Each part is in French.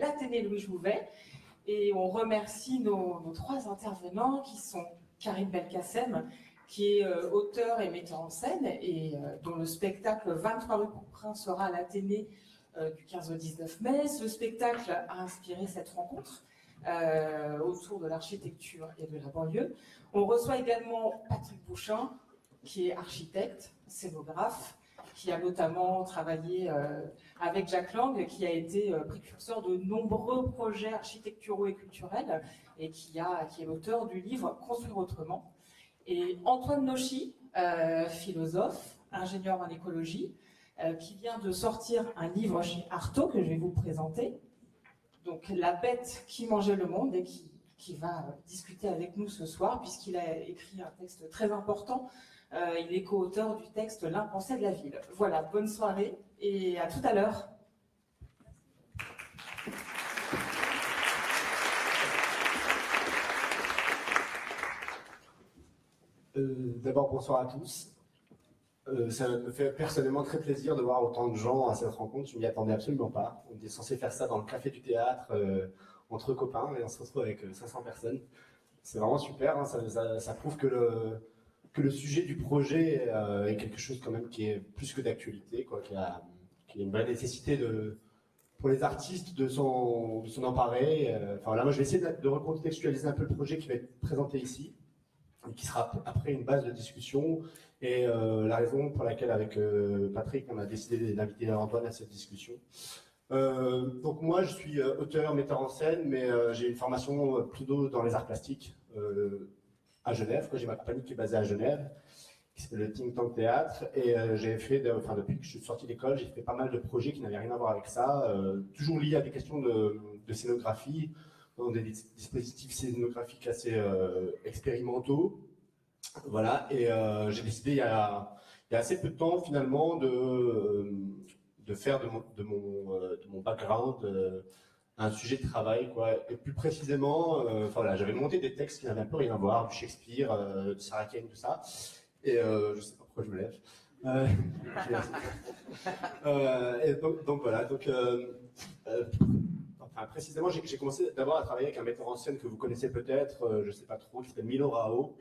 l'Athénée Louis Jouvet. Et on remercie nos trois intervenants qui sont Karim Belkacem, qui est auteur et metteur en scène et dont le spectacle 23 rue Couperin sera à l'Athénée du 15 au 19 mai. Ce spectacle a inspiré cette rencontre autour de l'architecture et de la banlieue. On reçoit également Patrick Bouchin, qui est architecte, scénographe, qui a notamment travaillé avec Jack Lang, qui a été précurseur de nombreux projets architecturaux et culturels, et qui est l'auteur du livre Construire autrement. Et Antoine Nochy, philosophe, ingénieur en écologie, qui vient de sortir un livre chez Artaud, que je vais vous présenter. Donc, La bête qui mangeait le monde, et qui va discuter avec nous ce soir, puisqu'il a écrit un texte très important. Il est co-auteur du texte L'impensé de la ville. Voilà, bonne soirée et à tout à l'heure. D'abord, bonsoir à tous. Ça me fait personnellement très plaisir de voir autant de gens à cette rencontre. Je ne m'y attendais absolument pas. On était censé faire ça dans le café du théâtre, entre copains, et on se retrouve avec 500 personnes. C'est vraiment super, hein. Ça prouve que le sujet du projet est quelque chose quand même qui est plus que d'actualité, quoi, qui a une vraie nécessité pour les artistes de s'en emparer. Enfin là, moi je vais essayer de recontextualiser un peu le projet qui va être présenté ici, et qui sera après une base de discussion, et la raison pour laquelle avec Patrick on a décidé d'inviter Antoine à cette discussion. Donc moi je suis auteur, metteur en scène, mais j'ai une formation plutôt dans les arts plastiques à Genève. J'ai ma compagnie qui est basée à Genève, qui s'appelle le Think Tank Théâtre, et j'ai fait, depuis que je suis sorti d'école, j'ai fait pas mal de projets qui n'avaient rien à voir avec ça, toujours liés à des questions de scénographie, dans des dispositifs scénographiques assez expérimentaux. Voilà, et j'ai décidé il y a assez peu de temps finalement de faire de mon background un sujet de travail, quoi. Et plus précisément, voilà, j'avais monté des textes qui n'avaient un peu rien à voir, du Shakespeare, de Sarah Kane, tout ça. Et je sais pas pourquoi je me lève. Et donc voilà, enfin, précisément, j'ai commencé d'abord à travailler avec un metteur en scène que vous connaissez peut-être, je sais pas trop, qui s'appelle Milo Rao,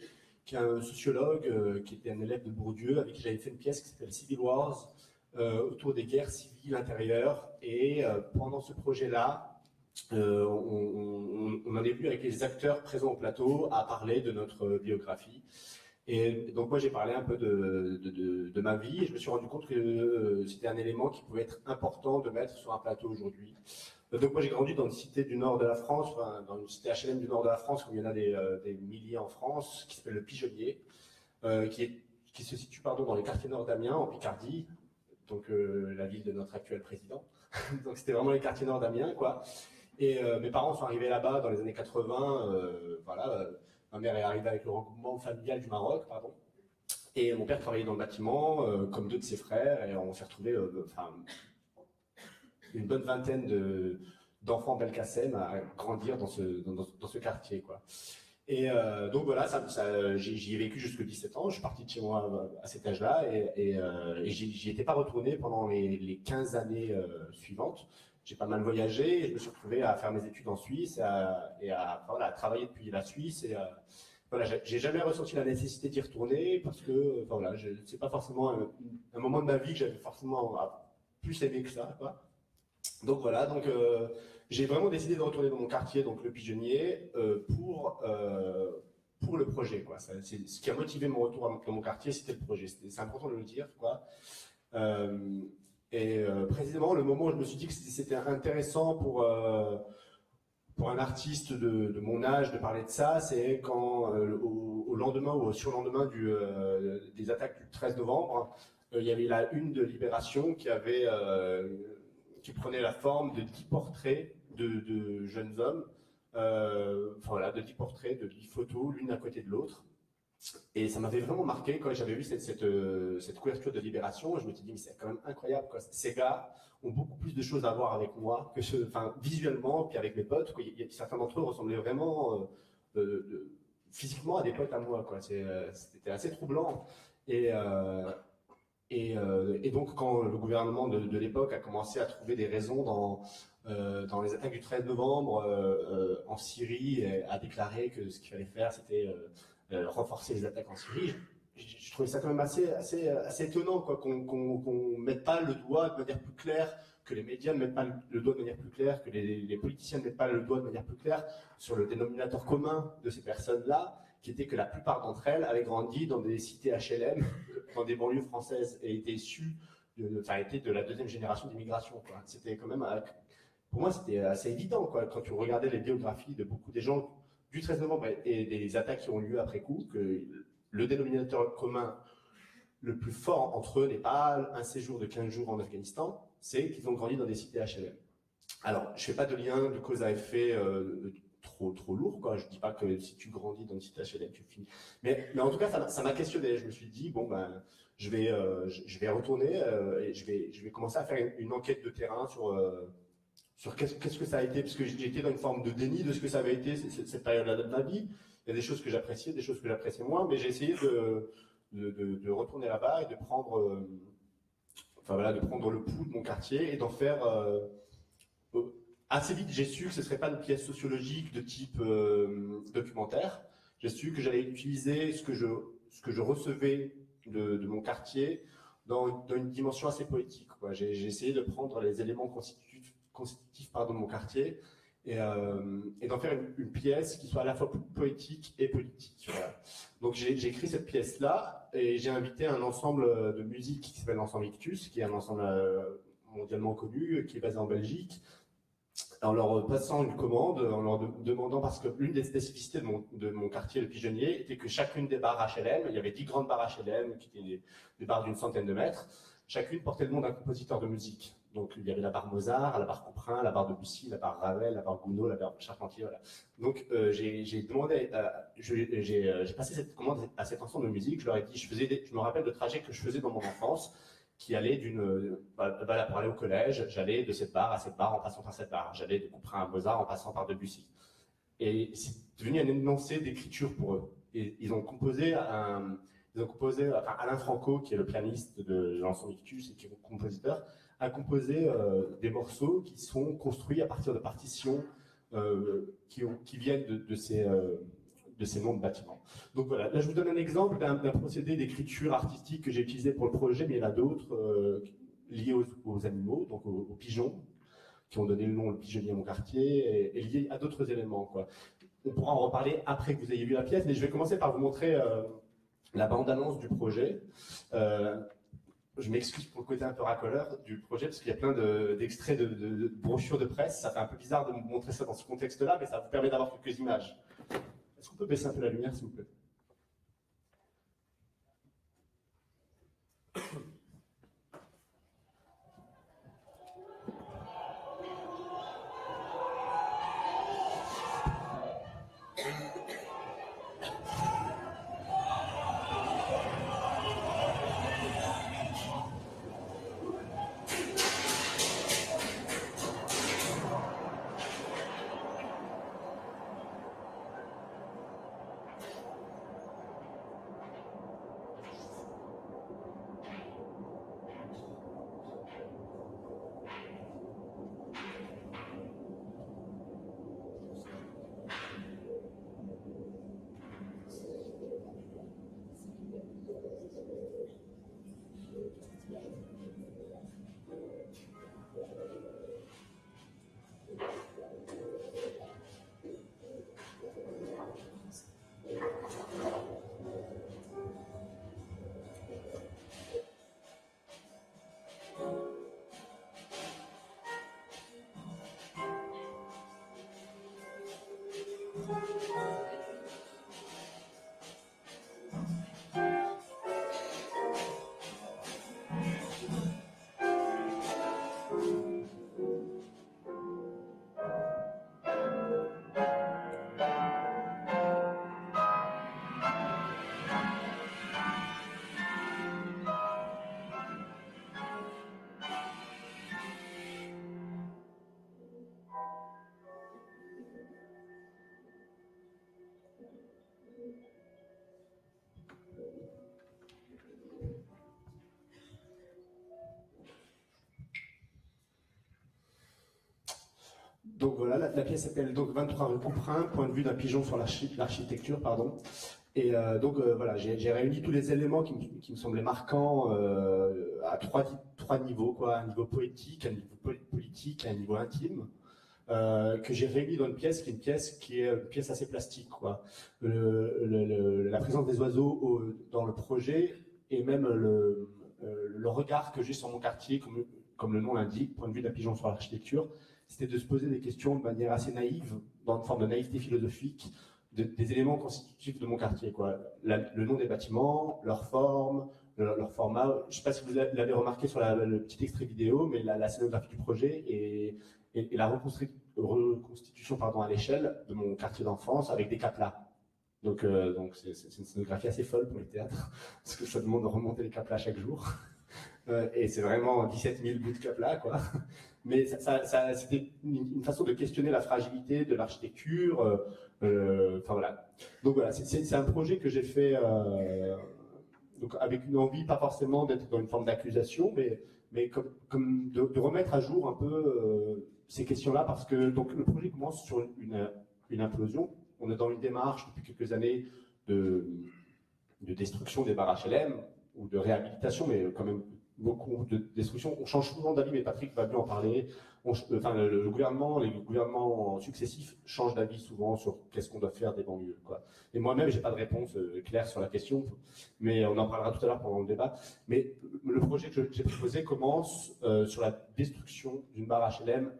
qui est un sociologue, qui était un élève de Bourdieu, avec qui j'avais fait une pièce qui s'appelle Civil Wars, autour des guerres civiles intérieures. Et pendant ce projet-là, on en est venu avec les acteurs présents au plateau à parler de notre biographie. Et donc moi j'ai parlé un peu de ma vie, et je me suis rendu compte que c'était un élément qui pouvait être important de mettre sur un plateau aujourd'hui. Donc moi j'ai grandi dans une cité du nord de la France, enfin, dans une cité HLM du nord de la France, comme il y en a des milliers en France, qui s'appelle le Pigeonnier, qui se situe dans les quartiers nord d'Amiens, en Picardie, donc la ville de notre actuel président. Donc c'était vraiment les quartiers nord d'Amiens, quoi. Et mes parents sont arrivés là-bas dans les années 80, voilà. Ma mère est arrivée avec le regroupement familial du Maroc, pardon. Et mon père travaillait dans le bâtiment, comme deux de ses frères, et on s'est retrouvés, une bonne vingtaine d'enfants Belkacem à grandir dans ce quartier, quoi. Et donc voilà, j'y ai vécu jusqu'à 17 ans. Je suis parti de chez moi à cet âge-là, et j'y étais pas retourné pendant les 15 années suivantes. J'ai pas mal voyagé, et je me suis retrouvé à faire mes études en Suisse et à travailler depuis la Suisse. Et voilà, j'ai jamais ressenti la nécessité d'y retourner, parce que voilà, c'est pas forcément un moment de ma vie que j'avais forcément plus aimé que ça, quoi. Donc voilà, j'ai vraiment décidé de retourner dans mon quartier, donc le Pigeonnier, pour le projet, quoi. C'est ce qui a motivé mon retour dans mon quartier, c'était le projet. C'est important de le dire, quoi. Précisément, le moment où je me suis dit que c'était intéressant pour un artiste de mon âge de parler de ça, c'est quand au lendemain ou au surlendemain des attaques du 13 novembre, il y avait la une de Libération qui prenait la forme de 10 portraits de jeunes hommes, voilà, de 10 portraits, de 10 photos, l'une à côté de l'autre. Et ça m'avait vraiment marqué quand j'avais vu cette couverture de Libération. Je me suis dit, mais c'est quand même incroyable, quoi. Ces gars ont beaucoup plus de choses à voir avec moi, visuellement, puis avec mes potes, quoi. Certains d'entre eux ressemblaient vraiment physiquement à des potes à moi, quoi. C'était assez troublant. Et donc, quand le gouvernement de l'époque a commencé à trouver des raisons dans les attaques du 13 novembre en Syrie, a déclaré que ce qu'il fallait faire, c'était renforcer les attaques en Syrie. Je trouvais ça quand même assez étonnant, quoi, qu'on mette pas le doigt de manière plus claire, que les médias ne mettent pas le doigt de manière plus claire, que les politiciens ne mettent pas le doigt de manière plus claire sur le dénominateur commun de ces personnes-là, qui était que la plupart d'entre elles avaient grandi dans des cités HLM, dans des banlieues françaises, et étaient issues, étaient de la deuxième génération d'immigration. C'était quand même, pour moi, c'était assez évident, quoi, quand tu regardais les biographies de beaucoup des gens du 13 novembre et des attaques qui ont eu lieu après coup, que le dénominateur commun le plus fort entre eux n'est pas un séjour de 15 jours en Afghanistan, c'est qu'ils ont grandi dans des cités HLM. Alors, je ne fais pas de lien de cause à effet trop lourd, quoi. Je ne dis pas que si tu grandis dans une cité HLM, tu finis. Mais en tout cas, ça m'a questionné. Je me suis dit, bon, ben, je vais retourner et je vais commencer à faire une enquête de terrain sur qu'est-ce que ça a été, parce que j'ai été dans une forme de déni de ce que ça avait été cette période-là de ma vie. Il y a des choses que j'appréciais, des choses que j'appréciais moins, mais j'ai essayé de retourner là-bas et de prendre, de prendre le pouls de mon quartier et d'en faire. Assez vite, j'ai su que ce ne serait pas une pièce sociologique de type documentaire. J'ai su que j'allais utiliser ce que je recevais de mon quartier dans une dimension assez poétique. J'ai essayé de prendre les éléments constitutifs de mon quartier et d'en faire une pièce qui soit à la fois poétique et politique. Voilà. Donc j'ai écrit cette pièce-là et j'ai invité un ensemble de musique qui s'appelle l'ensemble Ictus, qui est un ensemble mondialement connu, qui est basé en Belgique, en leur passant une commande, en leur demandant, parce que l'une des spécificités de mon quartier, le Pigeonnier, était que chacune des barres HLM, il y avait 10 grandes barres HLM, qui étaient des barres d'une centaine de mètres, chacune portait le nom d'un compositeur de musique. Donc il y avait la barre Mozart, la barre Couperin, la barre Debussy, la barre Ravel, la barre Gounod, la barre Charpentier, voilà. Donc j'ai demandé, j'ai passé cette commande à cet ensemble de musique, je leur ai dit, je me rappelle de trajets que je faisais dans mon enfance, qui allait pour aller au collège, j'allais de cette barre à cette barre en passant par cette barre. J'allais de Couperin à Mozart en passant par Debussy. Et c'est devenu un énoncé d'écriture pour eux. Et ils ont composé, Alain Franco, qui est le pianiste de l'ensemble Ictus et qui est compositeur, a composé des morceaux qui sont construits à partir de partitions qui viennent de ces noms de bâtiments. Donc voilà, là je vous donne un exemple d'un procédé d'écriture artistique que j'ai utilisé pour le projet, mais il y en a d'autres liés aux animaux, donc aux pigeons, qui ont donné le nom le pigeonnier à mon quartier, et liés à d'autres éléments, quoi. On pourra en reparler après que vous ayez vu la pièce, mais je vais commencer par vous montrer la bande-annonce du projet. Je m'excuse pour le côté un peu racoleur du projet, parce qu'il y a plein d'extraits de brochures de presse. Ça fait un peu bizarre de vous montrer ça dans ce contexte-là, mais ça vous permet d'avoir quelques images. Est-ce qu'on peut baisser un peu la lumière, s'il vous plaît? donc voilà, la pièce s'appelle donc 23 rue Couperin, point de vue d'un pigeon sur l'architecture, pardon. Et voilà, j'ai réuni tous les éléments qui me semblaient marquants à trois niveaux, quoi, un niveau poétique, un niveau politique, un niveau intime. Que j'ai réuni dans une pièce qui est une pièce assez plastique, quoi. La présence des oiseaux dans le projet et même le regard que j'ai sur mon quartier, comme le nom l'indique, point de vue d'un pigeon sur l'architecture, c'était de se poser des questions de manière assez naïve, dans une forme de naïveté philosophique, des éléments constitutifs de mon quartier, quoi. Le nom des bâtiments, leur forme, leur format. Je ne sais pas si vous l'avez remarqué sur le petit extrait vidéo, mais la scénographie du projet et la reconstitution à l'échelle de mon quartier d'enfance avec des caplas. Donc c'est une scénographie assez folle pour le théâtre, parce que ça demande de remonter les caplas chaque jour. Et c'est vraiment 17 000 bouts de caplas, quoi. Mais c'était une façon de questionner la fragilité de l'architecture. Voilà. Donc voilà, c'est un projet que j'ai fait donc avec une envie, pas forcément d'être dans une forme d'accusation, mais comme de remettre à jour un peu ces questions-là, parce que donc, le projet commence sur une implosion. On est dans une démarche depuis quelques années de destruction des barrages HLM, ou de réhabilitation, mais quand même beaucoup de destruction. On change souvent d'avis, mais Patrick va mieux en parler. Le gouvernement, les gouvernements successifs changent d'avis souvent sur qu'est-ce qu'on doit faire des banlieues, quoi. Et moi-même, j'ai pas de réponse claire sur la question, mais on en parlera tout à l'heure pendant le débat. Mais le projet que j'ai proposé commence sur la destruction d'une barre HLM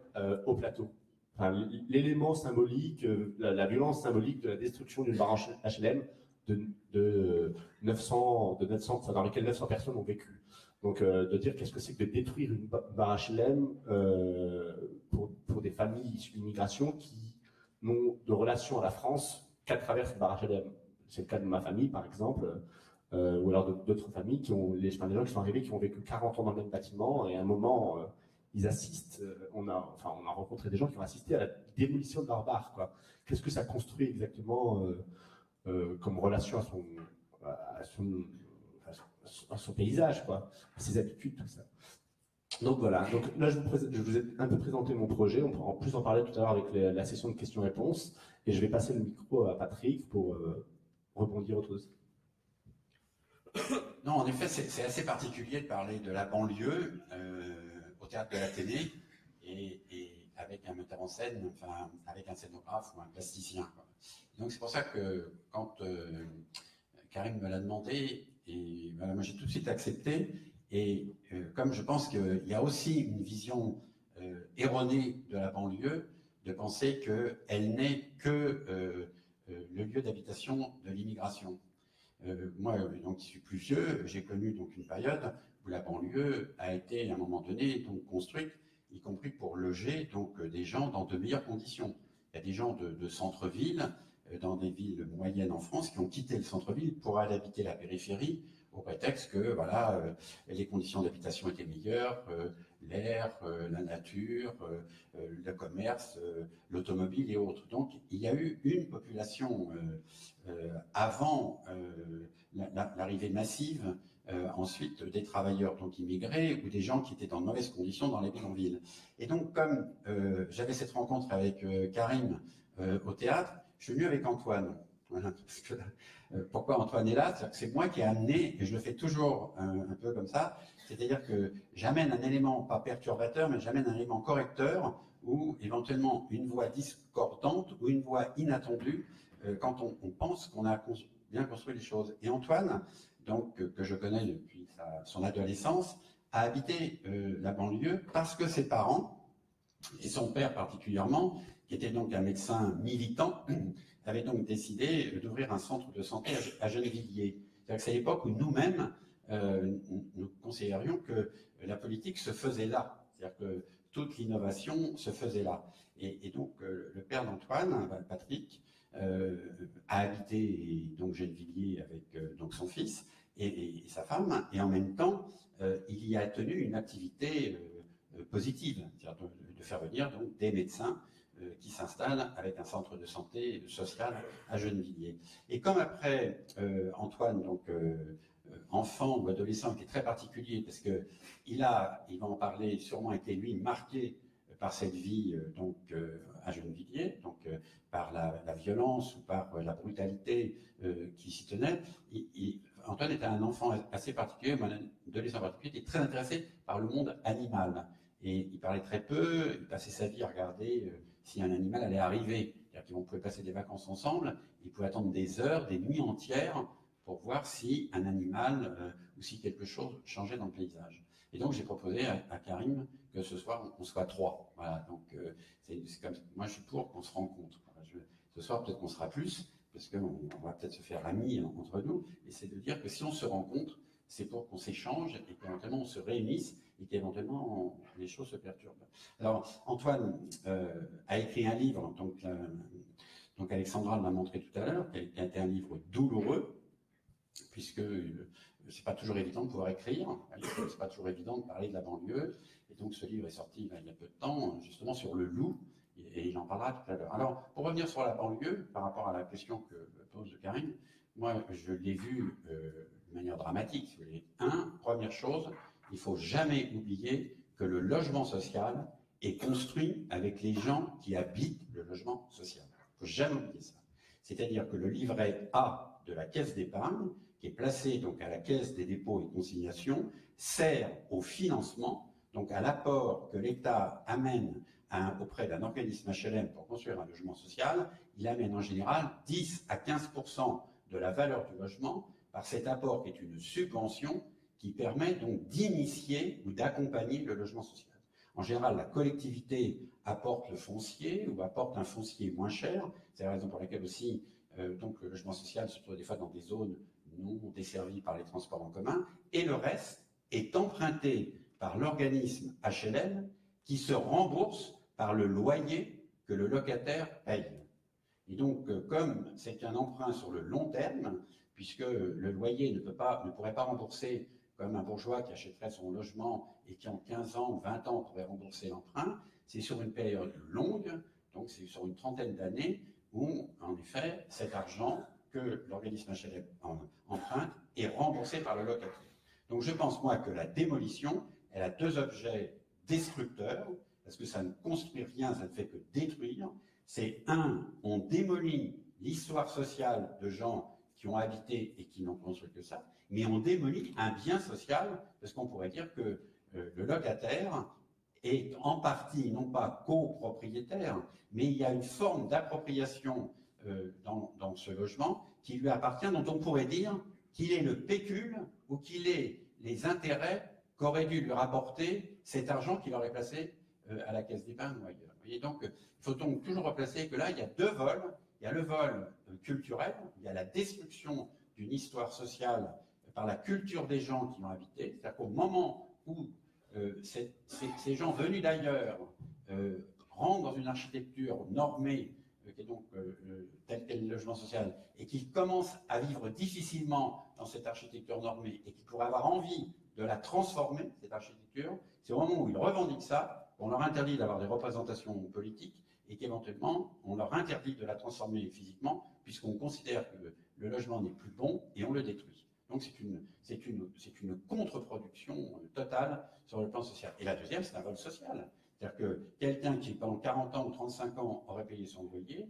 au plateau. Enfin, l'élément symbolique, la violence symbolique de la destruction d'une barre HLM de 900, dans lesquelles 900 personnes ont vécu. Donc, de dire qu'est-ce que c'est que de détruire une barre HLM pour des familles issues d'immigration qui n'ont de relation à la France qu'à travers cette barre HLM. C'est le cas de ma famille, par exemple, ou alors d'autres familles des gens qui sont arrivés, qui ont vécu 40 ans dans le même bâtiment, et à un moment, ils assistent. On a rencontré des gens qui ont assisté à la démolition de leur barre, quoi. Qu'est-ce que ça construit exactement comme relation à son paysage, quoi, à ses habitudes, tout ça. Donc voilà, donc là je vous ai un peu présenté mon projet, on pourra en plus en parler tout à l'heure avec la session de questions-réponses, et je vais passer le micro à Patrick pour rebondir autour de ça. Non, en effet, c'est assez particulier de parler de la banlieue au théâtre de l'Athénée et avec un metteur en scène, enfin avec un scénographe ou un plasticien, quoi. Donc c'est pour ça que quand Karim me l'a demandé, et voilà, moi j'ai tout de suite accepté. Et comme je pense qu'il y a aussi une vision erronée de la banlieue, de penser qu'elle n'est que le lieu d'habitation de l'immigration. Moi, donc, qui suis plus vieux, j'ai connu donc une période où la banlieue a été à un moment donné donc construite, y compris pour loger donc des gens dans de meilleures conditions. Il y a des gens de centre-ville, dans des villes moyennes en France, qui ont quitté le centre-ville pour aller habiter la périphérie, au prétexte que voilà, les conditions d'habitation étaient meilleures, l'air, la nature, le commerce, l'automobile et autres. Donc il y a eu une population avant l'arrivée massive, ensuite des travailleurs donc immigrés ou des gens qui étaient dans de mauvaises conditions dans les bidonvilles. Et donc comme j'avais cette rencontre avec Karim au théâtre, je suis venu avec Antoine. Voilà, parce que, pourquoi Antoine est là? C'est moi qui ai amené, et je le fais toujours un peu comme ça, c'est-à-dire que j'amène un élément, pas perturbateur, mais j'amène un élément correcteur, ou éventuellement une voix discordante, ou une voix inattendue, quand on pense qu'on a bien construit les choses. Et Antoine, donc, que je connais depuis son adolescence, a habité la banlieue parce que ses parents, et son père particulièrement, qui était donc un médecin militant, avait donc décidé d'ouvrir un centre de santé à Gennevilliers. C'est l'époque où nous-mêmes, nous considérions que la politique se faisait là. C'est-à-dire que toute l'innovation se faisait là. Et donc, le père d'Antoine, Patrick, a habité donc Gennevilliers avec donc son fils et sa femme, et en même temps, il y a tenu une activité positive, c'est-à-dire de faire venir donc des médecins qui s'installent avec un centre de santé sociale à Gennevilliers. Et comme après Antoine, donc enfant ou adolescent, qui est très particulier, parce que il va en parler, sûrement été lui marqué par cette vie à Gennevilliers, par la violence ou par la brutalité qui s'y tenait. Antoine était un enfant assez particulier, un adolescent particulier, qui était très intéressé par le monde animal. Et il parlait très peu, il passait sa vie à regarder si un animal allait arriver. C'est-à-dire qu'on pouvait passer des vacances ensemble, il pouvait attendre des heures, des nuits entières pour voir si un animal ou si quelque chose changeait dans le paysage. Et donc j'ai proposé à Karim que ce soir on soit 3. Voilà, donc c'est comme moi je suis pour qu'on se rencontre. Voilà, ce soir peut-être qu'on sera plus, parce qu'on va peut-être se faire amis entre nous, et c'est de dire que si on se rencontre, c'est pour qu'on s'échange et qu'éventuellement on se réunisse et qu'éventuellement les choses se perturbent. Alors Antoine a écrit un livre, donc Alexandra l'a montré tout à l'heure, qui a été un livre douloureux, puisque c'est pas toujours évident de pouvoir écrire, c'est pas toujours évident de parler de la banlieue, et donc ce livre est sorti il y a peu de temps, justement sur le loup, et il en parlera tout à l'heure. Alors, pour revenir sur la banlieue, par rapport à la question que pose Karim, moi je l'ai vu de manière dramatique. Première chose, il faut jamais oublier que le logement social est construit avec les gens qui habitent le logement social. Il ne faut jamais oublier ça. C'est-à-dire que le livret A de la caisse d'épargne, qui est placé donc à la caisse des dépôts et consignations, sert au financement, donc à l'apport que l'État amène auprès d'un organisme HLM pour construire un logement social. Il amène en général 10 à 15% de la valeur du logement par cet apport qui est une subvention qui permet donc d'initier ou d'accompagner le logement social. En général, la collectivité apporte le foncier ou apporte un foncier moins cher. C'est la raison pour laquelle aussi donc le logement social se trouve des fois dans des zones non desservies par les transports en commun. Et le reste est emprunté par l'organisme HLM qui se rembourse par le loyer que le locataire paye. Et donc, comme c'est un emprunt sur le long terme, puisque le loyer ne pourrait pas rembourser comme un bourgeois qui achèterait son logement et qui en 15 ans ou 20 ans pourrait rembourser l'emprunt, c'est sur une période longue, donc c'est sur une trentaine d'années où, en effet, cet argent que l'organisme HLM emprunte est remboursé par le locataire. Donc je pense, moi, que la démolition, elle a deux objets destructeurs, parce que ça ne construit rien, ça ne fait que détruire. C'est on démolit l'histoire sociale de gens qui ont habité et qui n'ont construit que ça, mais on démolit un bien social, parce qu'on pourrait dire que le locataire est en partie, non pas copropriétaire, mais il y a une forme d'appropriation dans ce logement qui lui appartient, dont on pourrait dire qu'il est le pécule ou qu'il est les intérêts qu'aurait dû lui rapporter cet argent qu'il aurait placé à la caisse d'épargne ou ailleurs. Et donc, il faut donc toujours replacer que là, il y a deux vols. Il y a le vol culturel, il y a la destruction d'une histoire sociale par la culture des gens qui ont habité. C'est-à-dire qu'au moment où ces gens venus d'ailleurs rentrent dans une architecture normée, qui est donc telle qu'est le logement social, et qu'ils commencent à vivre difficilement dans cette architecture normée, et qu'ils pourraient avoir envie de la transformer, cette architecture, c'est au moment où ils revendiquent ça, qu'on leur interdit d'avoir des représentations politiques, et qu'éventuellement, on leur interdit de la transformer physiquement, puisqu'on considère que le logement n'est plus bon, et on le détruit. Donc c'est une contre-production totale sur le plan social. Et la deuxième, c'est un vol social. C'est-à-dire que quelqu'un qui, pendant 40 ans ou 35 ans, aurait payé son loyer,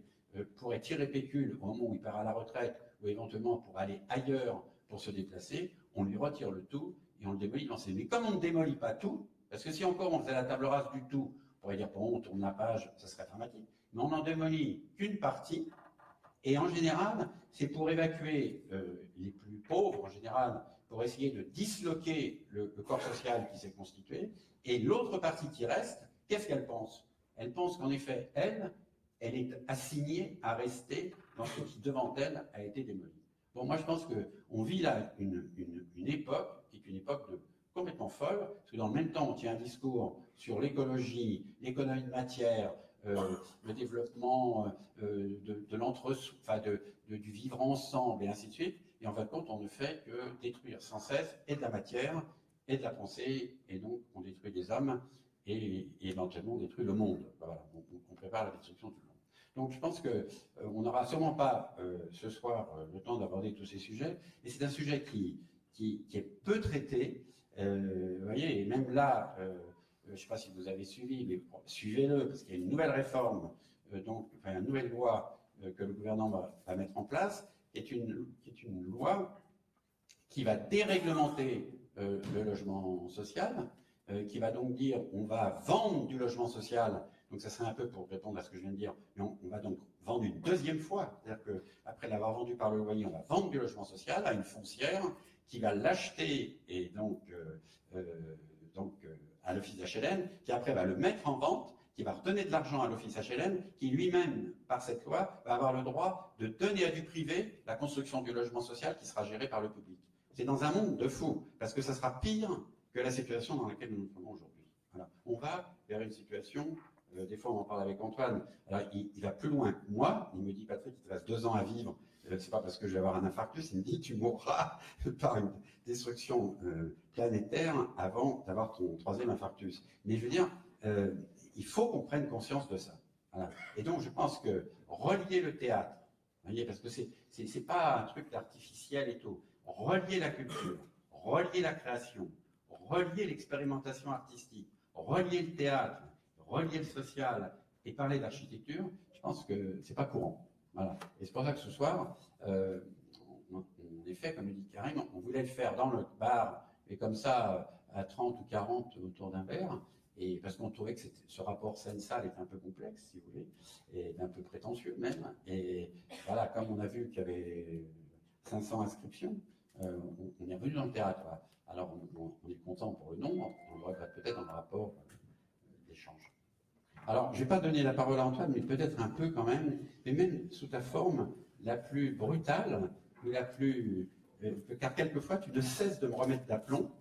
pourrait tirer pécule au moment où il part à la retraite, ou éventuellement pour aller ailleurs pour se déplacer, on lui retire le tout, et on le démolit dans ses... Mais comme on ne démolit pas tout, parce que si encore on faisait la table rase du tout, on pourrait dire, bon, on tourne la page, ça serait dramatique. Mais on n'en démolit qu'une partie, et en général, c'est pour évacuer les plus pauvres, en général, pour essayer de disloquer le corps social qui s'est constitué, et l'autre partie qui reste, qu'est-ce qu'elle pense? Elle pense qu'en effet, elle est assignée à rester dans ce qui, devant elle, a été démoli. Bon, moi, je pense qu'on vit là une époque qui est une époque complètement folle, parce que dans le même temps, on tient un discours sur l'écologie, l'économie de matière, le développement de l'entre-soi, enfin du vivre ensemble, et ainsi de suite, et en fin de compte, on ne fait que détruire sans cesse et de la matière, et de la pensée, et donc on détruit des hommes, et éventuellement on détruit le monde. Voilà, on prépare la destruction du monde. Donc je pense qu'on n'aura sûrement pas ce soir le temps d'aborder tous ces sujets, et c'est un sujet qui est peu traité. Vous voyez, et même là, je ne sais pas si vous avez suivi, mais suivez-le, parce qu'il y a une nouvelle réforme, une nouvelle loi que le gouvernement va mettre en place, qui est une loi qui va déréglementer le logement social, qui va donc dire on va vendre du logement social, donc ça serait un peu pour répondre à ce que je viens de dire, mais on va donc vendre une deuxième fois, c'est-à-dire qu'après l'avoir vendu par le loyer, on va vendre du logement social à une foncière qui va l'acheter et donc à l'office HLM, qui après va le mettre en vente, qui va redonner de l'argent à l'office HLM, qui lui-même, par cette loi, va avoir le droit de donner à du privé la construction du logement social qui sera géré par le public. C'est dans un monde de fous, parce que ça sera pire que la situation dans laquelle nous nous trouvons aujourd'hui. Voilà. On va vers une situation, des fois on en parle avec Antoine, alors il va plus loin que moi, il me dit Patrick, il te reste 2 ans à vivre, c'est pas parce que je vais avoir un infarctus, il me dit tu mourras par une destruction planétaire avant d'avoir ton 3e infarctus. Mais je veux dire, il faut qu'on prenne conscience de ça. Voilà. Et donc je pense que relier le théâtre, voyez, parce que c'est pas un truc d'artificiel et tout, relier la culture, relier la création, relier l'expérimentation artistique, relier le théâtre, relier le social et parler d'architecture, je pense que c'est pas courant. Voilà. Et c'est pour ça que ce soir, on est fait, comme le dit Karim, on voulait le faire dans le bar, et comme ça, à 30 ou 40 autour d'un verre, et parce qu'on trouvait que ce rapport scène-salle était un peu complexe, si vous voulez, et un peu prétentieux même. Et voilà, comme on a vu qu'il y avait 500 inscriptions, on est revenu dans le théâtre. Voilà. Alors on est content pour le nombre, on le regrette peut-être dans le rapport d'échange. Alors, je ne vais pas donner la parole à Antoine, mais peut-être un peu quand même, mais même sous ta forme la plus brutale, ou la plus... car quelquefois, tu ne cesses de me remettre d'aplomb,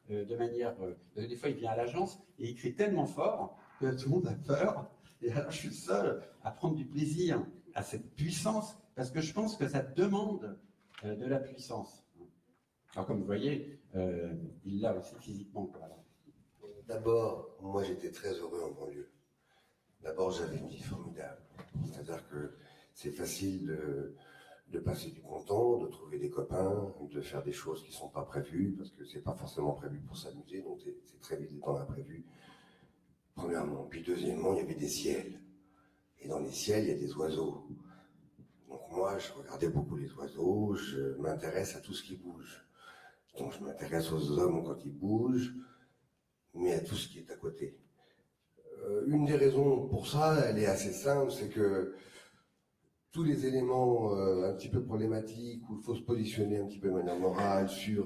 de manière... des fois, il vient à l'agence, et il crie tellement fort que tout le monde a peur, et alors je suis seul à prendre du plaisir à cette puissance, parce que je pense que ça demande de la puissance. Alors, comme vous voyez, il l'a aussi physiquement. Voilà. D'abord, moi, j'étais très heureux en banlieue. D'abord, j'avais une vie formidable. C'est-à-dire que c'est facile de passer du bon temps, de trouver des copains, de faire des choses qui ne sont pas prévues, parce que c'est pas forcément prévu pour s'amuser, donc c'est très vite dans l'imprévu. Premièrement. Puis deuxièmement, il y avait des ciels. Et dans les ciels, il y a des oiseaux. Donc moi, je regardais beaucoup les oiseaux, je m'intéresse à tout ce qui bouge. Donc je m'intéresse aux hommes quand ils bougent, mais à tout ce qui est à côté. Une des raisons pour ça, elle est assez simple, c'est que tous les éléments un petit peu problématiques, où il faut se positionner un petit peu de manière morale sur,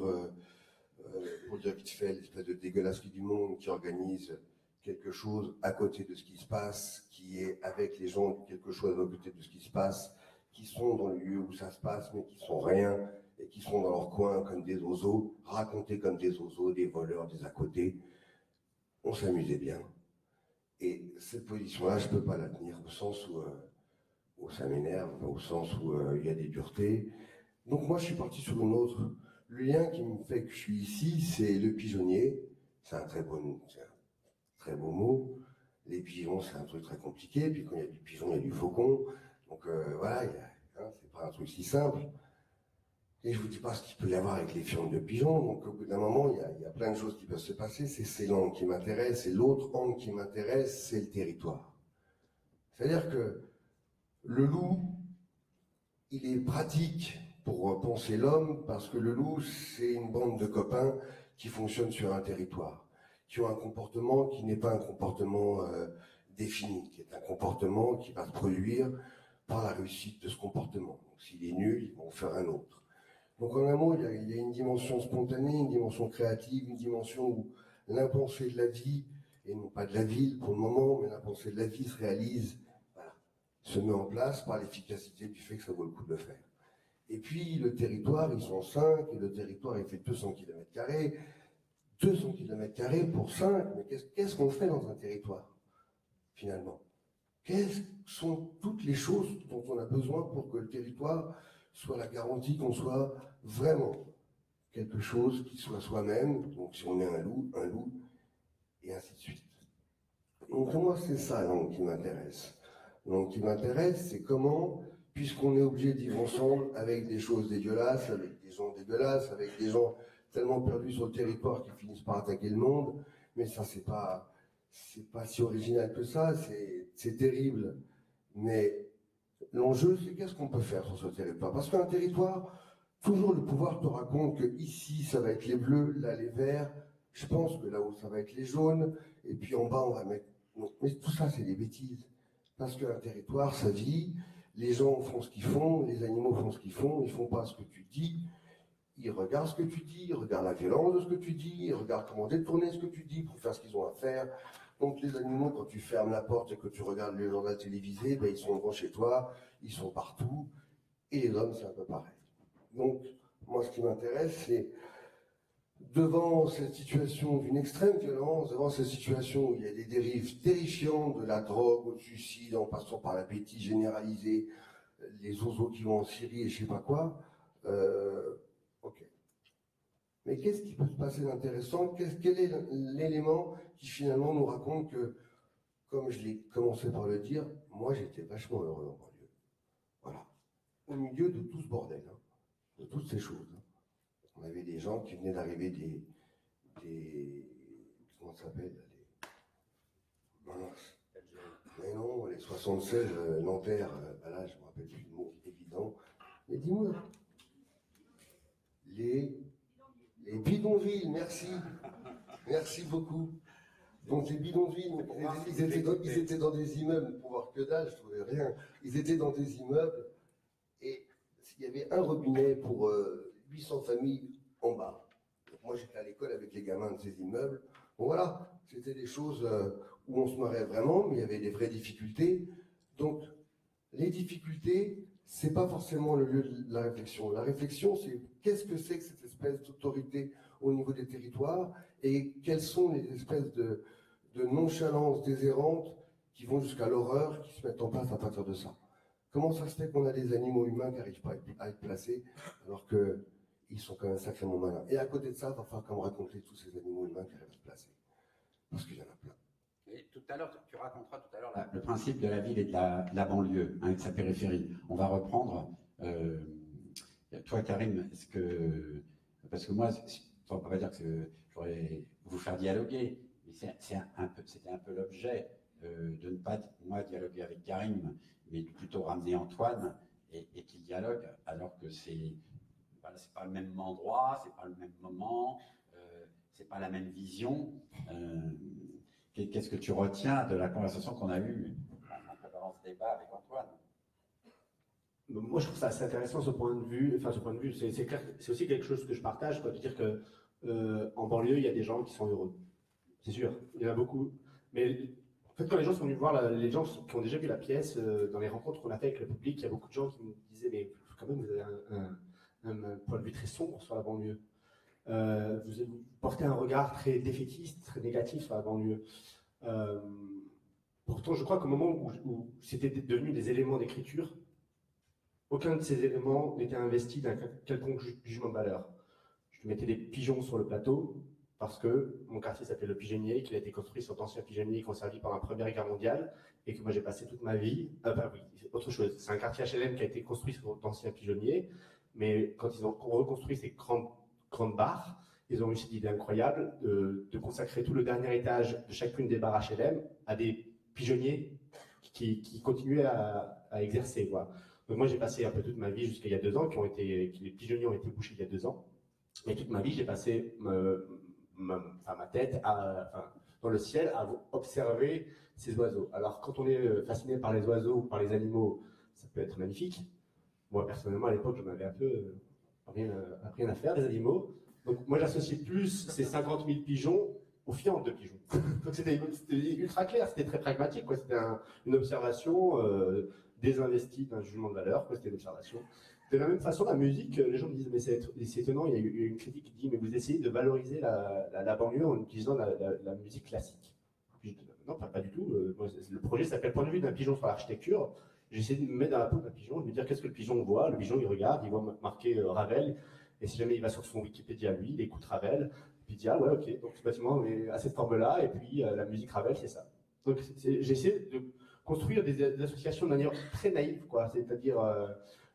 pour dire vite fait, l'espèce de dégueulasserie du monde qui organise quelque chose à côté de ce qui se passe, qui est avec les gens, quelque chose à côté de ce qui se passe, qui sont dans le lieu où ça se passe, mais qui sont rien, et qui sont dans leur coin comme des oiseaux, racontés comme des oiseaux, des voleurs, des à côté. On s'amusait bien. Et cette position-là, je ne peux pas la tenir au sens où ça m'énerve, au sens où il y a des duretés. Donc moi, je suis parti sur une autre. Le lien qui me fait que je suis ici, c'est le pigeonnier. C'est un très beau mot. Les pigeons, c'est un truc très compliqué. Puis quand il y a du pigeon, il y a du faucon. Donc voilà, c'est pas un truc si simple. Et je vous dis pas ce qu'il peut y avoir avec les fientes de pigeons. Donc au bout d'un moment, il y a plein de choses qui peuvent se passer. C'est ces langues qui m'intéressent. Et l'autre angle qui m'intéresse, c'est le territoire. C'est-à-dire que le loup, il est pratique pour penser l'homme, parce que le loup, c'est une bande de copains qui fonctionnent sur un territoire, qui ont un comportement qui n'est pas un comportement défini, qui est un comportement qui va se produire par la réussite de ce comportement. Donc s'il est nul, ils vont faire un autre. Donc en un mot, il y a une dimension spontanée, une dimension créative, une dimension où l'impensé de la vie, et non pas de la ville pour le moment, mais l'impensé de la vie se réalise, voilà, se met en place par l'efficacité du fait que ça vaut le coup de le faire. Et puis le territoire, ils sont 5, et le territoire il fait 200 km². 200 km² pour 5, mais qu'est-ce qu'on fait dans un territoire, finalement? Quelles sont toutes les choses dont on a besoin pour que le territoire soit la garantie qu'on soit vraiment quelque chose qui soit soi-même, donc si on est un loup, et ainsi de suite. Donc moi, c'est ça qui m'intéresse. Donc qui m'intéresse, c'est comment, puisqu'on est obligé de vivre ensemble avec des choses dégueulasses, avec des gens dégueulasses, avec des gens tellement perdus sur le territoire qu'ils finissent par attaquer le monde, mais ça c'est pas c'est pas si original que ça, c'est terrible. Mais l'enjeu, c'est qu'est-ce qu'on peut faire sur ce territoire? Parce qu'un territoire, toujours le pouvoir te raconte que ici, ça va être les bleus, là, les verts. Je pense que là-haut, ça va être les jaunes. Et puis en bas, on va mettre... Non, mais tout ça, c'est des bêtises. Parce qu'un territoire, ça vit, les gens font ce qu'ils font, les animaux font ce qu'ils font, ils font pas ce que tu dis. Ils regardent ce que tu dis, ils regardent la violence de ce que tu dis, ils regardent comment détourner ce que tu dis pour faire ce qu'ils ont à faire. Donc les animaux, quand tu fermes la porte et que tu regardes le journal télévisé, ben, ils sont devant chez toi, ils sont partout. Et les hommes, c'est un peu pareil. Donc, moi, ce qui m'intéresse, c'est devant cette situation d'une extrême violence, devant cette situation où il y a des dérives terrifiantes, de la drogue au suicide, en passant par la bêtise généralisée, les oiseaux qui vont en Syrie et je sais pas quoi, ok. Mais qu'est-ce qui peut se passer d'intéressant? Quel est l'élément qui finalement nous raconte que, comme je l'ai commencé par le dire, moi j'étais vachement heureux en banlieue. Voilà. Au milieu de tout ce bordel, hein, de toutes ces choses. Hein. On avait des gens qui venaient d'arriver comment ça s'appelle mais non, les 76 Nanterre, ben là je me rappelle plus le mot évident. Mais dis-moi, les bidonvilles, merci beaucoup. Donc les bidonvilles, ils étaient dans des immeubles, pour voir que dalle, je trouvais rien. Ils étaient dans des immeubles et il y avait un robinet pour 800 familles en bas. Donc moi j'étais à l'école avec les gamins de ces immeubles. Bon voilà, c'était des choses où on se marrait vraiment, mais il y avait des vraies difficultés. Donc les difficultés, c'est pas forcément le lieu de la réflexion. La réflexion, c'est qu'est-ce que c'est que cette espèce d'autorité au niveau des territoires et quelles sont les espèces de nonchalance déshérente qui vont jusqu'à l'horreur, qui se mettent en place à partir de ça. Comment ça se fait qu'on a des animaux humains qui n'arrivent pas à être placés alors qu'ils sont quand même sacrément malins? Et à côté de ça, il va falloir qu'on raconter tous ces animaux humains qui arrivent à se placer. Parce qu'il y en a plein. Et tout à l'heure, tu raconteras tout à l'heure le principe de la ville et de la banlieue, hein, et de sa périphérie. On va reprendre. Toi, Karim, parce que moi, on ne peut pas dire que j'aurais vous faire dialoguer, mais c'était un peu l'objet de ne pas, moi, dialoguer avec Karim, mais plutôt ramener Antoine et qu'il dialogue, alors que c'est pas le même endroit, c'est pas le même moment, c'est pas la même vision. Qu'est-ce que tu retiens de la conversation qu'on a eue en préparant ce débat avec Antoine? Moi, je trouve ça assez intéressant ce point de vue. Enfin, ce point de vue, c'est clair, c'est aussi quelque chose que je partage, quoi, de dire que en banlieue, il y a des gens qui sont heureux. C'est sûr, il y en a beaucoup. Mais en fait, quand les gens sont venus voir, les gens qui ont déjà vu la pièce, dans les rencontres qu'on a fait avec le public, il y a beaucoup de gens qui me disaient, mais quand même, vous avez un point de vue très sombre sur la banlieue. Vous portez un regard très défaitiste, très négatif sur la banlieue. Pourtant, je crois qu'au moment où c'était devenu des éléments d'écriture, aucun de ces éléments n'était investi d'un quelconque jugement de valeur. Je mettais des pigeons sur le plateau parce que mon quartier s'appelait le Pigeonnier, qu'il a été construit sur d'anciens pigeonniers conservés pendant la Première Guerre mondiale et que moi j'ai passé toute ma vie. Oui, c'est autre chose. C'est un quartier HLM qui a été construit sur d'anciens pigeonniers, mais quand ils ont reconstruit ces grandes barres, ils ont eu cette idée incroyable de consacrer tout le dernier étage de chacune des barres HLM à des pigeonniers qui continuaient à exercer, quoi. Donc moi j'ai passé un peu toute ma vie jusqu'à il y a 2 ans, les pigeonniers ont été bouchés il y a 2 ans, mais toute ma vie j'ai passé ma tête dans le ciel à observer ces oiseaux. Alors quand on est fasciné par les oiseaux ou par les animaux, ça peut être magnifique. Moi personnellement à l'époque je m'avais un peu rien à faire des animaux. Donc moi j'associais plus ces 50 000 pigeons aux fientes de pigeons. Donc c'était ultra clair, c'était très pragmatique, quoi. C'était une observation désinvestie d'un jugement de valeur, quoi. C'était une observation. De la même façon, la musique, les gens me disent mais c'est étonnant, il y a eu une critique qui dit mais vous essayez de valoriser la banlieue en utilisant la musique classique. Puis, non, pas du tout. Le projet s'appelle Point de vue d'un pigeon sur l'architecture. J'ai essayé de me mettre dans la peau d'un pigeon, de me dire qu'est-ce que le pigeon voit. Le pigeon il regarde, il voit marqué Ravel. Et si jamais il va sur son Wikipédia, lui, il écoute Ravel, puis il dit ah ouais ok, donc ce bâtiment est à cette forme-là, et puis la musique Ravel c'est ça. Donc j'ai essayé de construire des associations de manière très naïve, quoi. C'est-à-dire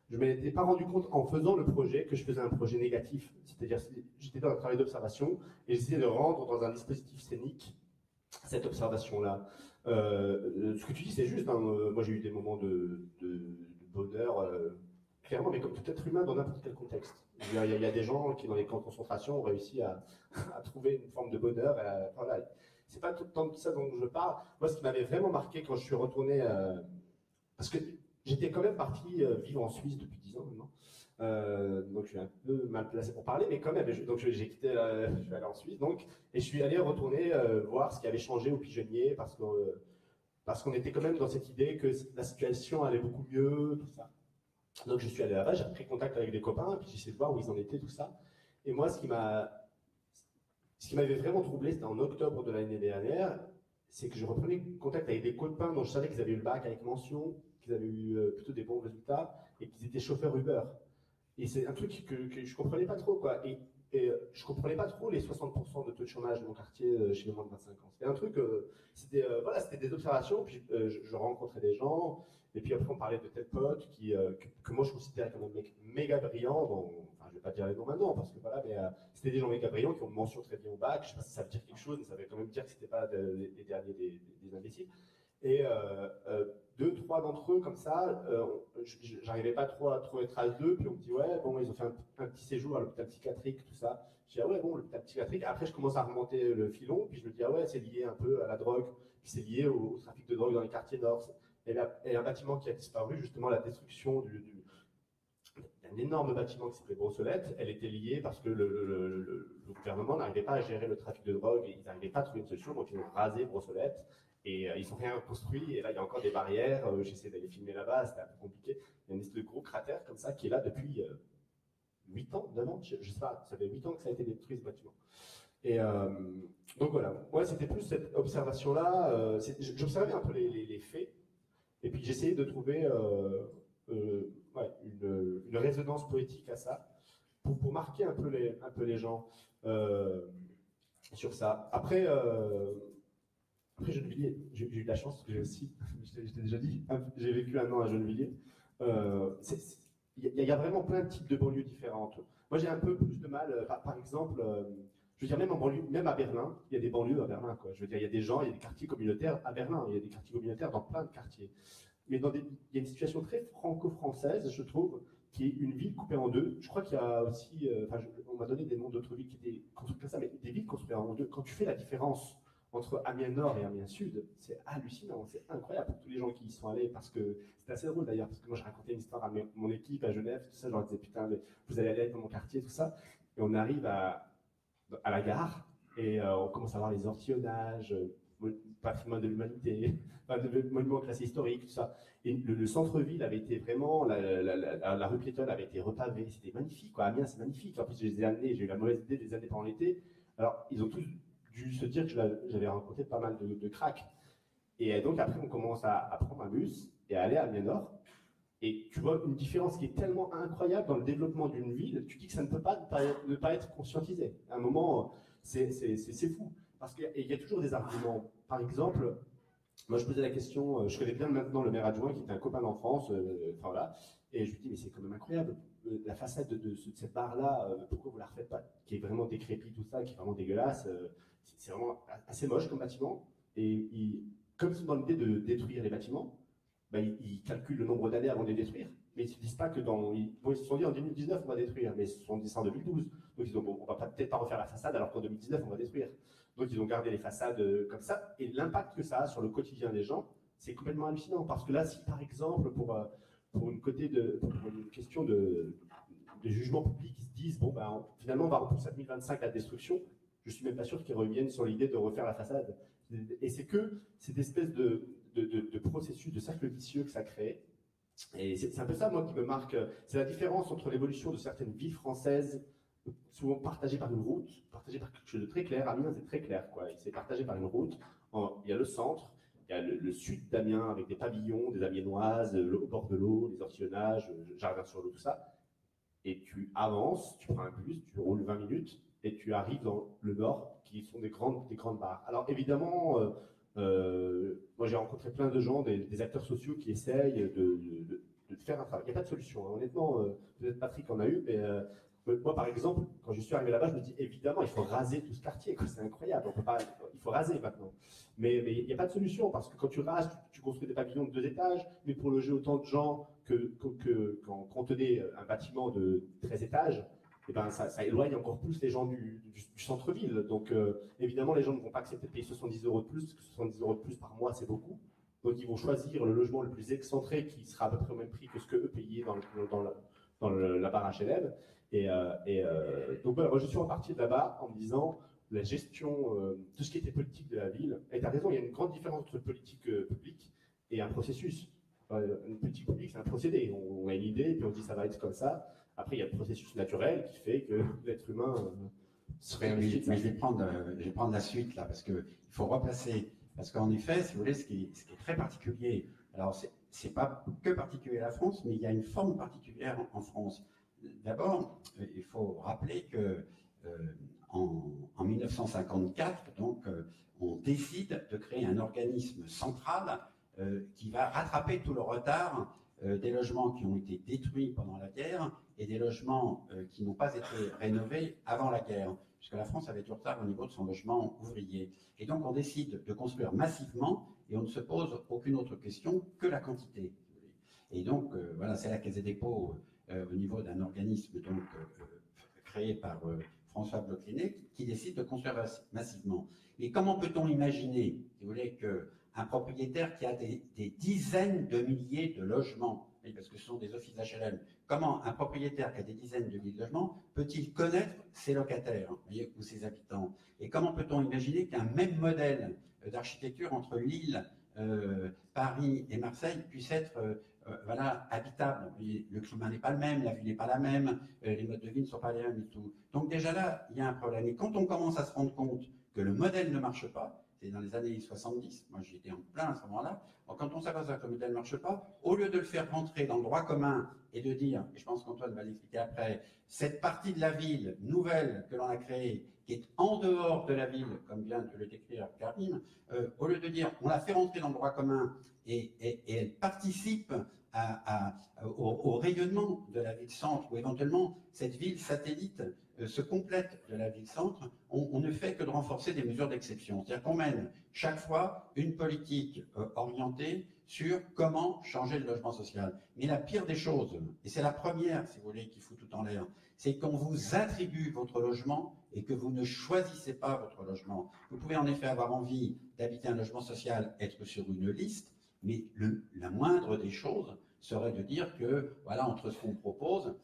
je ne m'étais pas rendu compte en faisant le projet que je faisais un projet négatif. C'est-à-dire j'étais dans un travail d'observation et j'essayais de rendre dans un dispositif scénique cette observation-là. Ce que tu dis, c'est juste. Hein, moi, j'ai eu des moments de bonheur, clairement, mais comme tout être humain dans n'importe quel contexte. Il y a des gens qui, dans les camps de concentration, ont réussi à trouver une forme de bonheur. Voilà. C'est pas tout le temps de ça dont je parle. Moi, ce qui m'avait vraiment marqué quand je suis retourné, parce que j'étais quand même parti vivre en Suisse depuis 10 ans maintenant. Donc je suis un peu mal placé pour parler, mais quand même, donc j'ai quitté, je suis allé en Suisse, donc, et je suis allé retourner voir ce qui avait changé au Pigeonnier, parce qu'on était quand même dans cette idée que la situation allait beaucoup mieux, tout ça. Donc je suis allé là-bas, j'ai pris contact avec des copains, puis j'ai essayé de voir où ils en étaient, tout ça. Et moi, ce qui m'avait vraiment troublé, c'était en octobre de l'année dernière, c'est que je reprenais contact avec des copains dont je savais qu'ils avaient eu le bac avec mention, qu'ils avaient eu plutôt des bons résultats, et qu'ils étaient chauffeurs Uber. Et c'est un truc que je comprenais pas trop, quoi. Et je comprenais pas trop les 60% de taux de chômage de mon quartier chez les moins de 25 ans. C'était un truc, voilà, c'était des observations, puis je rencontrais des gens, et puis après on parlait de tel pote que moi je considérais comme un mec méga brillant, enfin je vais pas dire les noms maintenant, parce que voilà, mais c'était des gens méga brillants qui ont une mention très bien au bac, je sais pas si ça veut dire quelque chose, mais ça veut quand même dire que c'était pas des derniers des imbéciles. Et deux, trois d'entre eux, comme ça, j'arrivais pas trop à trouver trace d'eux, puis on me dit, ouais, bon, ils ont fait un petit séjour à l'hôpital psychiatrique, tout ça. Je dis, ah ouais, bon, l'hôpital psychiatrique. Après, je commence à remonter le filon, puis je me dis, ah ouais, c'est lié un peu à la drogue, puis c'est lié au trafic de drogue dans les quartiers nord. Et un bâtiment qui a disparu, justement, la destruction d'un énorme bâtiment qui s'appelait Brossolette, elle était liée parce que le gouvernement n'arrivait pas à gérer le trafic de drogue, et ils n'arrivaient pas à trouver une solution, donc ils ont rasé Brossolette. Et ils sont rien construit, et là il y a encore des barrières, j'essaie d'aller filmer là-bas, c'était un peu compliqué. Il y a une espèce de gros cratère comme ça qui est là depuis 8 ans, 9 ans, je sais pas, ça fait 8 ans que ça a été détruit ce bâtiment. Et donc voilà, moi c'était plus cette observation-là, j'observais un peu les faits, et puis j'essayais de trouver ouais, une résonance poétique à ça, pour marquer un peu les gens sur ça. Après, Gennevilliers, j'ai eu de la chance, parce que j'ai aussi, je t'ai déjà dit, j'ai vécu 1 an à Gennevilliers. Il y a vraiment plein de types de banlieues différentes. Moi, j'ai un peu plus de mal, par exemple, je veux dire, même en banlieue, même à Berlin, il y a des banlieues à Berlin, quoi. Je veux dire, il y a des gens, il y a des quartiers communautaires à Berlin, il y a des quartiers communautaires dans plein de quartiers. Mais il y a une situation très franco-française, je trouve, qui est une ville coupée en deux. Je crois qu'il y a aussi, on m'a donné des noms d'autres villes qui étaient construites comme ça, mais des villes construites en deux. Quand tu fais la différence entre Amiens Nord et Amiens Sud, c'est hallucinant, c'est incroyable pour tous les gens qui y sont allés, parce que c'était assez drôle d'ailleurs, parce que moi je racontais une histoire à mon équipe à Genève, tout ça, je leur disais putain, vous allez aller dans mon quartier, tout ça, et on arrive à la gare, et on commence à voir les ortillonnages, patrimoine de l'humanité, de monuments classés historiques, tout ça. Et le centre-ville avait été vraiment, la rue piétonne avait été repavée, c'était magnifique, quoi. Amiens, c'est magnifique. En plus, je les ai amenés, j'ai eu la mauvaise idée de les amener pendant l'été. Alors, ils ont tous dû se dire que j'avais rencontré pas mal de cracks. Et donc, après, on commence à prendre un bus et à aller à Amiens Nord. Et tu vois une différence qui est tellement incroyable dans le développement d'une ville, tu dis que ça ne peut pas ne pas être conscientisé. À un moment, c'est fou. Parce qu'il y a toujours des arguments. Par exemple, moi je posais la question, je connais bien maintenant le maire adjoint qui était un copain d'enfance, enfin voilà, et je lui dis mais c'est quand même incroyable, la façade de cette barre-là, pourquoi vous la refaites pas, qui est vraiment décrépite, tout ça, qui est vraiment dégueulasse, c'est vraiment assez moche comme bâtiment, et comme ils sont dans l'idée de détruire les bâtiments, bah, ils calculent le nombre d'années avant de les détruire, mais ils ne se disent pas que ils se sont dit en 2019 on va détruire, mais ils se sont dit ça en 2012, donc ils ont bon, on va peut-être pas refaire la façade alors qu'en 2019 on va détruire. Donc ils ont gardé les façades comme ça, et l'impact que ça a sur le quotidien des gens, c'est complètement hallucinant, parce que là, si par exemple, pour une question de jugement public, ils se disent, bon, ben, finalement, on va repousser à 2025 la destruction, je suis même pas sûr qu'ils reviennent sur l'idée de refaire la façade. Et c'est que cette espèce de processus, de cercle vicieux que ça crée, et c'est un peu ça, moi, qui me marque, c'est la différence entre l'évolution de certaines villes françaises, souvent partagé par une route, partagé par quelque chose de très clair. Amiens, c'est très clair, quoi. C'est partagé par une route. Il y a le centre, il y a le sud d'Amiens avec des pavillons, des amiénoises, au bord de l'eau, les ortillonnages, jardin sur l'eau, tout ça. Et tu avances, tu prends un bus, tu roules 20 minutes et tu arrives dans le nord, qui sont des grandes barres. Alors évidemment, moi j'ai rencontré plein de gens, des acteurs sociaux qui essayent de faire un travail. Il n'y a pas de solution, hein. Honnêtement, peut-être Patrick en a eu, mais Moi, par exemple, quand je suis arrivé là-bas, je me dis évidemment, il faut raser tout ce quartier. C'est incroyable. On peut pas, il faut raser maintenant. Mais il n'y a pas de solution parce que quand tu rases, tu construis des pavillons de 2 étages, mais pour loger autant de gens quand contenait un bâtiment de 13 étages, eh ben, ça éloigne encore plus les gens du centre-ville. Donc, évidemment, les gens ne vont pas accepter de payer 70 € de plus, parce que 70 € de plus par mois, c'est beaucoup. Donc, ils vont choisir le logement le plus excentré qui sera à peu près au même prix que ce qu'eux payaient dans la barre HLM. Donc, voilà, moi, je suis reparti de là-bas en me disant la gestion, tout ce qui était politique de la ville. Et tu as raison, il y a une grande différence entre politique publique et un processus. Une politique publique, c'est un procédé. On a une idée, puis on dit ça va être comme ça. Après, il y a le processus naturel qui fait que l'être humain serait mais je vais prendre la suite là, parce qu'il faut replacer. Parce qu'en effet, si vous voulez, ce qui est très particulier, alors c'est pas que particulier à la France, mais il y a une forme particulière en France. D'abord, il faut rappeler que en 1954, donc, on décide de créer un organisme central qui va rattraper tout le retard des logements qui ont été détruits pendant la guerre et des logements qui n'ont pas été rénovés avant la guerre, puisque la France avait du retard au niveau de son logement ouvrier. Et donc on décide de construire massivement et on ne se pose aucune autre question que la quantité. Et donc voilà, c'est la Caisse des dépôts au niveau d'un organisme donc, créé par François Bloclinet qui décide de construire massivement. Mais comment peut-on imaginer, si vous voulez, qu'un propriétaire qui a des dizaines de milliers de logements, parce que ce sont des offices HLM, comment un propriétaire qui a des dizaines de milliers de logements peut-il connaître ses locataires, ou ses habitants? Et comment peut-on imaginer qu'un même modèle d'architecture entre Lille, Paris et Marseille puisse être voilà, habitable? Le climat n'est pas le même, la vue n'est pas la même, les modes de vie ne sont pas les mêmes et tout. Donc déjà là, il y a un problème. Et quand on commence à se rendre compte que le modèle ne marche pas, c'est dans les années 70, moi j'étais en plein à ce moment-là, quand on s'aperçoit que le modèle ne marche pas, au lieu de le faire rentrer dans le droit commun et de dire, et je pense qu'Antoine va l'expliquer après, cette partie de la ville nouvelle que l'on a créée, qui est en dehors de la ville, comme vient de le décrire Karine, au lieu de dire on la fait rentrer dans le droit commun et elle participe au rayonnement de la ville-centre, ou éventuellement cette ville satellite se complète de la ville-centre, on ne fait que de renforcer des mesures d'exception. C'est-à-dire qu'on mène chaque fois une politique orientée sur comment changer le logement social. Mais la pire des choses, et c'est la première, si vous voulez, qui fout tout en l'air, c'est qu'on vous attribue votre logement et que vous ne choisissez pas votre logement. Vous pouvez en effet avoir envie d'habiter un logement social, être sur une liste, mais la moindre des choses serait de dire que, voilà, entre ce qu'on propose,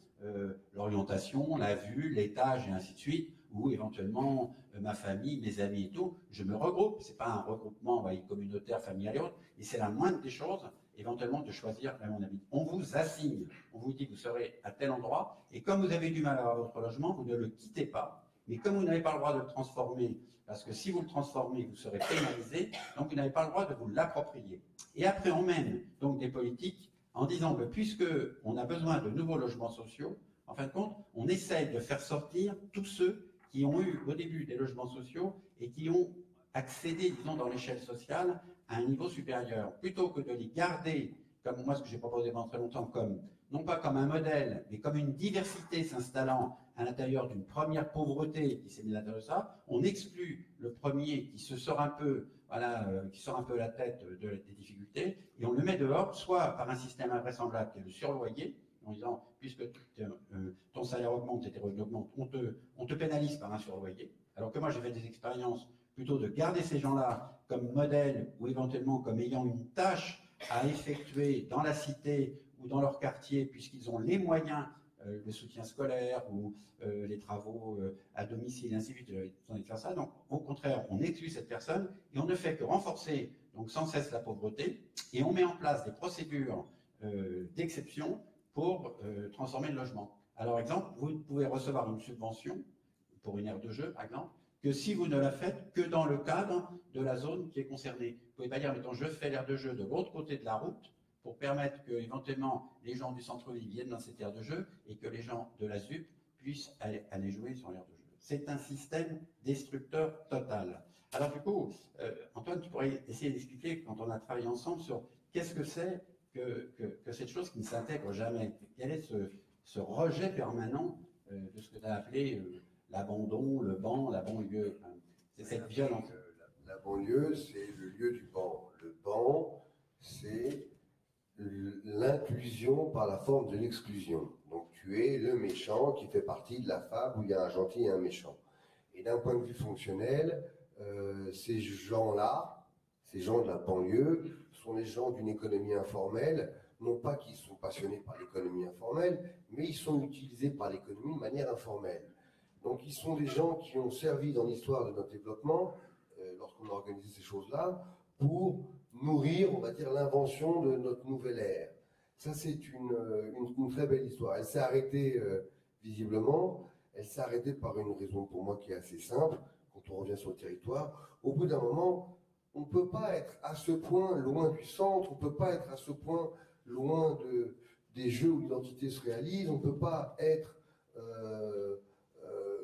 l'orientation, la vue, l'étage et ainsi de suite, ou éventuellement ma famille, mes amis et tout, je me regroupe. C'est pas un regroupement communautaire, familial et autres, et c'est la moindre des choses, éventuellement, de choisir là où on habite. On vous assigne, on vous dit que vous serez à tel endroit, et comme vous avez du mal à avoir votre logement, vous ne le quittez pas. Mais comme vous n'avez pas le droit de le transformer, parce que si vous le transformez, vous serez pénalisé, donc vous n'avez pas le droit de vous l'approprier. Et après, on mène donc des politiques en disant que puisque on a besoin de nouveaux logements sociaux, en fin de compte, on essaye de faire sortir tous ceux qui ont eu au début des logements sociaux et qui ont accédé, disons, dans l'échelle sociale à un niveau supérieur, plutôt que de les garder, comme moi ce que j'ai proposé pendant très longtemps, comme non pas comme un modèle, mais comme une diversité s'installant à l'intérieur d'une première pauvreté qui s'est mise à l'intérieur de ça, on exclut le premier qui se sort un peu, voilà, qui sort un peu la tête des difficultés, et on le met dehors, soit par un système invraisemblable qui est le surloyer, en disant, puisque ton salaire augmente et tes revenus augmentent, on te pénalise par un surloyer. Alors que moi j'ai fait des expériences plutôt de garder ces gens-là comme modèle ou éventuellement comme ayant une tâche à effectuer dans la cité ou dans leur quartier, puisqu'ils ont les moyens, le soutien scolaire ou les travaux à domicile, ainsi de suite, ils ont envie de faire ça. Donc, au contraire, on exclut cette personne et on ne fait que renforcer donc sans cesse la pauvreté, et on met en place des procédures d'exception pour transformer le logement. Alors, exemple, vous ne pouvez recevoir une subvention pour une aire de jeu, par exemple, que si vous ne la faites que dans le cadre de la zone qui est concernée. Vous ne pouvez pas dire, mettons, je fais l'aire de jeu de l'autre côté de la route, pour permettre que, éventuellement, les gens du centre-ville viennent dans cette aire de jeu et que les gens de la ZUP puissent aller jouer sur l'aire de jeu. C'est un système destructeur total. Alors du coup, Antoine, tu pourrais essayer d'expliquer, quand on a travaillé ensemble, sur qu'est-ce que c'est que cette chose qui ne s'intègre jamais. Quel est ce rejet permanent de ce que tu as appelé l'abandon, le banc, la banlieue. Hein. C'est cette violence. La banlieue, c'est le lieu du banc. Le banc, c'est l'inclusion par la forme de l'exclusion. Donc tu es le méchant qui fait partie de la fable où il y a un gentil et un méchant. Et d'un point de vue fonctionnel, ces gens-là, ces gens de la banlieue, sont les gens d'une économie informelle, non pas qu'ils sont passionnés par l'économie informelle, mais ils sont utilisés par l'économie de manière informelle. Donc ils sont des gens qui ont servi dans l'histoire de notre développement, lorsqu'on a organisé ces choses-là, pour nourrir, on va dire, l'invention de notre nouvelle ère. Ça, c'est une très belle histoire. Elle s'est arrêtée, visiblement, elle s'est arrêtée par une raison pour moi qui est assez simple, quand on revient sur le territoire. Au bout d'un moment, on ne peut pas être à ce point loin du centre, on ne peut pas être à ce point loin des jeux où l'identité se réalise, on ne peut pas être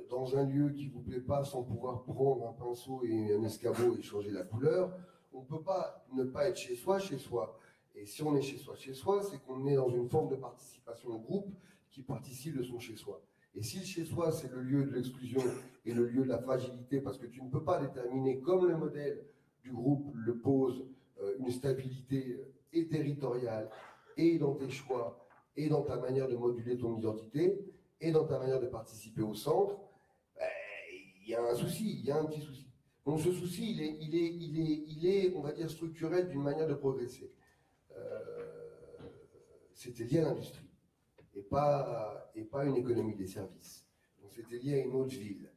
dans un lieu qui ne vous plaît pas sans pouvoir prendre un pinceau et un escabeau et changer la couleur. On ne peut pas ne pas être chez soi, chez soi. Et si on est chez soi, c'est qu'on est dans une forme de participation au groupe qui participe de son chez soi. Et si le chez soi, c'est le lieu de l'exclusion et le lieu de la fragilité, parce que tu ne peux pas déterminer, comme le modèle du groupe le pose, une stabilité et territoriale, et dans tes choix, et dans ta manière de moduler ton identité, et dans ta manière de participer au centre, il y a un souci, il y a un petit souci. Donc ce souci, il est, on va dire, structurel d'une manière de progresser. C'était lié à l'industrie, et pas une économie des services. Donc c'était lié à une autre ville.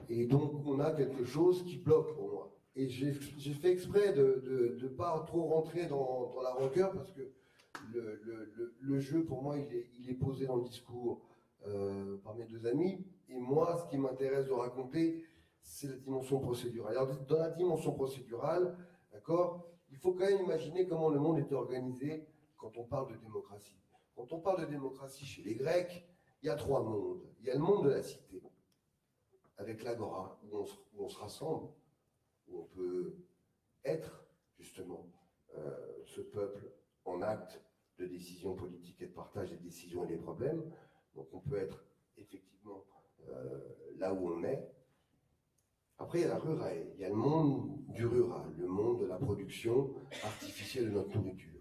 Et donc on a quelque chose qui bloque pour moi. Et j'ai fait exprès de ne pas trop rentrer dans la rancœur, parce que le jeu, pour moi, il est posé dans le discours par mes deux amis. Et moi, ce qui m'intéresse de raconter, c'est la dimension procédurale. Alors, dans la dimension procédurale, d'accord, il faut quand même imaginer comment le monde est organisé quand on parle de démocratie. Quand on parle de démocratie chez les Grecs, il y a trois mondes. Il y a le monde de la cité, avec l'agora, où on se rassemble, où on peut être, justement, ce peuple en acte de décision politique et de partage des décisions et des problèmes. Donc on peut être effectivement là où on est. Après, il y a la rurae, il y a le monde du rural, le monde de la production artificielle de notre nourriture.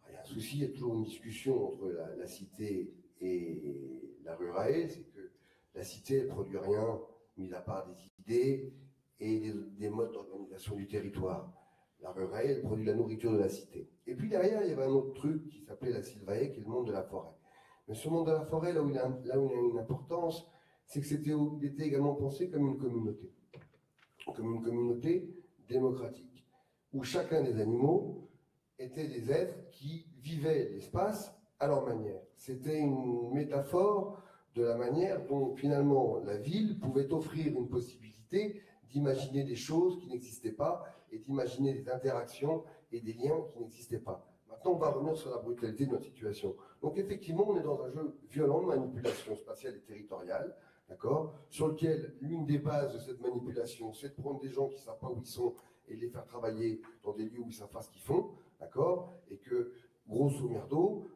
Il y a un souci, il y a toujours une discussion entre la cité et la rurae, c'est que la cité, elle ne produit rien, mis à part des idées et des modes d'organisation du territoire. La rurae, elle produit la nourriture de la cité. Et puis derrière, il y avait un autre truc qui s'appelait la sylvae, qui est le monde de la forêt. Mais ce monde de la forêt, là où il a une importance, c'est que il était également pensé comme une communauté démocratique, où chacun des animaux étaient des êtres qui vivaient l'espace à leur manière. C'était une métaphore de la manière dont finalement la ville pouvait offrir une possibilité d'imaginer des choses qui n'existaient pas et d'imaginer des interactions et des liens qui n'existaient pas. Maintenant, on va revenir sur la brutalité de notre situation. Donc effectivement, on est dans un jeu violent de manipulation spatiale et territoriale, d'accord, sur lequel l'une des bases de cette manipulation, c'est de prendre des gens qui ne savent pas où ils sont et de les faire travailler dans des lieux où ils savent pas ce qu'ils font, d'accord, et que, grosso merdo,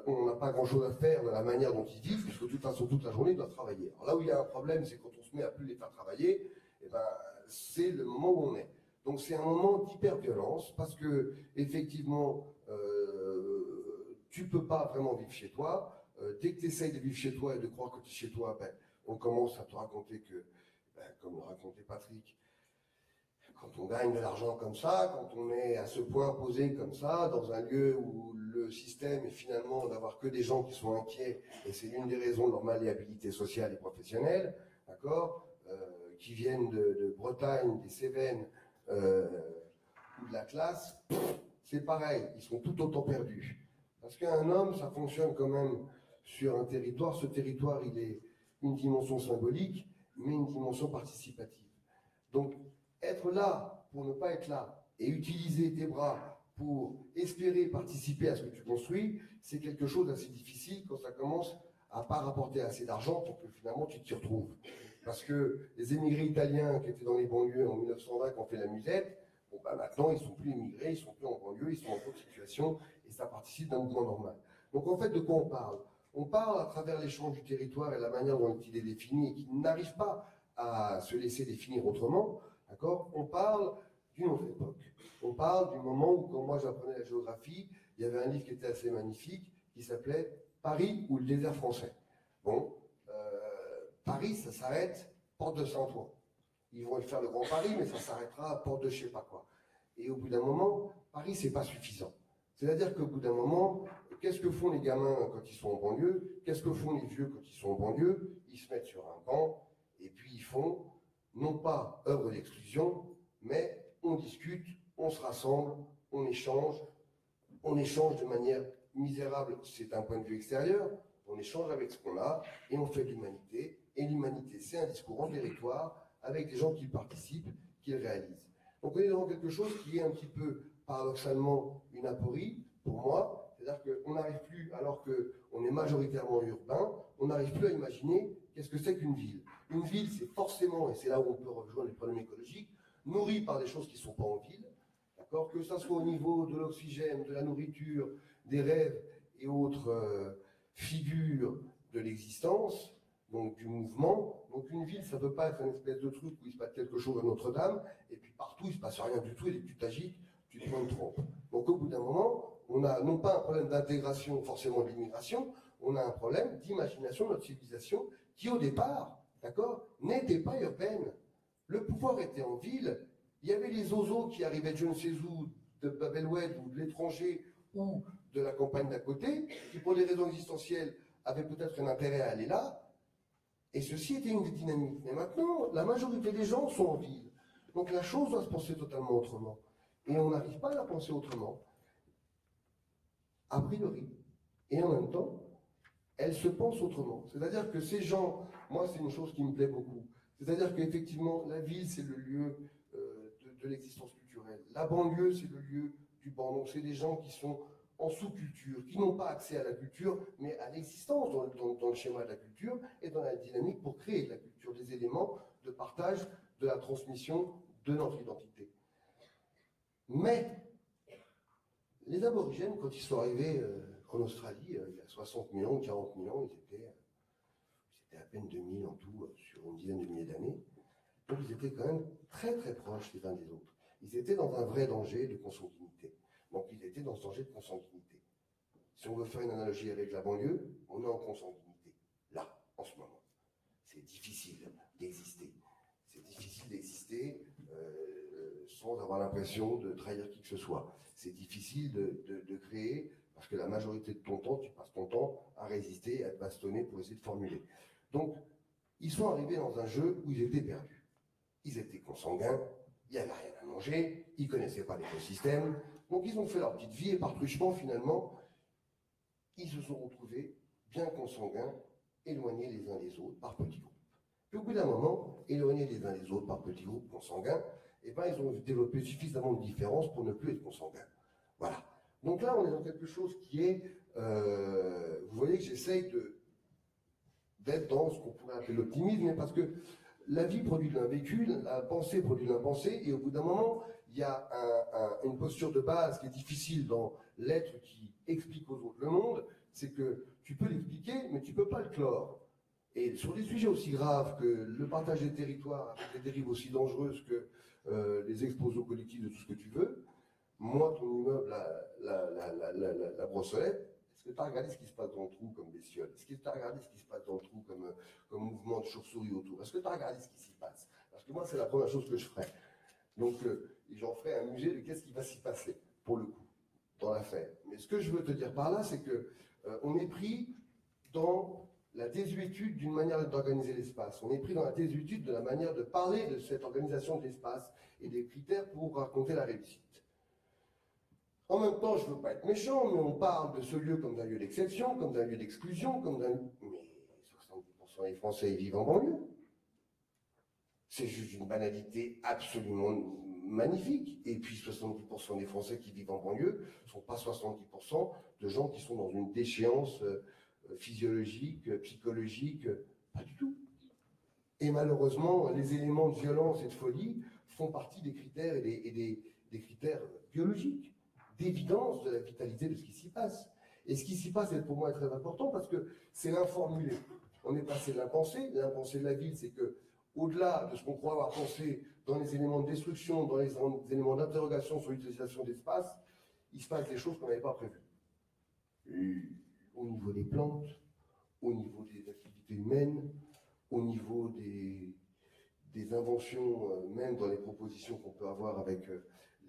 on n'a pas grand-chose à faire de la manière dont ils vivent, puisque de toute façon, toute la journée, ils doivent travailler. Alors là où il y a un problème, c'est quand on se met à plus les faire travailler, eh ben, c'est le moment où on est. Donc c'est un moment d'hyper-violence, parce que, effectivement, tu ne peux pas vraiment vivre chez toi. Dès que tu essayes de vivre chez toi et de croire que tu es chez toi, ben, on commence à te raconter que, ben, comme le racontait Patrick, quand on gagne de l'argent comme ça, quand on est à ce point posé comme ça, dans un lieu où le système est finalement d'avoir que des gens qui sont inquiets, et c'est l'une des raisons de leur malléabilité sociale et professionnelle, d'accord, qui viennent de Bretagne, des Cévennes, ou de la classe, c'est pareil, ils sont tout autant perdus. Parce qu'un homme, ça fonctionne quand même sur un territoire. Ce territoire, il est une dimension symbolique, mais une dimension participative. Donc, être là pour ne pas être là et utiliser tes bras pour espérer participer à ce que tu construis, c'est quelque chose d'assez difficile quand ça commence à pas rapporter assez d'argent pour que finalement tu t'y retrouves. Parce que les émigrés italiens qui étaient dans les banlieues en 1920, qui ont fait la musette, bon, bah maintenant ils ne sont plus émigrés, ils ne sont plus en banlieue, ils sont en bonne situation et ça participe d'un mouvement normal. Donc en fait, de quoi on parle? on parle à travers l'échange du territoire et la manière dont il est défini et qui n'arrive pas à se laisser définir autrement, d'accord? On parle d'une autre époque. On parle du moment où, quand moi j'apprenais la géographie, il y avait un livre qui était assez magnifique qui s'appelait Paris ou le désert français. Bon, Paris, ça s'arrête porte de Saint-Ouen. Ils vont faire le Grand Paris, mais ça s'arrêtera à porte de je sais pas quoi. Et au bout d'un moment, Paris, c'est pas suffisant. C'est-à-dire qu'au bout d'un moment, qu'est-ce que font les gamins quand ils sont en banlieue? Qu'est-ce que font les vieux quand ils sont en banlieue? Ils se mettent sur un banc et puis ils font, non pas œuvre d'exclusion, mais on discute, on se rassemble, on échange de manière misérable, c'est un point de vue extérieur, on échange avec ce qu'on a et on fait de l'humanité. Et l'humanité, c'est un discours en territoire avec des gens qui participent, qui le réalisent. Donc on est dans quelque chose qui est un petit peu paradoxalement une aporie, pour moi, c'est-à-dire qu'on n'arrive plus, alors qu'on est majoritairement urbain, on n'arrive plus à imaginer qu'est-ce que c'est qu'une ville. Une ville, c'est forcément, et c'est là où on peut rejoindre les problèmes écologiques, nourrie par des choses qui ne sont pas en ville, d'accord, que ça soit au niveau de l'oxygène, de la nourriture, des rêves et autres figures de l'existence, donc du mouvement. Donc une ville, ça ne peut pas être une espèce de truc où il se passe quelque chose à Notre-Dame, et puis partout, il ne se passe rien du tout, et dès que tu t'agites, tu te prends une trompe. Donc au bout d'un moment, on a non pas un problème d'intégration forcément de l'immigration, on a un problème d'imagination de notre civilisation qui au départ, d'accord, n'était pas urbaine. Le pouvoir était en ville, il y avait les ozos qui arrivaient de je ne sais où, de Babelwed ou de l'étranger ou de la campagne d'à côté, qui pour des raisons existentielles avaient peut-être un intérêt à aller là, et ceci était une dynamique. Mais maintenant, la majorité des gens sont en ville. Donc la chose doit se penser totalement autrement. Et on n'arrive pas à la penser autrement, a priori. Et en même temps, elle se pense autrement. C'est-à-dire que ces gens, moi c'est une chose qui me plaît beaucoup, c'est-à-dire qu'effectivement, la ville c'est le lieu de l'existence culturelle. La banlieue c'est le lieu du banc. Donc c'est des gens qui sont en sous-culture, qui n'ont pas accès à la culture, mais à l'existence dans le schéma de la culture et dans la dynamique pour créer de la culture, des éléments de partage, de la transmission de notre identité. Mais les aborigènes, quand ils sont arrivés en Australie, il y a 60 000 ans, 40 000 ans, ils étaient à peine 2000 en tout, sur une dizaine de milliers d'années. Donc ils étaient quand même très très proches les uns des autres. Ils étaient dans un vrai danger de consanguinité. Donc ils étaient dans ce danger de consanguinité. Si on veut faire une analogie avec la banlieue, on est en consanguinité, là, en ce moment. C'est difficile d'exister. C'est difficile d'exister sans avoir l'impression de trahir qui que ce soit. C'est difficile de créer, parce que la majorité de ton temps, tu passes ton temps à résister, à te bastonner pour essayer de formuler. Donc, ils sont arrivés dans un jeu où ils étaient perdus. Ils étaient consanguins, il n'y avait rien à manger, ils ne connaissaient pas l'écosystème, donc ils ont fait leur petite vie et par truchement, finalement, ils se sont retrouvés bien consanguins, éloignés les uns des autres par petits groupes. Puis au bout d'un moment, éloignés les uns des autres par petits groupes consanguins, eh ben, ils ont développé suffisamment de différences pour ne plus être consanguins. Voilà. Donc là, on est dans quelque chose qui est... vous voyez que j'essaye d'être dans ce qu'on pourrait appeler l'optimisme, mais parce que la vie produit de l'invécu, la pensée produit de l'impensé, et au bout d'un moment, il y a une posture de base qui est difficile dans l'être qui explique aux autres le monde, c'est que tu peux l'expliquer, mais tu ne peux pas le clore. Et sur des sujets aussi graves que le partage des territoires, avec des dérives aussi dangereuses que les explosions collectives de tout ce que tu veux, moi, ton immeuble, la brosselette, est-ce que tu as regardé ce qui se passe dans le trou comme bestiole? Est-ce que tu as regardé ce qui se passe dans le trou comme mouvement de chauve-souris autour? Est-ce que tu as regardé ce qui s'y passe? Parce que moi, c'est la première chose que je ferais. Donc, j'en ferai un musée de qu'est-ce qui va s'y passer, pour le coup, dans l'affaire. Mais ce que je veux te dire par là, c'est que on est pris dans la désuétude d'une manière d'organiser l'espace. On est pris dans la désuétude de la manière de parler de cette organisation de l'espace et des critères pour raconter la réussite. En même temps, je ne veux pas être méchant, mais on parle de ce lieu comme d'un lieu d'exception, comme d'un lieu d'exclusion, comme d'un... Mais 70% des Français y vivent en banlieue. C'est juste une banalité absolument magnifique. Et puis 70% des Français qui vivent en banlieue ne sont pas 70% de gens qui sont dans une déchéance physiologique, psychologique, pas du tout. Et malheureusement, les éléments de violence et de folie font partie des critères et des critères biologiques, d'évidence de la vitalité de ce qui s'y passe. Et ce qui s'y passe, pour moi, est très important parce que c'est l'informulé. On est passé de l'impensé. L'impensé de la ville, c'est que, au-delà de ce qu'on croit avoir pensé dans les éléments de destruction, dans les éléments d'interrogation sur l'utilisation d'espace, il se passe des choses qu'on n'avait pas prévues. Au niveau des plantes, au niveau des activités humaines, au niveau des inventions, même dans les propositions qu'on peut avoir avec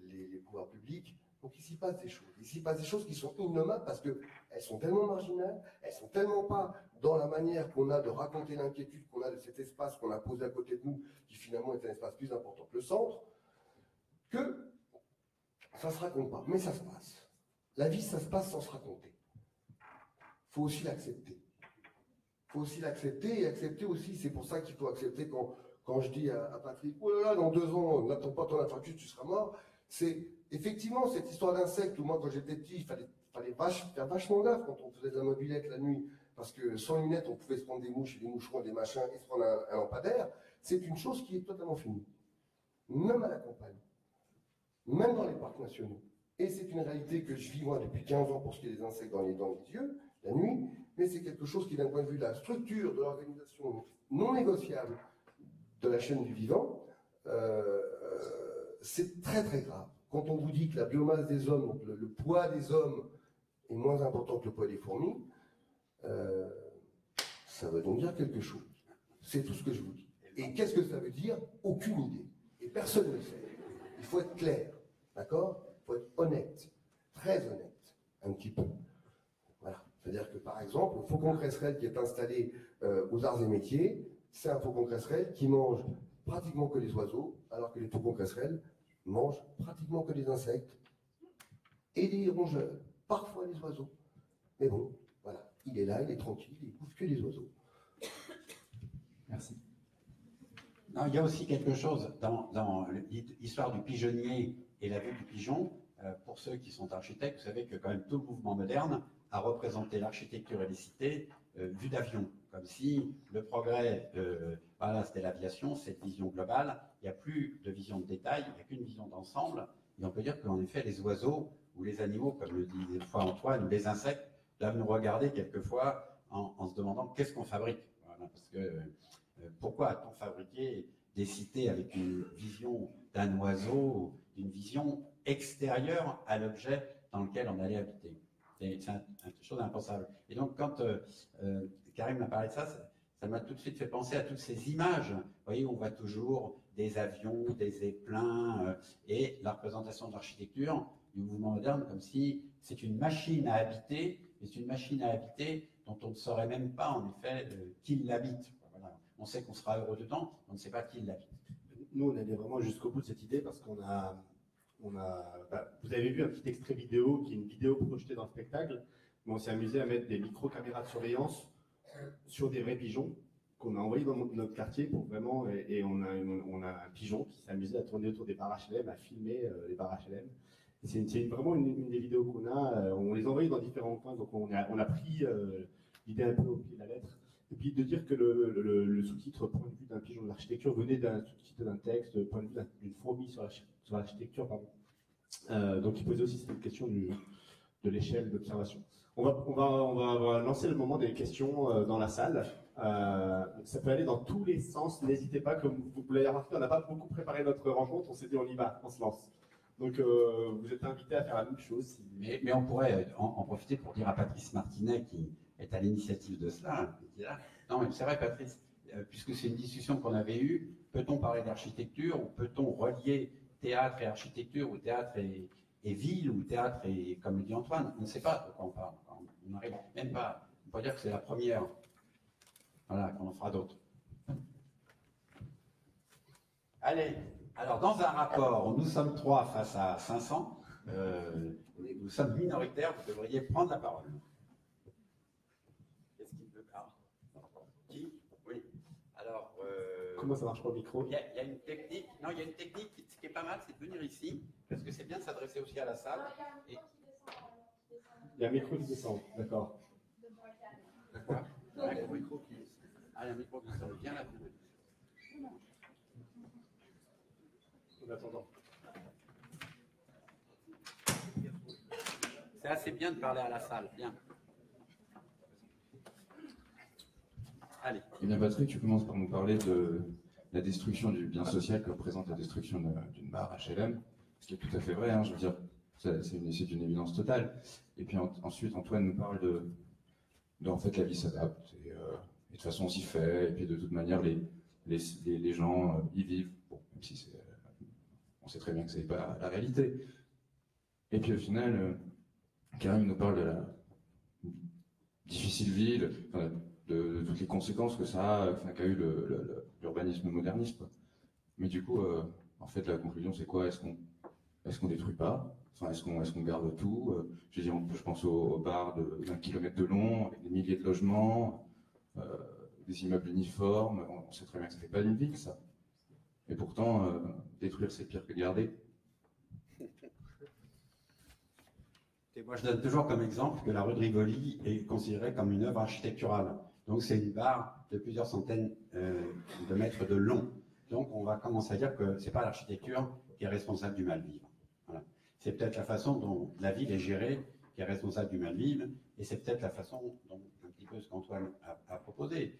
les pouvoirs publics. Donc il s'y passe des choses. Il s'y passe des choses qui sont innommables parce qu'elles sont tellement marginales, elles sont tellement pas dans la manière qu'on a de raconter l'inquiétude qu'on a de cet espace qu'on a posé à côté de nous, qui finalement est un espace plus important que le centre, que ça se raconte pas. Mais ça se passe. La vie, ça se passe sans se raconter. Il faut aussi l'accepter. Il faut aussi l'accepter et accepter aussi, c'est pour ça qu'il faut accepter quand je dis à Patrick, oh là là, dans 2 ans, n'attends pas ton infarctus, tu seras mort. C'est effectivement cette histoire d'insectes où moi, quand j'étais petit, il fallait faire vachement gaffe quand on faisait de la mobilette la nuit, parce que sans lunettes, on pouvait se prendre des mouches et des moucherons, des machins, et se prendre un lampadaire. C'est une chose qui est totalement finie. Même à la campagne. Même dans les parcs nationaux. Et c'est une réalité que je vis moi depuis 15 ans pour ce qui est des insectes dans les yeux, la nuit, mais c'est quelque chose qui, d'un point de vue de la structure de l'organisation non négociable de la chaîne du vivant, c'est très très grave. Quand on vous dit que la biomasse des hommes, donc le poids des hommes est moins important que le poids des fourmis, ça veut donc dire quelque chose. C'est tout ce que je vous dis. Et qu'est-ce que ça veut dire? Aucune idée. Et personne ne le sait. Il faut être clair, d'accord? Il faut être honnête, très honnête, un petit peu. Voilà. C'est-à-dire que, par exemple, le faucon cresserelle qui est installé aux arts et métiers, c'est un faucon cresserelle qui mange pratiquement que les oiseaux, alors que les faucons cresserelles mangent pratiquement que des insectes et des rongeurs, parfois les oiseaux. Mais bon, voilà, il est là, il est tranquille, il bouffe que les oiseaux. Merci. Non, il y a aussi quelque chose dans l'histoire du pigeonnier et la vue du pigeon. Pour ceux qui sont architectes, vous savez que quand même tout le mouvement moderne a représenté l'architecture et les cités vue d'avion, comme si le progrès, voilà, c'était l'aviation, cette vision globale. Il n'y a plus de vision de détail, il n'y a qu'une vision d'ensemble. Et on peut dire qu'en effet, les oiseaux ou les animaux, comme le dit des fois Antoine, ou les insectes, doivent nous regarder quelquefois en se demandant qu'est-ce qu'on fabrique. Voilà, parce que pourquoi a-t-on fabriqué des cités avec une vision d'un oiseau, d'une vision extérieure à l'objet dans lequel on allait habiter? C'est une chose impensable. Et donc, quand Karim m'a parlé de ça, ça m'a tout de suite fait penser à toutes ces images. Vous voyez, on voit toujours des avions, des zeppelins, et la représentation de l'architecture du mouvement moderne, comme si c'est une machine à habiter, mais c'est une machine à habiter dont on ne saurait même pas, en effet, qui l'habite. Voilà. On sait qu'on sera heureux dedans, on ne sait pas qui l'habite. Nous, on allait vraiment jusqu'au bout de cette idée parce qu'on a vous avez vu un petit extrait vidéo qui est une vidéo projetée dans le spectacle, mais on s'est amusé à mettre des micro-caméras de surveillance sur des vrais pigeons qu'on a envoyés dans notre quartier pour vraiment, et on a un pigeon qui s'amusait à tourner autour des barres HLM, à filmer les barres HLM. C'est vraiment une des vidéos qu'on a, on les envoyait dans différents coins, donc on a pris l'idée un peu au pied de la lettre. Et puis de dire que le sous-titre point de vue d'un pigeon de l'architecture venait d'un sous-titre d'un texte, point de vue d'une fourmi sur l'architecture, pardon. Donc il posait aussi cette question de l'échelle d'observation. On va lancer le moment des questions dans la salle. Ça peut aller dans tous les sens, n'hésitez pas, comme vous l'avez remarqué, on n'a pas beaucoup préparé notre rencontre, on s'est dit on y va, on se lance. Donc vous êtes invités à faire la même chose. Mais on pourrait en profiter pour dire à Patrice Martinet, qui est à l'initiative de cela, qui est là. Non, mais c'est vrai, Patrice, puisque c'est une discussion qu'on avait eue, peut-on parler d'architecture ou peut-on relier théâtre et architecture, ou théâtre et ville, ou théâtre et, comme le dit Antoine, on ne sait pas de quoi on parle. On n'arrive même pas. On peut dire que c'est la première. Voilà, qu'on en fera d'autres. Allez, alors dans un rapport où nous sommes 3 face à 500, nous sommes minoritaires, vous devriez prendre la parole. Qu'est-ce qu'il veut? Qui? Oui. Alors. Comment ça marche pour le micro? Il y a une technique. Non, il y a une technique qui est pas mal, c'est de venir ici, parce que c'est bien de s'adresser aussi à la salle. Et... Il y a un micro qui descend, d'accord. Quoi? Il y a un micro qui... Ah, il y a un micro qui descend. Viens là. En attendant. C'est assez bien de parler à la salle. Bien. Allez. Eh bien, Patrick, tu commences par nous parler de la destruction du bien social que représente la destruction d'une barre HLM, ce qui est tout à fait vrai, hein, je veux dire, c'est une évidence totale. Et puis ensuite, Antoine nous parle en fait, la vie s'adapte, et de toute façon, on s'y fait, et puis de toute manière, les gens y vivent, bon, même si on sait très bien que ce n'est pas la réalité. Et puis au final, Karim nous parle de la difficile ville, enfin, de toutes les conséquences que ça a, qu'a eu l'urbanisme moderniste, quoi. Mais du coup, en fait, la conclusion, c'est quoi? Est-ce qu'on détruit pas? Enfin, est-ce qu'on garde tout? Je veux dire, je pense aux bars d'1 kilomètre de long, avec des milliers de logements, des immeubles uniformes. On sait très bien que ça fait pas une ville, ça. Et pourtant, détruire, c'est pire que garder. Et moi, je donne toujours comme exemple que la rue de Rivoli est considérée comme une œuvre architecturale. Donc, c'est une barre de plusieurs centaines de mètres de long. Donc, on va commencer à dire que ce n'est pas l'architecture qui est responsable du mal-vivre. Voilà. C'est peut-être la façon dont la ville est gérée qui est responsable du mal-vivre, et c'est peut-être la façon dont, un petit peu ce qu'Antoine a proposé,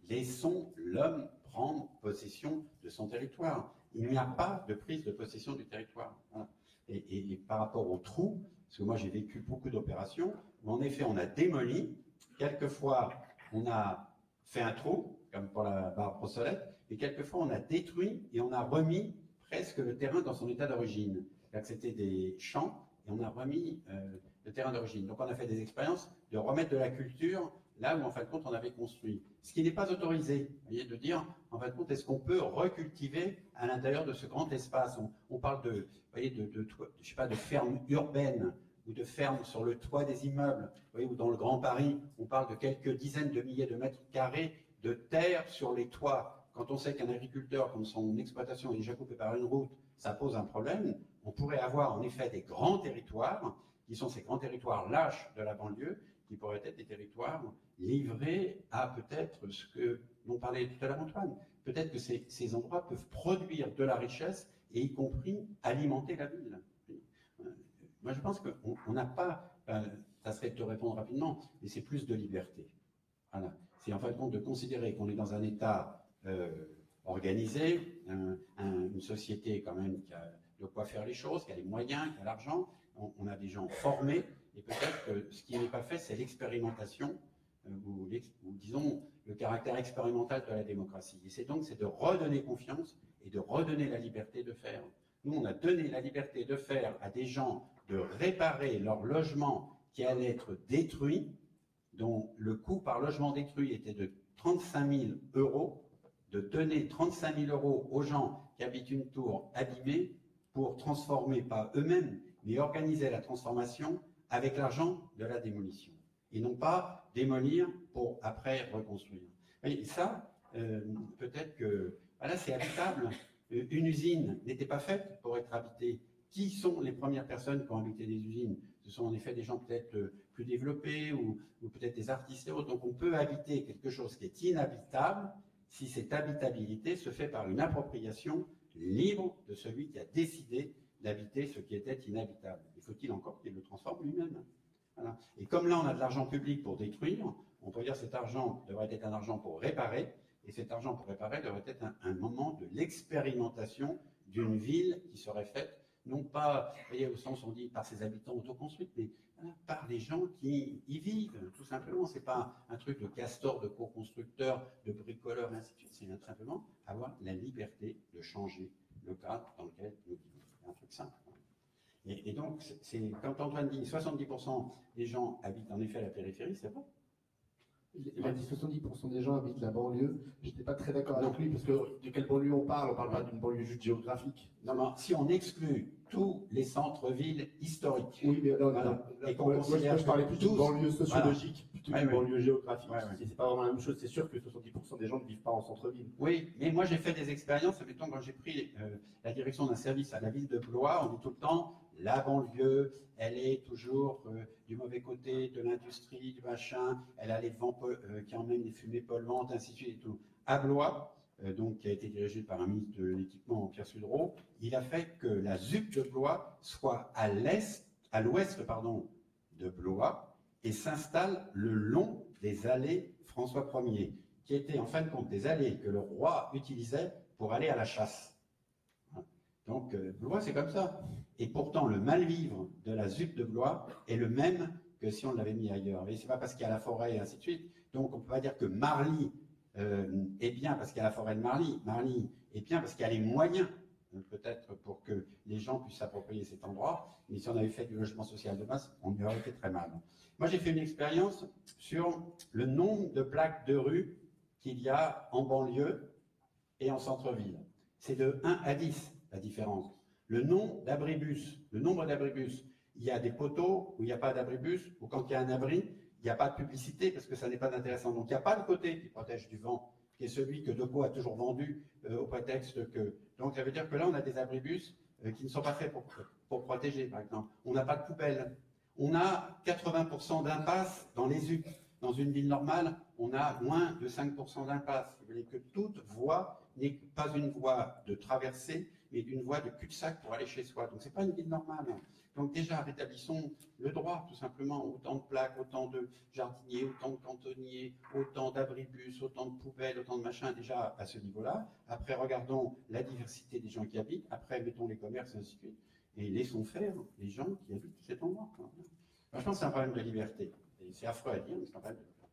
laissons l'homme prendre possession de son territoire. Il n'y a pas de prise de possession du territoire. Voilà. Et par rapport aux trous, parce que moi j'ai vécu beaucoup d'opérations, où en effet on a démoli, quelquefois on a fait un trou, comme pour la barre Brossolette, et quelquefois on a détruit et on a remis presque le terrain dans son état d'origine. C'était des champs et on a remis le terrain d'origine. Donc on a fait des expériences de remettre de la culture là où en fin de compte on avait construit. Ce qui n'est pas autorisé, vous voyez, de dire en fin de compte est-ce qu'on peut recultiver à l'intérieur de ce grand espace. On parle de, vous voyez, je sais pas, de fermes urbaines ou de fermes sur le toit des immeubles, vous voyez, ou dans le Grand Paris, on parle de quelques dizaines de milliers de mètres carrés de terre sur les toits. Quand on sait qu'un agriculteur, comme son exploitation est déjà coupée par une route, ça pose un problème, on pourrait avoir en effet des grands territoires, qui sont ces grands territoires lâches de la banlieue, qui pourraient être des territoires livrés à peut-être ce que dont parlait tout à l'heure Antoine. Peut-être que ces endroits peuvent produire de la richesse et y compris alimenter la ville. Moi je pense qu'on n'a pas, ça serait de te répondre rapidement, mais c'est plus de liberté. Voilà. C'est en fin de compte de considérer qu'on est dans un État organisé, une société quand même qui a de quoi faire les choses, qui a les moyens, qui a l'argent, on a des gens formés, et peut-être que ce qui n'est pas fait, c'est l'expérimentation, ou disons le caractère expérimental de la démocratie. Et c'est de redonner confiance et de redonner la liberté de faire. Nous, on a donné la liberté de faire à des gens de réparer leur logement qui allait être détruit, dont le coût par logement détruit était de 35 000 €, de donner 35 000 € aux gens qui habitent une tour abîmée pour transformer, pas eux-mêmes, mais organiser la transformation avec l'argent de la démolition. Et non pas démolir pour après reconstruire. Et ça, peut-être que voilà, c'est habitable. Une usine n'était pas faite pour être habitée. Qui sont les premières personnes qui ont habité des usines? Ce sont en effet des gens peut-être plus développés ou peut-être des artistes et autres. Donc on peut habiter quelque chose qui est inhabitable si cette habitabilité se fait par une appropriation libre de celui qui a décidé d'habiter ce qui était inhabitable. Il faut-il encore qu'il le transforme lui-même. Voilà. Et comme là on a de l'argent public pour détruire, on peut dire que cet argent devrait être un argent pour réparer, et cet argent pour réparer devrait être un moment de l'expérimentation d'une ville qui serait faite, non pas, vous voyez, au sens où on dit par ses habitants autoconstruits, mais par les gens qui y vivent, tout simplement. C'est pas un truc de castor, de co-constructeur, de bricoleur, et ainsi de suite. C'est simplement avoir la liberté de changer le cadre dans lequel nous vivons. C'est un truc simple. Et donc, quand Antoine dit 70% des gens habitent en effet à la périphérie, c'est vrai. Il a dit 70% des gens habitent la banlieue. Je n'étais pas très d'accord avec lui, parce que de quelle banlieue on parle? On parle pas d'une banlieue juste géographique. Non, mais si on exclut tous les centres-villes historiques. Oui, mais non, voilà. Et qu'on moi, considère je parlais plus d'une banlieue sociologique, voilà, plutôt qu'une banlieue géographique. Et c'est pas vraiment la même chose. C'est sûr que 70% des gens ne vivent pas en centre-ville. Oui, mais moi j'ai fait des expériences. Mettons, quand j'ai pris la direction d'un service à la ville de Blois, on dit tout le temps la banlieue, elle est toujours du mauvais côté de l'industrie, du machin, elle a les vents qui emmènent des fumées polluantes, ainsi de suite et tout. À Blois, donc, qui a été dirigé par un ministre de l'équipement, Pierre Sudreau, il a fait que la ZUP de Blois soit à l'est à l'ouest, pardon, de Blois et s'installe le long des allées François Ier, qui étaient en fin de compte des allées que le roi utilisait pour aller à la chasse. Donc Blois, c'est comme ça. Et pourtant, le mal-vivre de la ZUP de Blois est le même que si on l'avait mis ailleurs. Et c'est pas parce qu'il y a la forêt et ainsi de suite. Donc on ne peut pas dire que Marly est bien parce qu'il y a la forêt de Marly. Marly est bien parce qu'il y a les moyens, peut-être, pour que les gens puissent s'approprier cet endroit. Mais si on avait fait du logement social de masse, on y aurait été très mal. Moi, j'ai fait une expérience sur le nombre de plaques de rue qu'il y a en banlieue et en centre-ville. C'est de 1 à 10, la différence. Le nombre d'abribus, il y a des poteaux où il n'y a pas d'abribus, ou quand il y a un abri, il n'y a pas de publicité parce que ça n'est pas intéressant. Donc il n'y a pas le côté qui protège du vent, qui est celui que Decaux a toujours vendu au prétexte que... Donc ça veut dire que là, on a des abribus qui ne sont pas faits pour protéger, par exemple. On n'a pas de poubelle. On a 80% d'impasse dans les UP. Dans une ville normale, on a moins de 5% d'impasse. Vous voyez que toute voie n'est pas une voie de traversée, mais une voie de cul-de-sac pour aller chez soi. Donc ce n'est pas une ville normale. Donc déjà, rétablissons le droit, tout simplement. Autant de plaques, autant de jardiniers, autant de cantonniers, autant d'abribus, autant de poubelles, autant de machins, déjà à ce niveau-là. Après, regardons la diversité des gens qui habitent. Après, mettons les commerces, et ainsi de suite. Et laissons faire les gens qui habitent cet endroit. Moi, je pense que c'est un problème de liberté. Et c'est affreux à dire, mais c'est un problème de liberté.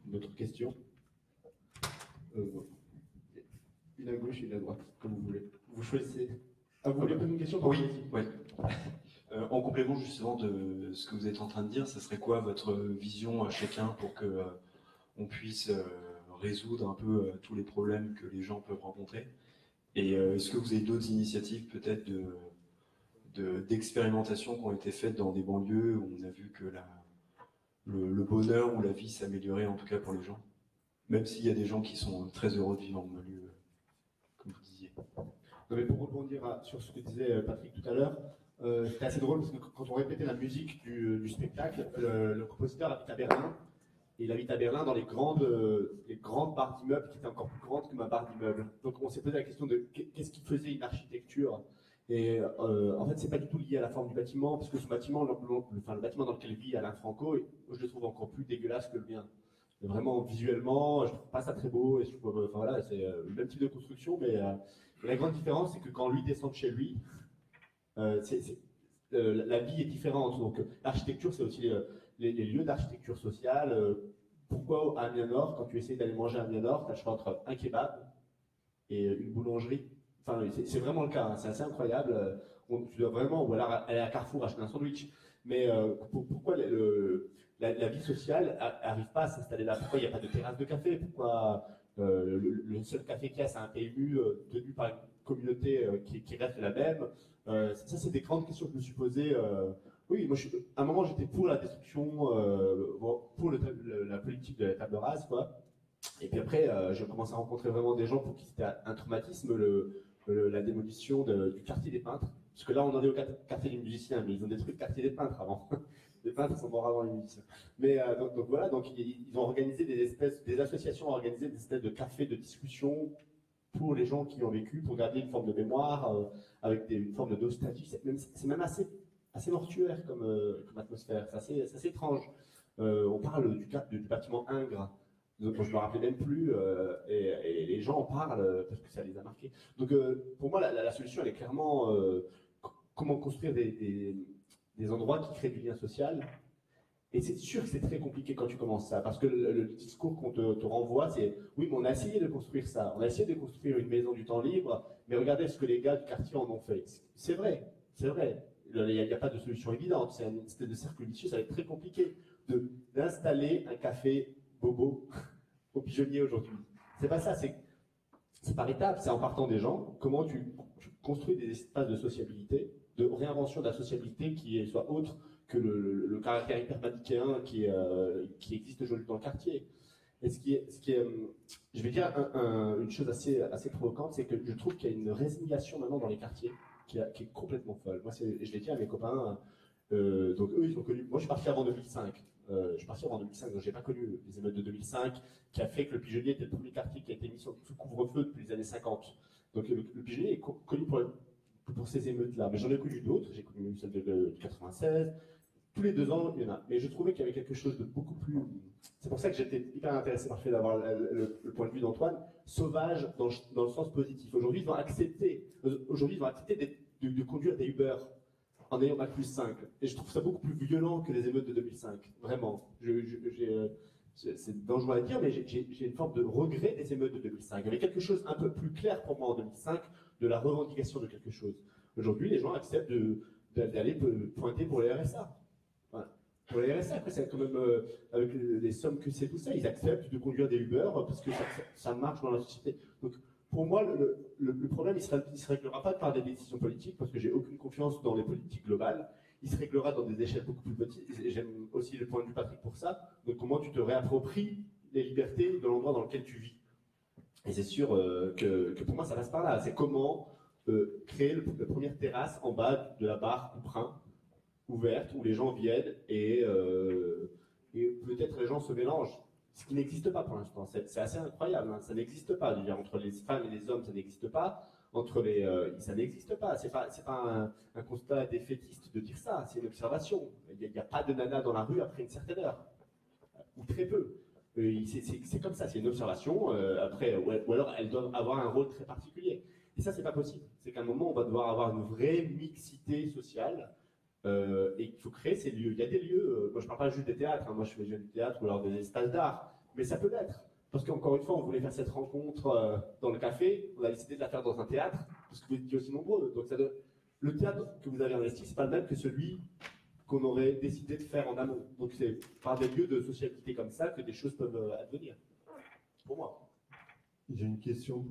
Une autre question Une à gauche et une à droite, comme vous voulez. Vous choisissez. Ah, vous voulez poser une question? Oui, oui. En complément justement de ce que vous êtes en train de dire, ce serait quoi votre vision à chacun pour que on puisse résoudre un peu tous les problèmes que les gens peuvent rencontrer? Et est-ce que vous avez d'autres initiatives peut-être d'expérimentation qui ont été faites dans des banlieues où on a vu que le bonheur ou la vie s'améliorait, en tout cas pour les gens, même s'il y a des gens qui sont très heureux de vivre en banlieue, comme vous disiez. Non, mais pour rebondir sur ce que disait Patrick tout à l'heure, c'était assez drôle parce que quand on répétait la musique du spectacle, le compositeur habite à Berlin, et il habite à Berlin dans les grandes barres d'immeubles qui étaient encore plus grandes que ma barre d'immeuble. Donc on s'est posé la question de qu'est-ce qui faisait une architecture. Et en fait, c'est pas du tout lié à la forme du bâtiment, parce que ce bâtiment, le bâtiment dans lequel vit Alain Franco, je le trouve encore plus dégueulasse que le mien. Mais vraiment, visuellement, je trouve pas ça très beau. Et je trouve, enfin voilà, c'est le même type de construction, mais la grande différence, c'est que quand lui descend de chez lui, la vie est différente. Donc l'architecture, c'est aussi les lieux d'architecture sociale. Pourquoi à Amiens Nord, quand tu essaies d'aller manger à Amiens Nord, tu as le choix entre un kebab et une boulangerie? Enfin, c'est vraiment le cas, hein. C'est assez incroyable. Tu dois vraiment, ou alors aller à Carrefour acheter un sandwich. Mais pourquoi la vie sociale n'arrive pas à s'installer là? Pourquoi il n'y a pas de terrasse de café? Pourquoi le seul café qu'il y a, c'est un PMU tenu par une communauté qui reste la même? Ça, c'est des grandes questions que je me suis posées. Oui, moi, à un moment, j'étais pour la destruction, pour la politique de la table rase, quoi. Et puis après, j'ai commencé à rencontrer vraiment des gens pour qui c'était un traumatisme, la démolition du quartier des peintres. Parce que là, on en est au quartier des musiciens, mais ils ont détruit le quartier des peintres avant. Les peintres sont morts avant les musiciens. Mais donc voilà, donc ils ont organisé des associations ont organisé des espèces de cafés de discussion pour les gens qui ont vécu, pour garder une forme de mémoire, avec une forme de nostalgie. C'est même assez mortuaire comme atmosphère, c'est assez étrange. On parle du bâtiment Ingres, dont je ne me rappelais même plus, et les gens en parlent parce que ça les a marqués. Donc pour moi, la solution, elle est clairement comment construire des endroits qui créent du lien social. Et c'est sûr que c'est très compliqué quand tu commences ça, parce que le discours qu'on te renvoie, c'est « oui, mais on a essayé de construire ça, on a essayé de construire une maison du temps libre, mais regardez ce que les gars du quartier en ont fait. » C'est vrai, c'est vrai. Il n'y a pas de solution évidente, c'est un espèce de cercle vicieux, ça va être très compliqué d'installer un café bobo au Pigeonnier aujourd'hui. C'est pas ça, c'est par étapes, c'est en partant des gens, comment tu construis des espaces de sociabilité, de réinvention de la sociabilité qui soit autre que le caractère hyper manichéen qui existe aujourd'hui dans le quartier. Et je vais dire une chose assez provocante, c'est que je trouve qu'il y a une résignation maintenant dans les quartiers qui est complètement folle. Moi, je l'ai dit à mes copains, donc eux, ils ont connu. Moi, je suis parti avant 2005. Donc j'ai pas connu les émeutes de 2005, qui a fait que le Pigeonnier était le premier quartier qui a été mis sous couvre-feu depuis les années 50. Donc le Pigeonnier est connu que pour ces émeutes-là. Mais j'en ai connu d'autres, j'ai connu celle de 96, tous les 2 ans, il y en a. Mais je trouvais qu'il y avait quelque chose de beaucoup plus... C'est pour ça que j'étais hyper intéressé par le fait d'avoir le point de vue d'Antoine, sauvage dans le sens positif. Aujourd'hui, ils vont accepter de conduire des Uber en ayant Bac plus 5. Et je trouve ça beaucoup plus violent que les émeutes de 2005. Vraiment. C'est dangereux à dire, mais j'ai une forme de regret des émeutes de 2005. Il y avait quelque chose un peu plus clair pour moi en 2005 de la revendication de quelque chose. Aujourd'hui, les gens acceptent d'aller pointer pour les RSA. Voilà. Pour les RSA, après, c'est quand même, avec les sommes que c'est tout ça, ils acceptent de conduire des Uber parce que ça marche dans la société. Donc, pour moi, le problème, il ne se réglera pas par des décisions politiques, parce que j'ai aucune confiance dans les politiques globales. Il se réglera dans des échelles beaucoup plus petites. J'aime aussi le point de vue Patrick pour ça. Donc, comment tu te réappropries les libertés de l'endroit dans lequel tu vis. Et c'est sûr que pour moi, ça passe par là. C'est comment créer la première terrasse en bas de la barre Couperin, ouverte, où les gens viennent et peut-être les gens se mélangent. Ce qui n'existe pas pour l'instant. C'est assez incroyable. Hein. Ça n'existe pas. Je veux dire, entre les femmes et les hommes, ça n'existe pas. Ça n'existe pas. C'est pas un constat défaitiste de dire ça. C'est une observation. Il n'y a pas de nana dans la rue après une certaine heure. Ou très peu. C'est comme ça. C'est une observation. Ou alors elles doivent avoir un rôle très particulier. Et ça, c'est pas possible. C'est qu'à un moment, on va devoir avoir une vraie mixité sociale. Et il faut créer ces lieux. Il y a des lieux, moi je ne parle pas juste des théâtres, hein, moi je fais du théâtre ou alors des espaces d'art, mais ça peut l'être. Parce qu'encore une fois, on voulait faire cette rencontre dans le café, on a décidé de la faire dans un théâtre, parce que vous étiez aussi nombreux. Donc le théâtre que vous avez investi, ce n'est pas le même que celui qu'on aurait décidé de faire en amont. Donc c'est par des lieux de sociabilité comme ça que des choses peuvent advenir. Pour moi. J'ai une question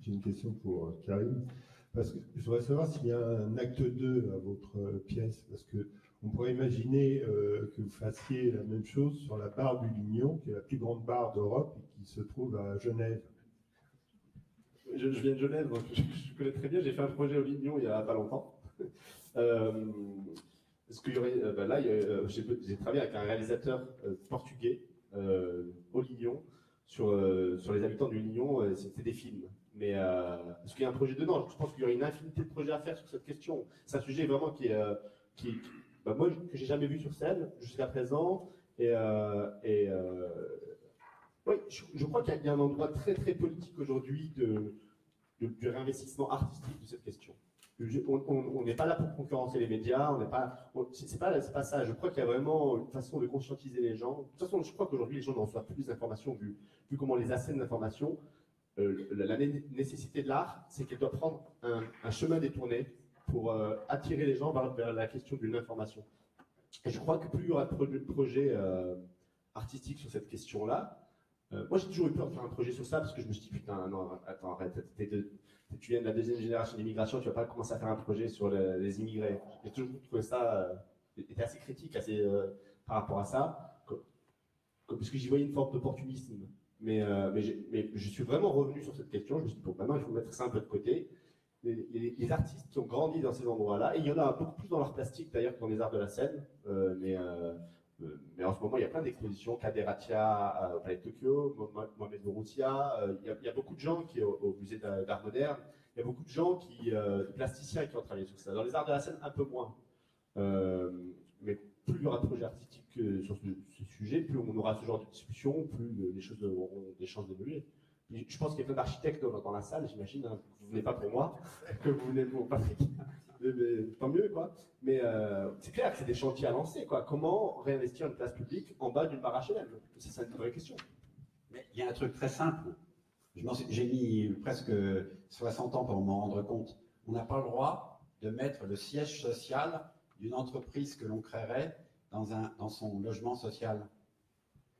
J'ai une question pour Karim. Parce que je voudrais savoir s'il y a un acte 2 à votre pièce, parce qu'on pourrait imaginer que vous fassiez la même chose sur la barre du Lignon, qui est la plus grande barre d'Europe et qui se trouve à Genève. Je viens de Genève, donc je connais très bien, j'ai fait un projet au Lignon il n'y a pas longtemps. Est-ce qu'il y aurait, j'ai travaillé avec un réalisateur portugais au Lignon, sur les habitants du Lignon, c'était des films. Mais est-ce qu'il y a un projet dedans? Je pense qu'il y aurait une infinité de projets à faire sur cette question. C'est un sujet vraiment moi, que j'ai jamais vu sur scène jusqu'à présent. Oui, je crois qu'il y a un endroit très très politique aujourd'hui du réinvestissement artistique de cette question. On n'est pas là pour concurrencer les médias, c'est pas ça. Je crois qu'il y a vraiment une façon de conscientiser les gens. De toute façon, je crois qu'aujourd'hui les gens en reçoivent plus d'informations vu comment on les assène d'informations. La nécessité de l'art, c'est qu'elle doit prendre un chemin détourné pour attirer les gens vers la question d'une information. Et je crois que plus il y aura de projets artistiques sur cette question-là, moi j'ai toujours eu peur de faire un projet sur ça parce que je me suis dit putain, non, attends, arrête, tu viens de la deuxième génération d'immigration, tu vas pas commencer à faire un projet sur les immigrés. J'ai toujours trouvé ça, était assez critique par rapport à ça, parce que j'y voyais une forme d'opportunisme. Mais je suis vraiment revenu sur cette question. Je me suis dit, bon, maintenant, il faut mettre ça un peu de côté. Les artistes qui ont grandi dans ces endroits-là, et il y en a beaucoup plus dans l'art plastique d'ailleurs que dans les arts de la scène, mais en ce moment, il y a plein d'expositions. Kader Atia au Palais de Tokyo, Mohamed Bouroussia. Il y a beaucoup de gens au musée d'art moderne. Il y a beaucoup de gens de plasticiens qui ont travaillé sur ça. Dans les arts de la scène, un peu moins. Mais plus il y aura de projets artistiques sur ce sujet, plus on aura ce genre de discussion, plus les choses auront des chances d'évoluer. Je pense qu'il y a plein d'architectes dans la salle, j'imagine, hein, que vous venez pas pour moi, que vous venez pour Patrick. Mais tant mieux, quoi. Mais c'est clair que c'est des chantiers à lancer, quoi. Comment réinvestir une place publique en bas d'une barre HLM? C'est une vraie question. Mais il y a un truc très simple. J'ai mis presque 60 ans pour m'en rendre compte. On n'a pas le droit de mettre le siège social d'une entreprise que l'on créerait dans son logement social.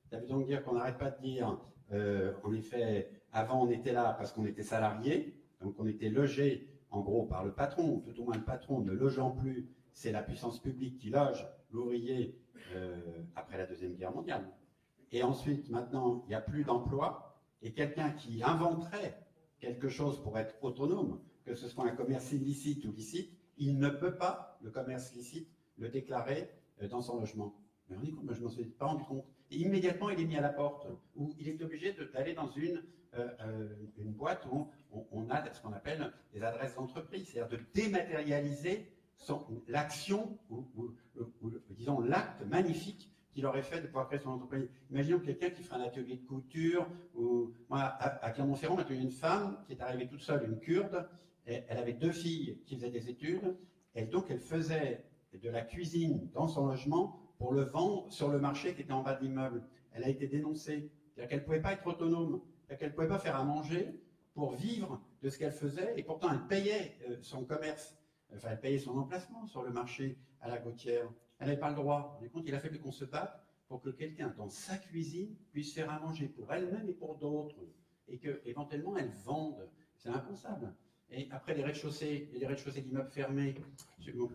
Ça veut donc dire qu'on n'arrête pas de dire, en effet, avant on était là parce qu'on était salarié, donc on était logé en gros par le patron, ou tout au moins le patron ne logeant plus, c'est la puissance publique qui loge l'ouvrier après la Deuxième Guerre mondiale. Et ensuite, maintenant, il n'y a plus d'emploi, et quelqu'un qui inventerait quelque chose pour être autonome, que ce soit un commerce illicite ou licite, il ne peut pas, le commerce licite, le déclarer dans son logement. Mais on est compte, moi je ne m'en suis pas rendu compte. Et immédiatement, il est mis à la porte, où il est obligé d'aller dans une boîte où on a ce qu'on appelle des adresses d'entreprise, c'est-à-dire de dématérialiser l'action ou disons l'acte magnifique qu'il aurait fait de pouvoir créer son entreprise. Imaginons quelqu'un qui ferait un atelier de couture, ou moi à Clermont-Ferrand, on a eu une femme qui est arrivée toute seule, une Kurde, et elle avait 2 filles qui faisaient des études, et donc elle faisait de la cuisine dans son logement pour le vendre sur le marché qui était en bas de l'immeuble. Elle a été dénoncée, c'est-à-dire qu'elle ne pouvait pas être autonome, c'est-à-dire qu'elle ne pouvait pas faire à manger pour vivre de ce qu'elle faisait, et pourtant elle payait son commerce, enfin elle payait son emplacement sur le marché à la Gautière. Elle n'avait pas le droit. On est compte, il a fallu qu'on se batte pour que quelqu'un dans sa cuisine puisse faire à manger pour elle-même et pour d'autres, et qu'éventuellement elle vende. C'est impensable. Et après les rez-de-chaussée, et les rez-de-chaussée d'immeubles fermés,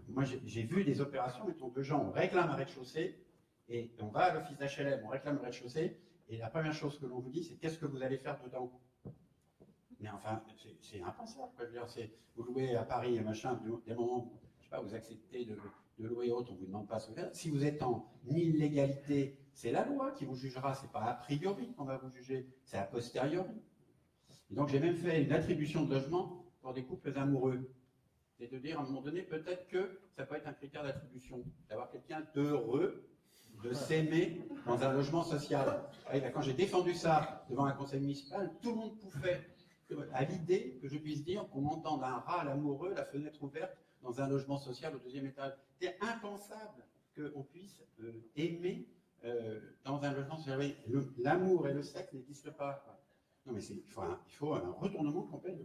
moi j'ai vu des opérations, mettons, de gens, on réclame un rez-de-chaussée, et on va à l'office d'HLM, on réclame le rez-de-chaussée, et la première chose que l'on vous dit, c'est qu'est-ce que vous allez faire dedans? Mais enfin, c'est impensable. Je veux dire, vous louez à Paris, machin, des moments, je sais pas, vous acceptez de louer autre, on ne vous demande pas ce que vous faites. Si vous êtes en illégalité, c'est la loi qui vous jugera, c'est pas a priori qu'on va vous juger, c'est a posteriori. Et donc j'ai même fait une attribution de logement pour des couples amoureux. C'est de dire à un moment donné, peut-être que ça peut être un critère d'attribution, d'avoir quelqu'un d'heureux, de s'aimer dans un logement social. Et quand j'ai défendu ça devant un conseil municipal, tout le monde pouffait à l'idée que je puisse dire qu'on entende un râle amoureux, la fenêtre ouverte, dans un logement social au 2e étage. C'est impensable qu'on puisse aimer dans un logement social. L'amour et le sexe n'existent pas. Non, mais il faut un retournement complet.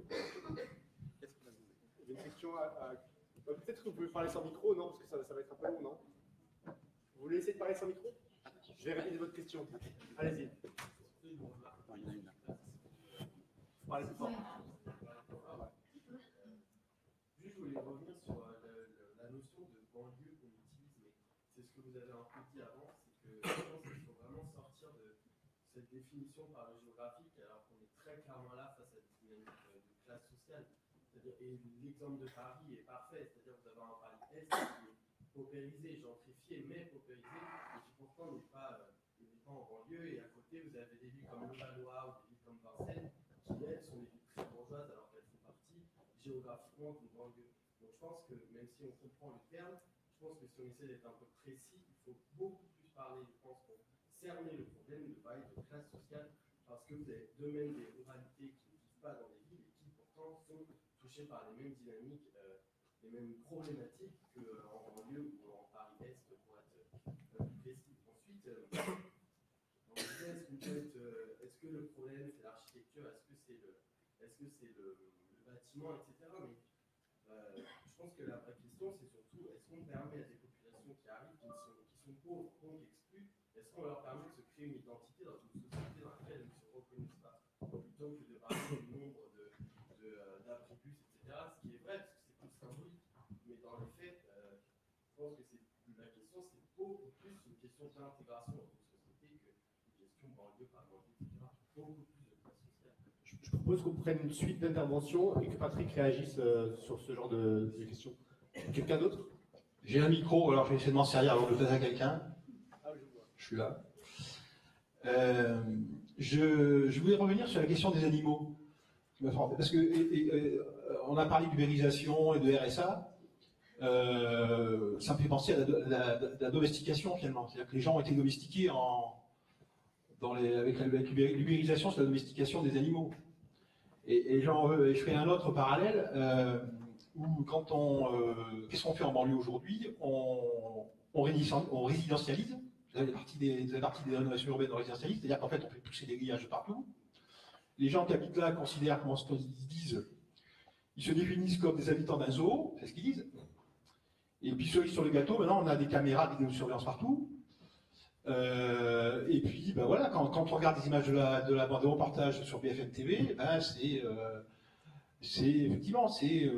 J'ai une question peut-être que vous pouvez parler sans micro, non? Parce que ça va être un peu long, non? Vous voulez essayer de parler sans micro? Je vais répéter votre question. Allez-y. Parlez plus fort. Juste, je voulais revenir sur la notion de banlieue qu'on utilise, mais c'est ce que vous avez un peu dit avant, c'est que je pense qu'il faut vraiment sortir de cette définition par le géographique, alors qu'on est très clairement là face à des dynamiques de classe sociale. Et l'exemple de Paris est parfait, c'est-à-dire que vous avez un Paris Est qui est paupérisé, gentrifié, mais paupérisé, et qui pourtant n'est pas en banlieue, et à côté vous avez des villes comme Levallois ou des villes comme Vincennes, qui elles sont des villes très bourgeoises alors qu'elles font partie géographiquement d'une banlieue. Donc je pense que même si on comprend le terme, je pense que si on essaie d'être un peu précis, il faut beaucoup plus parler, je pense, pour cerner le problème de parler de classe sociale, parce que vous avez de même des ruralités qui ne vivent pas dans des villes et qui pourtant sont touchées par les mêmes dynamiques, les mêmes problématiques qu'en banlieue ou en Paris Est, pour être plus précis. Ensuite, est-ce que le problème c'est l'architecture, est-ce que c'est le bâtiment, etc. Mais je pense que la vraie question c'est surtout est-ce qu'on permet à des populations qui arrivent, qui sont pauvres, donc exclues, est-ce qu'on leur permet de se créer une identité dans une société dans laquelle elles ne se reconnaissent pas, plutôt que de parler du nombre d'attributs, etc. Ce qui est vrai parce que c'est plus symbolique, mais dans les faits, je pense que la question c'est beaucoup plus une question d'intégration dans une société qu'une question banlieue par banlieue, etc. Beaucoup plus de classe sociale. Je propose qu'on prenne une suite d'interventions et que Patrick réagisse sur ce genre de questions. Quelqu'un d'autre? J'ai un micro, alors je vais essayer de m'en servir avant de le passer à quelqu'un. Ah oui, je vois. Je suis là. Je voulais revenir sur la question des animaux. Parce que on a parlé d'ubérisation et de RSA. Ça me fait penser à la domestication finalement. C'est-à-dire que les gens ont été domestiqués avec l'ubérisation, c'est la domestication des animaux. Et je fais un autre parallèle où qu'est-ce qu'on fait en banlieue aujourd'hui? On résidentialise. Vous avez partie des rénovations urbaines résidentialistes, c'est-à-dire qu'en fait on fait pousser des grillages partout. Les gens qui habitent là considèrent, comment ils se disent, ils se définissent comme des habitants d'un zoo, c'est ce qu'ils disent. Et puis cerise sur le gâteau, maintenant on a des caméras de vidéosurveillance partout. Et puis ben voilà, quand on regarde des images de la bande de reportage sur BFM TV, ben effectivement c'est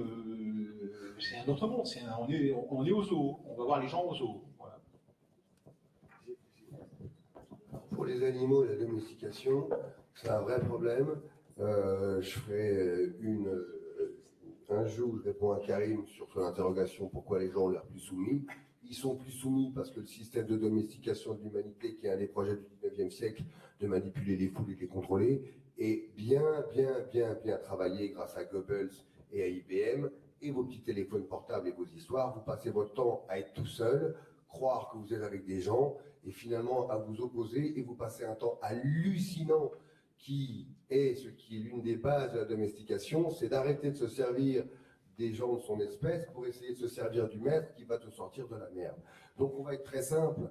un autre monde. On est au zoo, on va voir les gens au zoo. Voilà. Pour les animaux, la domestication, c'est un vrai problème. Je ferai un jour, je réponds à Karim sur son interrogation pourquoi les gens ont l'air plus soumis. ils sont plus soumis parce que le système de domestication de l'humanité, qui est un des projets du 19e siècle, de manipuler les foules et de les contrôler, est bien travaillé grâce à Goebbels et à IBM, et vos petits téléphones portables et vos histoires. Vous passez votre temps à être tout seul, croire que vous êtes avec des gens, et finalement à vous opposer, et vous passez un temps hallucinant qui est ce qui est l'une des bases de la domestication, c'est d'arrêter de se servir des gens de son espèce pour essayer de se servir du maître qui va te sortir de la merde. Donc on va être très simple,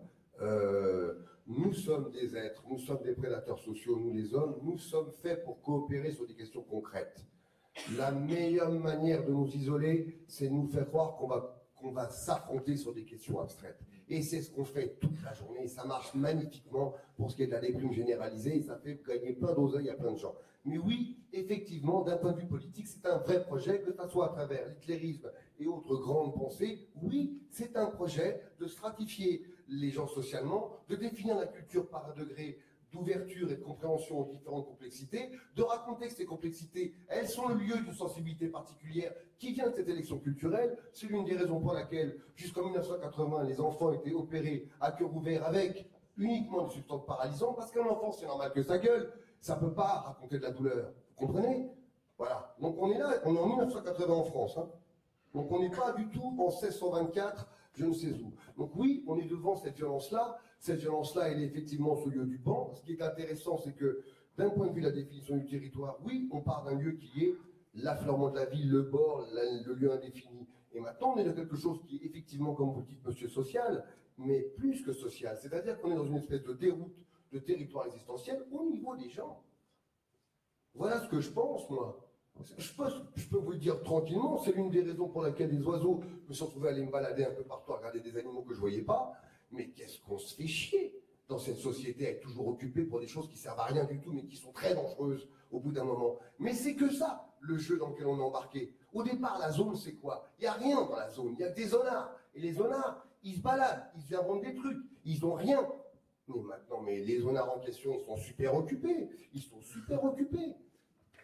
nous sommes des êtres, nous sommes des prédateurs sociaux, nous les hommes, nous sommes faits pour coopérer sur des questions concrètes. La meilleure manière de nous isoler, c'est de nous faire croire qu'on va s'affronter sur des questions abstraites. Et c'est ce qu'on fait toute la journée, et ça marche magnifiquement pour ce qui est de la déprime généralisée, et ça fait gagner plein d'oseilles à plein de gens. Mais oui, effectivement, d'un point de vue politique, c'est un vrai projet, que ce soit à travers l'éclairisme et autres grandes pensées. Oui, c'est un projet de stratifier les gens socialement, de définir la culture par un degré d'ouverture et de compréhension aux différentes complexités, de raconter que ces complexités, elles sont le lieu d'une sensibilité particulière qui vient de cette élection culturelle. C'est l'une des raisons pour laquelle, jusqu'en 1980, les enfants étaient opérés à cœur ouvert avec uniquement des substances paralysantes, parce qu'un enfant, c'est normal que ça gueule, ça ne peut pas raconter de la douleur. Vous comprenez? Voilà. Donc on est là, on est en 1980 en France. Hein. Donc on n'est pas du tout en 1624, je ne sais où. Donc oui, on est devant cette violence-là. Cette violence-là, elle est effectivement sur le lieu du banc. Ce qui est intéressant, c'est que d'un point de vue de la définition du territoire, oui, on part d'un lieu qui est l'affleurement de la ville, le bord, le lieu indéfini. Et maintenant, on est dans quelque chose qui est effectivement, comme vous le dites, monsieur, social, mais plus que social. C'est-à-dire qu'on est dans une espèce de déroute de territoire existentiel au niveau des gens. Voilà ce que je pense, moi. Je peux vous le dire tranquillement, c'est l'une des raisons pour laquelle les oiseaux me sont trouvés à aller me balader un peu partout, à regarder des animaux que je ne voyais pas. Mais qu'est-ce qu'on se fait chier dans cette société à être toujours occupé pour des choses qui servent à rien du tout, mais qui sont très dangereuses au bout d'un moment. Mais c'est que ça, le jeu dans lequel on est embarqué. Au départ, la zone, c'est quoi? Il n'y a rien dans la zone, il y a des zonards. Et les zonards, ils se baladent, ils viennent vendre des trucs, ils n'ont rien. Mais maintenant, mais les zonards en question, ils sont super occupés. Ils sont super occupés.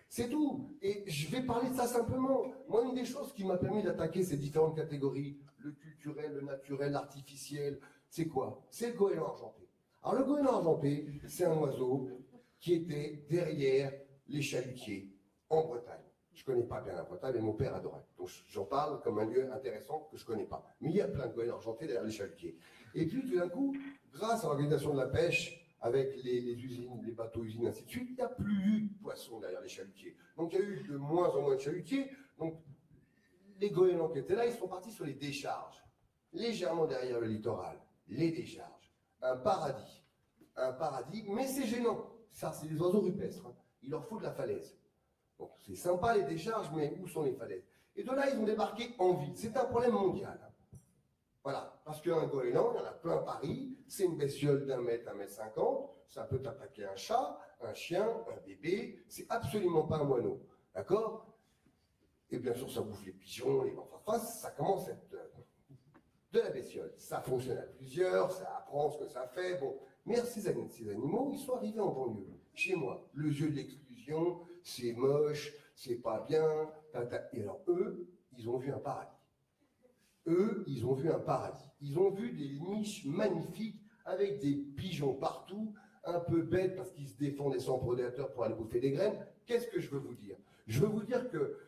C'est tout. Et je vais parler de ça simplement. Moi, une des choses qui m'a permis d'attaquer ces différentes catégories, le culturel, le naturel, l'artificiel, c'est quoi? C'est le goéland argenté. Alors, le goéland argenté, c'est un oiseau qui était derrière les chalutiers en Bretagne. Je ne connais pas bien la Bretagne, mais mon père adorait. Donc, j'en parle comme un lieu intéressant que je ne connais pas. Mais il y a plein de goélands argentés derrière les chalutiers. Et puis, tout d'un coup, grâce à l'organisation de la pêche, avec les usines, les bateaux-usines, ainsi de suite, il n'y a plus eu de poissons derrière les chalutiers. Donc, il y a eu de moins en moins de chalutiers. Donc, les goélands qui étaient là, ils sont partis sur les décharges, légèrement derrière le littoral. Les décharges. Un paradis, mais c'est gênant. Ça, c'est des oiseaux rupestres. Hein. Il leur faut de la falaise. Donc, c'est sympa les décharges, mais où sont les falaises? Et de là, ils ont débarqué en ville. C'est un problème mondial. Hein. Voilà. Parce qu'un goéland, il y en a plein à Paris. C'est une bestiole d'1 mètre, 1 mètre 50. Ça peut attaquer un chat, un chien, un bébé. C'est absolument pas un moineau. D'accord? Et bien sûr, ça bouffe les pigeons, les enfin, ça commence à être de la bestiole. Ça fonctionne à plusieurs, ça apprend ce que ça fait. Bon, mais ces animaux, ils sont arrivés en banlieue, chez moi. Le jeu de l'exclusion, c'est moche, c'est pas bien. Et alors eux, ils ont vu un paradis. Eux, ils ont vu un paradis. Ils ont vu des niches magnifiques avec des pigeons partout, un peu bêtes parce qu'ils se défendent des sans prédateurs pour aller bouffer des graines. Qu'est-ce que je veux vous dire? Je veux vous dire que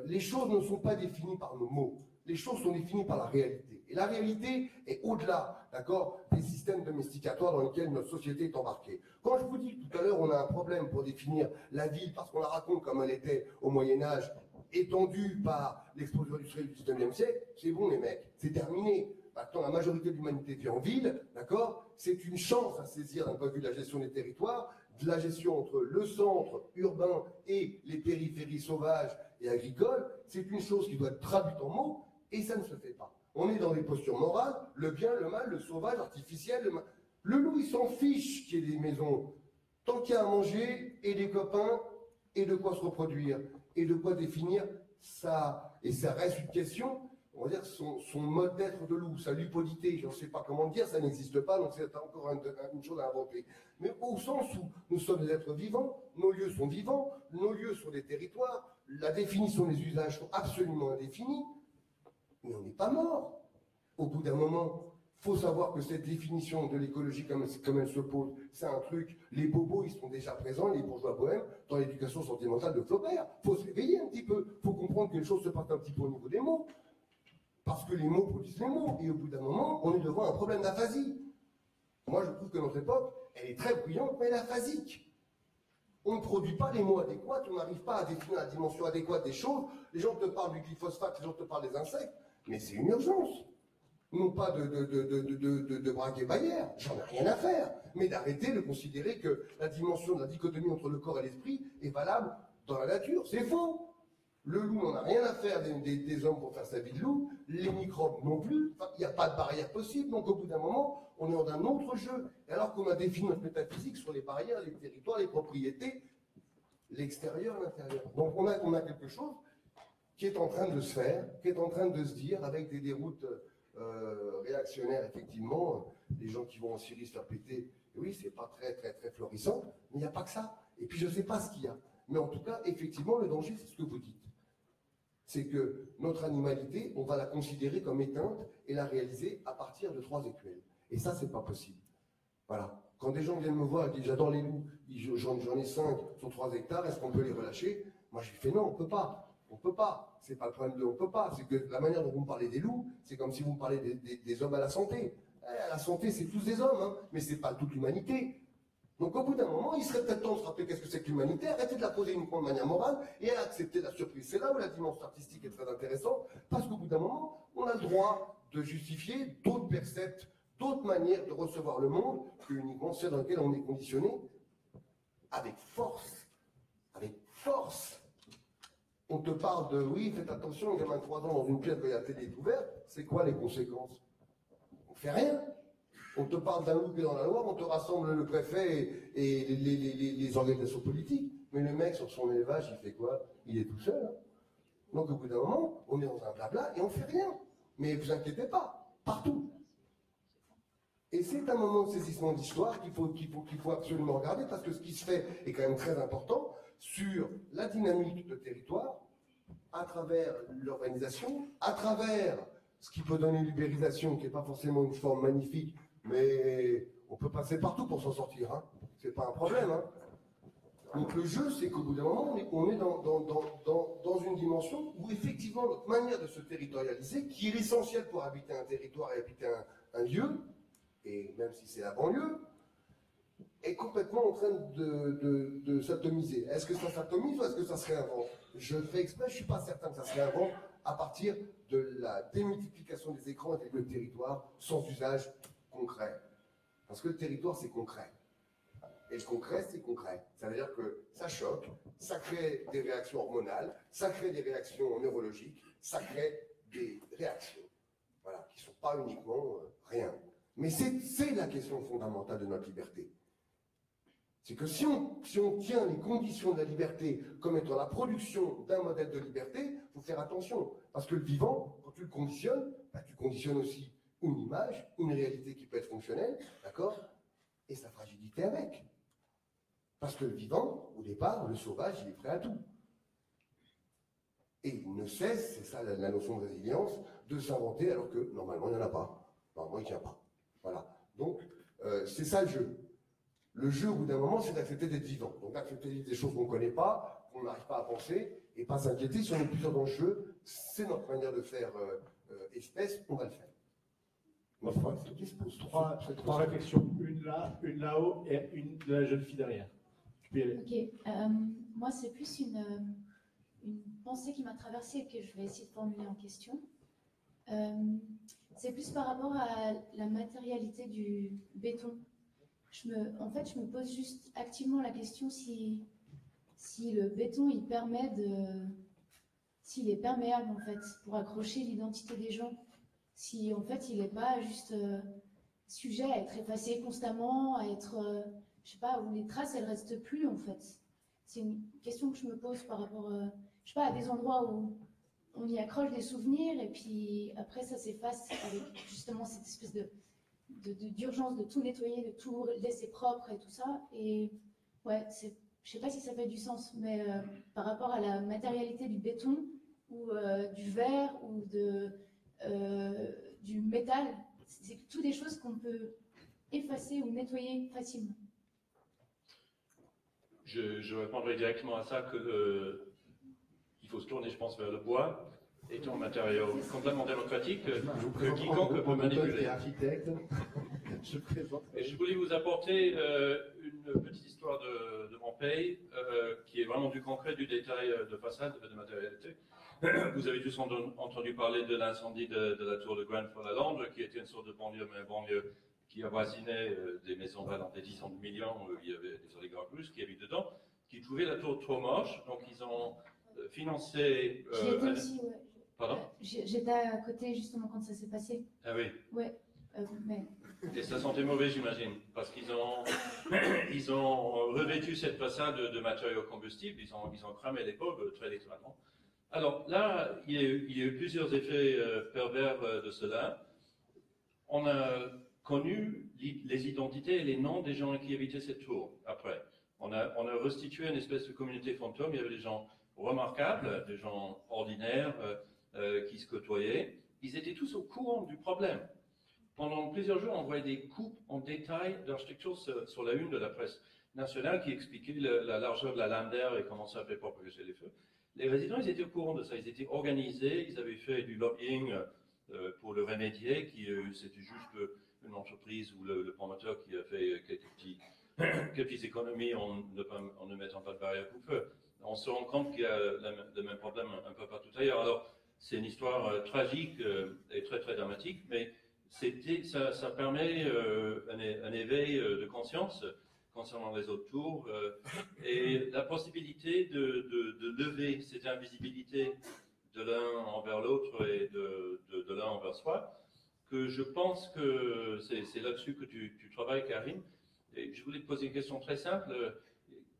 les choses ne sont pas définies par nos mots. Les choses sont définies par la réalité. Et la réalité est au-delà, d'accord, des systèmes domesticatoires dans lesquels notre société est embarquée. Quand je vous dis que tout à l'heure, on a un problème pour définir la ville, parce qu'on la raconte comme elle était au Moyen-Âge, étendue par l'explosion industrielle du 19e siècle, c'est bon les mecs, c'est terminé. Maintenant, la majorité de l'humanité vit en ville, d'accord? C'est une chance à saisir d'un point de vue de la gestion des territoires, de la gestion entre le centre urbain et les périphéries sauvages et agricoles. C'est une chose qui doit être traduite en mots, et ça ne se fait pas. On est dans des postures morales, le bien, le mal, le sauvage, l'artificiel. Le loup, il s'en fiche qu'il y ait des maisons. Tant qu'il y a à manger, et des copains, et de quoi se reproduire, et de quoi définir ça. Et ça reste une question, on va dire, son mode d'être de loup, sa lupodité, je ne sais pas comment le dire, ça n'existe pas, donc c'est encore une chose à inventer. Mais au sens où nous sommes des êtres vivants, nos lieux sont vivants, nos lieux sont des territoires, la définition des usages sont absolument indéfinis, mais on n'est pas mort au bout d'un moment. faut savoir que cette définition de l'écologie comme elle se pose, c'est un truc, les bobos, ils sont déjà présents, les bourgeois bohèmes, dans l'éducation sentimentale de Flaubert. Il faut se réveiller un petit peu, il faut comprendre que les choses se passent un petit peu au niveau des mots. Parce que les mots produisent les mots, et au bout d'un moment, on est devant un problème d'aphasie. Moi, je trouve que notre époque, elle est très brillante, mais elle est aphasique. On ne produit pas les mots adéquats, on n'arrive pas à définir la dimension adéquate des choses. Les gens te parlent du glyphosate, les gens te parlent des insectes, mais c'est une urgence. Non pas de braquer Bayer, j'en ai rien à faire, mais d'arrêter de considérer que la dimension de la dichotomie entre le corps et l'esprit est valable dans la nature. C'est faux. Le loup n'en a rien à faire des hommes pour faire sa vie de loup, les microbes non plus, il n'y a pas de barrière possible, donc au bout d'un moment, on est dans un autre jeu. Et alors qu'on a défini notre métaphysique sur les barrières, les territoires, les propriétés, l'extérieur, l'intérieur. Donc on a quelque chose qui est en train de se faire, qui est en train de se dire, avec des déroutes réactionnaires, effectivement, les gens qui vont en Syrie se faire péter, oui, c'est pas très florissant, mais il n'y a pas que ça. Et puis je ne sais pas ce qu'il y a. Mais en tout cas, effectivement, le danger, c'est ce que vous dites. C'est que notre animalité, on va la considérer comme éteinte et la réaliser à partir de 3 écuelles. Et ça, c'est pas possible. Voilà. Quand des gens viennent me voir et disent j'adore les loups, j'en ai 5 sur 3 hectares, est-ce qu'on peut les relâcher? Moi, je lui fais non, on peut pas. On peut pas. C'est pas le problème de on peut pas. C'est que la manière dont vous me parlez des loups, c'est comme si vous me parlez des hommes à la santé. À la santé, c'est tous des hommes, hein, mais c'est pas toute l'humanité. Donc au bout d'un moment, il serait peut-être temps de se rappeler qu'est-ce que c'est que l'humanité, arrêter de la poser uniquement de manière morale et à accepter la surprise. C'est là où la dimension artistique est très intéressante, parce qu'au bout d'un moment, on a le droit de justifier d'autres percepts, d'autres manières de recevoir le monde que uniquement celles dans lesquelles on est conditionné avec force. Avec force. On te parle de, oui, faites attention, un gamin de 3 ans dans une pièce où la télé est ouverte, c'est quoi les conséquences? On fait rien. On te parle d'un loup qui est dans la Loire, on te rassemble le préfet et les organisations politiques. Mais le mec, sur son élevage, il fait quoi? Il est tout seul. Hein. Donc au bout d'un moment, on est dans un blabla et on ne fait rien. Mais vous inquiétez pas, partout. Et c'est un moment de saisissement d'histoire qu'il faut absolument regarder, parce que ce qui se fait est quand même très important sur la dynamique de territoire, à travers l'urbanisation, à travers ce qui peut donner l'ubérisation, qui n'est pas forcément une forme magnifique, mais on peut passer partout pour s'en sortir, hein. C'est pas un problème. Hein. Donc le jeu, c'est qu'au bout d'un moment, on est dans une dimension où effectivement notre manière de se territorialiser, qui est l'essentiel pour habiter un territoire et habiter un lieu, et même si c'est la banlieue, est complètement en train de s'atomiser. Est-ce que ça s'atomise ou est-ce que ça se réinvente? Je fais exprès, je ne suis pas certain que ça se réinvente à partir de la démultiplication des écrans avec le territoire sans usage concret. Parce que le territoire, c'est concret. Et le concret, c'est concret. Ça veut dire que ça choque, ça crée des réactions hormonales, ça crée des réactions neurologiques, ça crée des réactions, voilà, qui ne sont pas uniquement rien. Mais c'est la question fondamentale de notre liberté. C'est que si on tient les conditions de la liberté comme étant la production d'un modèle de liberté, il faut faire attention. Parce que le vivant, quand tu le conditionnes, bah, tu conditionnes aussi une image, une réalité qui peut être fonctionnelle, d'accord? Et sa fragilité avec. Parce que le vivant, au départ, le sauvage, il est prêt à tout. Et il ne cesse, c'est ça la notion de résilience, de s'inventer alors que normalement il n'y en a pas. Normalement il ne tient pas. Voilà. Donc, c'est ça le jeu. Le jeu, au bout d'un moment, c'est d'accepter d'être vivant. Donc d'accepter des choses qu'on ne connaît pas, qu'on n'arrive pas à penser, et pas s'inquiéter. Si on est plusieurs dans le jeu, c'est notre manière de faire espèce, on va le faire. Trois réflexions, une là-haut et une de la jeune fille derrière. Tu peux y aller. Ok, moi c'est plus une pensée qui m'a traversée et que je vais essayer de formuler en question. C'est plus par rapport à la matérialité du béton. En fait, je me pose juste activement la question si le béton il permet s'il est perméable en fait pour accrocher l'identité des gens. Si en fait il n'est pas juste sujet à être effacé constamment, à être, je sais pas, où les traces elles restent plus en fait. C'est une question que je me pose par rapport, je sais pas, à des endroits où on y accroche des souvenirs et puis après ça s'efface avec justement cette espèce d'urgence de tout nettoyer, de tout laisser propre et tout ça. Et ouais, je sais pas si ça fait du sens, mais par rapport à la matérialité du béton ou du verre ou du métal, c'est tout des choses qu'on peut effacer ou nettoyer facilement. Je répondrai directement à ça que il faut se tourner, je pense, vers le bois, étant un matériau complètement démocratique que quiconque peut manipuler. Architecte. Je présente. Et je voulais vous apporter une petite histoire de mon pays, qui est vraiment du concret, du détail de façade, de matérialité. Vous avez tous entendu parler de l'incendie de la tour de Grenfell à Londres, qui était une sorte de banlieue, mais une banlieue qui avoisinait des maisons valant des dizaines de millions, où il y avait des oligarques russes qui habitent dedans, qui trouvaient la tour trop moche, donc ils ont financé... J'y étais aussi, ouais. Pardon? J'étais à côté justement quand ça s'est passé. Ah oui. Ouais, mais... Et ça sentait mauvais, j'imagine, parce qu'ils ont, ils ont revêtu cette façade de matériaux combustibles, ils ont cramé les pauvres, très littéralement. Alors là, il y a eu plusieurs effets pervers de cela. On a connu les identités et les noms des gens qui habitaient cette tour, après. On a restitué une espèce de communauté fantôme, il y avait des gens remarquables, des gens ordinaires qui se côtoyaient. Ils étaient tous au courant du problème. Pendant plusieurs jours, on voyait des coupes en détail d'architecture sur la une de la presse nationale qui expliquaient la largeur de la lame d'air et comment ça fait propager les feux. Les résidents, ils étaient au courant de ça, ils étaient organisés, ils avaient fait du lobbying pour le remédier, c'était juste une entreprise ou le promoteur qui a fait quelques petites économies en ne mettant pas de barrière au feu. On se rend compte qu'il y a le même problème un peu partout ailleurs. Alors, c'est une histoire tragique et très très dramatique, mais ça permet un éveil de conscience concernant les autres tours et la possibilité de lever cette invisibilité de l'un envers l'autre et de l'un envers soi, que je pense que c'est là-dessus que tu travailles, Karim. Et je voulais te poser une question très simple.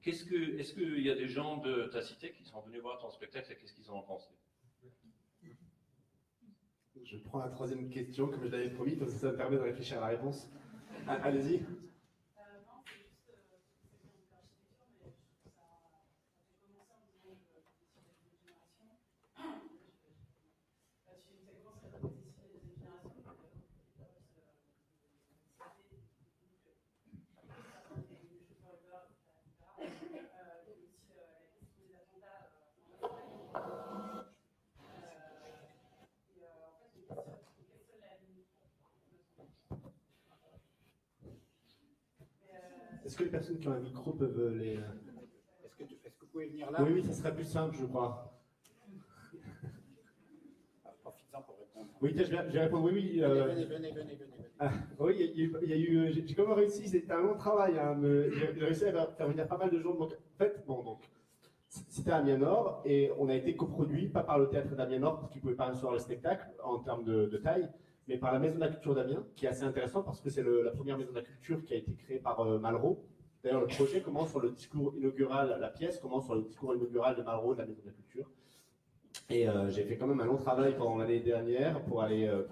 Est-ce qu'il y a des gens de ta cité qui sont venus voir ton spectacle et qu'est-ce qu'ils en ont pensé? Je prends la troisième question, comme je l'avais promis, parce que ça me permet de réfléchir à la réponse. Allez-y. Est-ce que les personnes qui ont un micro peuvent les... Est-ce que vous pouvez venir là? Oui, ça serait plus simple, je crois. Profites-en pour répondre. Oui, je vais répondre. Oui. Venez. Ah, oui, il y a eu... J'ai quand même réussi, c'était un long travail. Hein, j'ai réussi à faire venir pas mal de gens. Donc, en fait, c'était à Amiens Nord et on a été coproduit, pas par le théâtre d'Amiens Nord, parce qu'ils ne pouvaient pas recevoir le spectacle en termes de taille, mais par la Maison de la Culture d'Amiens, qui est assez intéressant parce que c'est la première Maison de la Culture qui a été créée par Malraux. D'ailleurs, le projet commence sur le discours inaugural, la pièce commence sur le discours inaugural de Malraux de la Maison de la Culture. Et j'ai fait quand même un long travail pendant l'année dernière pour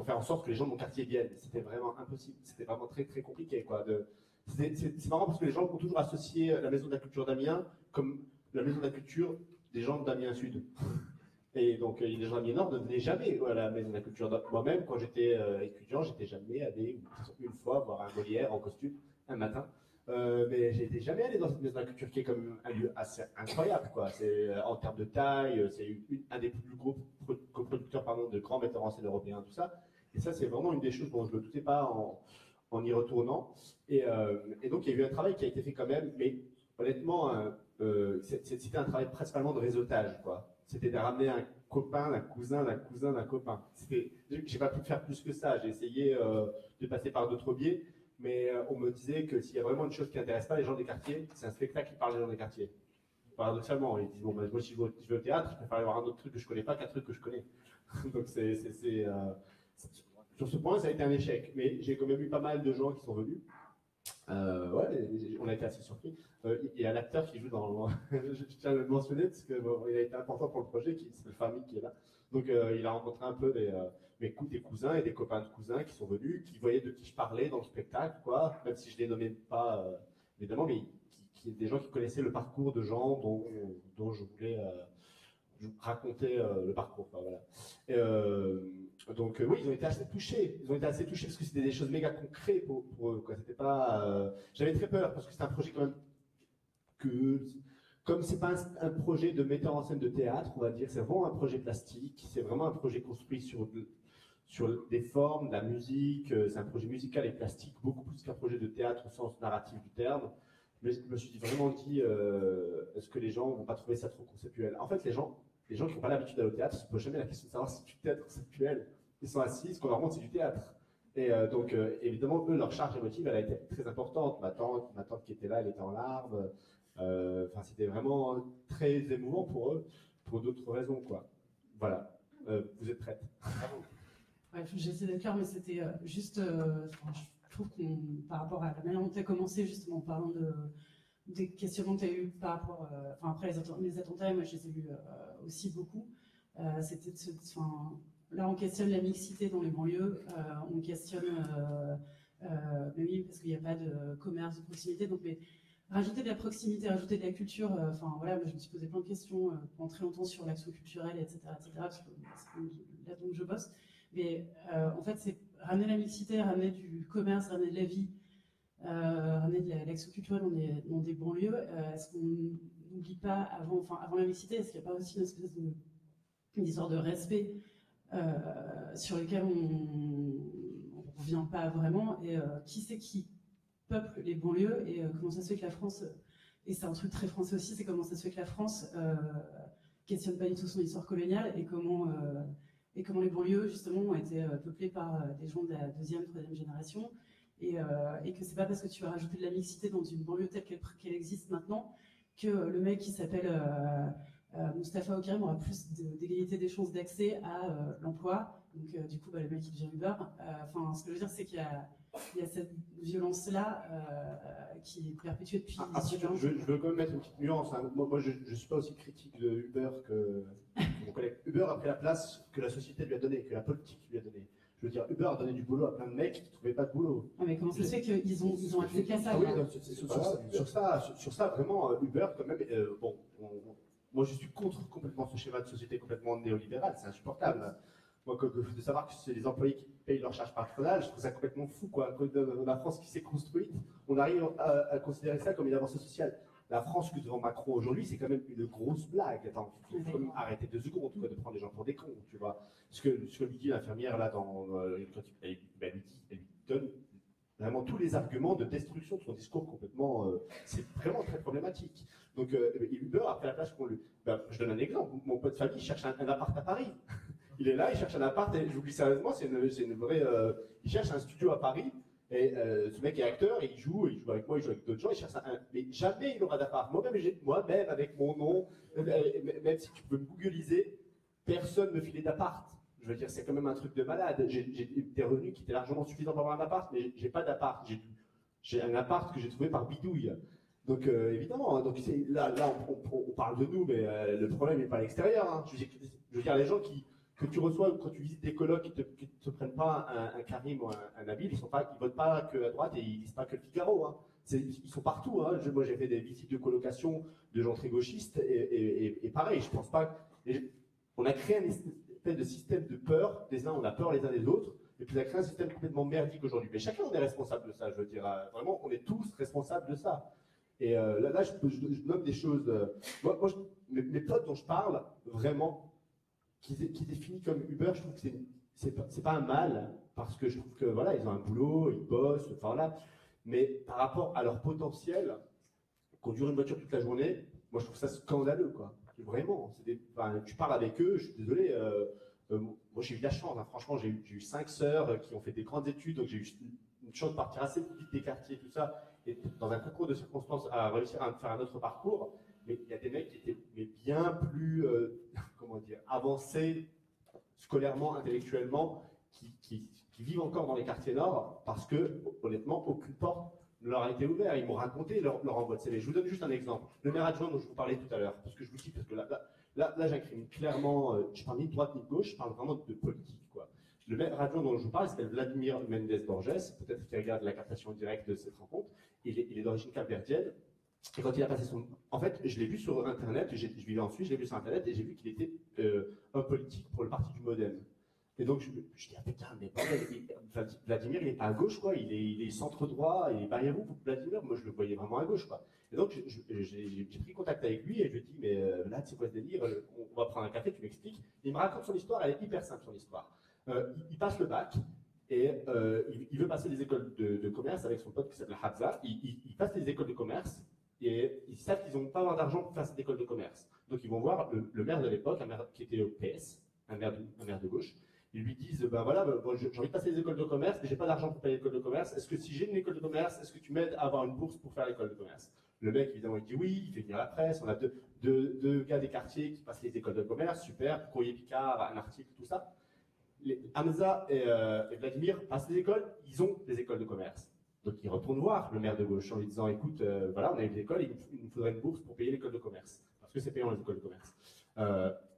faire en sorte que les gens de mon quartier viennent. C'était vraiment impossible, c'était vraiment très très compliqué, quoi. C'est marrant parce que les gens ont toujours associé la Maison de la Culture d'Amiens comme la Maison de la Culture des gens d'Amiens Sud. Et donc, les gens d'Amiens Nord ne venaient jamais à la Maison de la Culture. Moi-même, quand j'étais étudiant, j'étais jamais allé une fois voir un Molière en costume un matin. Mais j'étais jamais allé dans cette Maison de la Culture qui est quand même un lieu assez incroyable, quoi. C'est en termes de taille, c'est un des plus gros coproducteurs de grands metteurs en scène européens, tout ça. Et ça, c'est vraiment une des choses dont je ne me doutais pas en y retournant. Et donc, il y a eu un travail qui a été fait quand même, mais honnêtement, c'était un travail principalement de réseautage, quoi. C'était de ramener un copain, d'un cousin, d'un copain. J'ai pas pu faire plus que ça. J'ai essayé de passer par d'autres biais, mais on me disait que s'il y a vraiment une chose qui n'intéresse pas les gens des quartiers, c'est un spectacle qui parle des gens des quartiers. Paradoxalement, ils disent bon, moi si je vais au théâtre, je préfère aller voir un autre truc que je connais pas qu'un truc que je connais. Donc sur ce point, ça a été un échec. Mais j'ai quand même eu pas mal de gens qui sont venus. On a été assez surpris. Il y a un acteur qui joue dans... je tiens à le mentionner parce qu'il a été important pour le projet, c'est le famille qui est là. Donc il a rencontré un peu des cousins et des copains de cousins qui sont venus, qui voyaient de qui je parlais dans le spectacle, quoi, même si je ne les nommais pas évidemment, mais des gens qui connaissaient le parcours de gens dont je raconter le parcours. Quoi, voilà. Et, donc oui, ils ont été assez touchés. Ils ont été assez touchés parce que c'était des choses méga concrètes pour eux. Quoi. C'était pas. J'avais très peur parce que c'était un projet quand même que, comme c'est pas un projet de metteur en scène de théâtre, on va dire, c'est vraiment un projet plastique. C'est vraiment un projet construit sur des formes, de la musique. C'est un projet musical et plastique, beaucoup plus qu'un projet de théâtre au sens narratif du terme. Mais je me suis vraiment dit, est-ce que les gens vont pas trouver ça trop conceptuel? En fait, les gens qui n'ont pas l'habitude d'aller au théâtre se posent jamais la question de savoir si c'est du théâtre conceptuel. Ils sont assis, ce qu'on leur montre, c'est du théâtre. Et donc, évidemment, eux, leur charge émotive, elle a été très importante. Ma tante qui était là, elle était en larmes. Enfin, c'était vraiment très émouvant pour eux, pour d'autres raisons, quoi. Voilà. Vous êtes prêtes? Ouais, j'essaie d'être clair, mais c'était juste... je trouve que par rapport à la manière dont tu as commencé, justement, en parlant des questionnements que tu as eu par rapport... après les attentats, moi je les ai eus aussi beaucoup. C'était là, on questionne la mixité dans les banlieues, on questionne... mais oui, parce qu'il n'y a pas de commerce de proximité, donc... Mais, rajouter de la proximité, rajouter de la culture, voilà, moi je me suis posé plein de questions pendant très longtemps sur l'action culturelle, etc., parce que c'est là donc je bosse. Mais en fait, c'est ramener la mixité, ramener du commerce, ramener de la vie, ramener de l'action culturelle dans des banlieues. Est-ce qu'on n'oublie pas, avant la mixité, est-ce qu'il n'y a pas aussi une espèce une histoire de respect sur lequel on ne revient pas vraiment, et qui c'est qui peuple les banlieues, et comment ça se fait que la France, et c'est un truc très français aussi, c'est comment ça se fait que la France questionne pas du tout son histoire coloniale, et comment les banlieues justement ont été peuplées par des gens de la deuxième, troisième génération, et que c'est pas parce que tu vas rajouter de la mixité dans une banlieue telle qu'elle existe maintenant que le mec qui s'appelle Moustapha Okarim aura plus d'égalité des chances d'accès à l'emploi. Donc du coup, le mec qui devient Uber. Ce que je veux dire, c'est qu'il y a cette violence-là qui est perpétuée depuis... je veux quand même mettre une petite nuance. Hein. Moi je ne suis pas aussi critique de Uber que mon collègue. Uber a pris la place que la société lui a donnée, que la politique lui a donnée. Je veux dire, Uber a donné du boulot à plein de mecs qui ne trouvaient pas de boulot. Ah, mais comment ça se fait qu'ils ont accès qu'à ça? Oui, sur ça, vraiment, Uber, quand même, moi je suis contre complètement ce schéma de société complètement néolibéral, c'est insupportable. Moi, de savoir que c'est les employés qui payent leur charge patronale, je trouve ça complètement fou, quoi. Dans la France qui s'est construite, on arrive à considérer ça comme une avancée sociale. La France que devant Macron aujourd'hui, c'est quand même une grosse blague. Attends, il faut arrêter 2 secondes de prendre les gens pour des cons, tu vois. Ce que lui dit l'infirmière là, quand elle lui donne vraiment tous les arguments de destruction de son discours complètement. C'est vraiment très problématique. Donc Uber a fait la place qu'on lui. Je donne un exemple. Mon pote de famille cherche un appart à Paris. Il est là, il cherche un appart, et je vous dis sérieusement, c'est une vraie. Il cherche un studio à Paris, et ce mec est acteur, et il joue avec moi, il joue avec d'autres gens, il cherche mais jamais il aura d'appart. Moi-même, avec mon nom, même si tu peux me googliser, personne ne me filait d'appart. Je veux dire, c'est quand même un truc de malade. J'ai des revenus qui étaient largement suffisants pour avoir un appart, mais j'ai pas d'appart. J'ai un appart que j'ai trouvé par bidouille. Donc évidemment, donc là on parle de nous, mais le problème n'est pas à l'extérieur. Hein. Je veux dire, les gens que tu reçois quand tu visites des colocs qui te prennent pas un Karim ou un Nabil, ils votent pas que à droite et ils lisent pas que le Figaro. Hein. Ils sont partout. Hein. Moi j'ai fait des visites de colocation de gens très gauchistes, et pareil, je pense pas. On a créé un espèce de système de peur des uns, on a peur les uns des autres, et puis on a créé un système complètement merdique aujourd'hui. Mais chacun on est responsable de ça, je veux dire. Vraiment, on est tous responsables de ça. Et là je nomme des choses. Mes potes dont je parle, vraiment, qui définit comme Uber, je trouve que c'est pas un mal, parce que je trouve que voilà, ils ont un boulot, ils bossent, enfin voilà. Mais par rapport à leur potentiel, conduire une voiture toute la journée, moi je trouve ça scandaleux, quoi. Vraiment, tu parles avec eux, je suis désolé. Moi j'ai eu de la chance, hein. Franchement, j'ai eu 5 sœurs qui ont fait des grandes études, donc j'ai eu une chance de partir assez vite des quartiers, tout ça, et dans un concours de circonstances à réussir à faire un autre parcours. Mais il y a des mecs qui étaient bien plus avancés scolairement, intellectuellement, qui vivent encore dans les quartiers nord, parce que honnêtement, aucune porte ne leur a été ouverte. Ils m'ont raconté leur envoi de CV. Je vous donne juste un exemple. Le maire adjoint dont je vous parlais tout à l'heure, parce que je vous dis, parce que là j'incrimine clairement, je parle ni de droite ni de gauche, je parle vraiment de politique, quoi. Le maire adjoint dont je vous parle s'appelle Vladimir Mendes Borges, peut-être qu'il regarde la captation directe de cette rencontre. Il est d'origine capverdienne. Et quand il a passé son... En fait, je l'ai vu sur Internet, je vivais en Suisse, je l'ai vu sur Internet et j'ai vu qu'il était homme politique pour le parti du Modem. Et donc, je dis, ah putain, mais Vladimir, il n'est pas à gauche, quoi. Il est centre-droit, et barrière-vous, Vladimir, moi, je le voyais vraiment à gauche, quoi. Et donc, j'ai pris contact avec lui et je lui ai dit, mais là, c'est quoi ce délire? On va prendre un café, tu m'expliques. Il me raconte son histoire, elle est hyper simple, son histoire. Il passe le bac et il veut passer des écoles de commerce avec son pote qui s'appelle Hamza. Il passe les écoles de commerce et ils savent qu'ils n'ont pas avoir d'argent pour faire cette école de commerce. Donc, ils vont voir le maire de l'époque, un maire qui était au PS, un maire de gauche. Ils lui disent, ben voilà, bon, j'ai envie de passer les écoles de commerce, mais j'ai pas d'argent pour payer l'école de commerce. Est-ce que si j'ai une école de commerce, est-ce que tu m'aides à avoir une bourse pour faire l'école de commerce? Le mec, évidemment, il dit oui, il fait venir la presse. On a deux gars des quartiers qui passent les écoles de commerce, super, courrier Picard, un article, tout ça. Hamza et Vladimir passent les écoles, ils ont des écoles de commerce. Donc ils retournent voir le maire de gauche en lui disant, écoute, voilà, on a eu des écoles, il nous faudrait une bourse pour payer l'école de commerce, parce que c'est payant les écoles de commerce.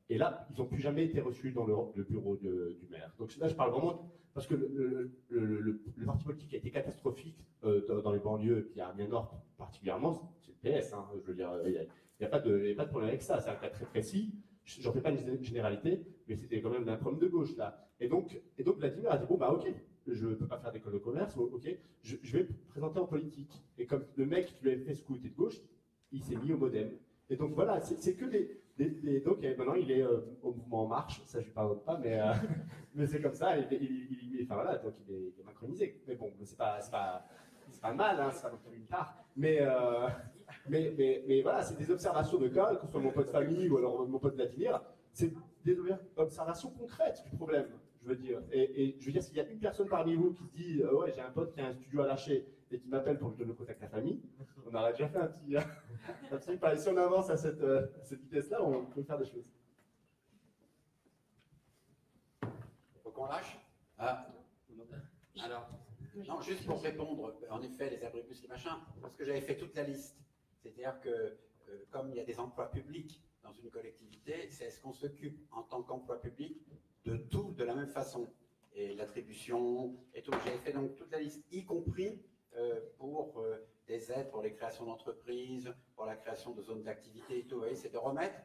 Et là, ils n'ont plus jamais été reçus dans le bureau du maire. Donc là, je parle vraiment parce que le parti politique a été catastrophique dans les banlieues, et puis à Amiens-Nord particulièrement, c'est le PS, hein, je veux dire, il n'y a pas de problème avec ça, c'est un cas très précis. J'en fais pas une généralité, mais c'était quand même un problème de gauche là. Et donc Vladimir a dit, bon bah ok, je ne peux pas faire d'école de commerce, ok, je vais me présenter en politique. Et comme le mec qui lui avait fait ce coup était de gauche, il s'est mis au Modem. Et donc voilà, c'est que donc maintenant il est au mouvement En Marche, ça je ne parle pas, mais c'est comme ça, enfin voilà, donc il est macronisé. Mais bon, c'est pas mal, hein, c'est pas non plus une part. Mais voilà, c'est des observations de cas, que ce soit mon pote famille ou alors mon pote Vladimir, c'est des observations concrètes du problème, je veux dire. Et je veux dire, s'il y a une personne parmi vous qui se dit ouais, j'ai un pote qui a un studio à lâcher et qui m'appelle pour lui donner le contact à la famille, on aurait déjà fait un petit pas. Et si on avance à cette vitesse-là, on peut faire des choses. Faut qu'on lâche? Alors, non, juste pour répondre, en effet, les abribus, les machins, parce que j'avais fait toute la liste. C'est-à-dire que, comme il y a des emplois publics dans une collectivité, c'est est-ce qu'on s'occupe en tant qu'emploi public de tout de la même façon? Et l'attribution et tout. J'avais fait donc toute la liste, y compris pour des aides pour les créations d'entreprises, pour la création de zones d'activité et tout. Vous voyez, c'est de remettre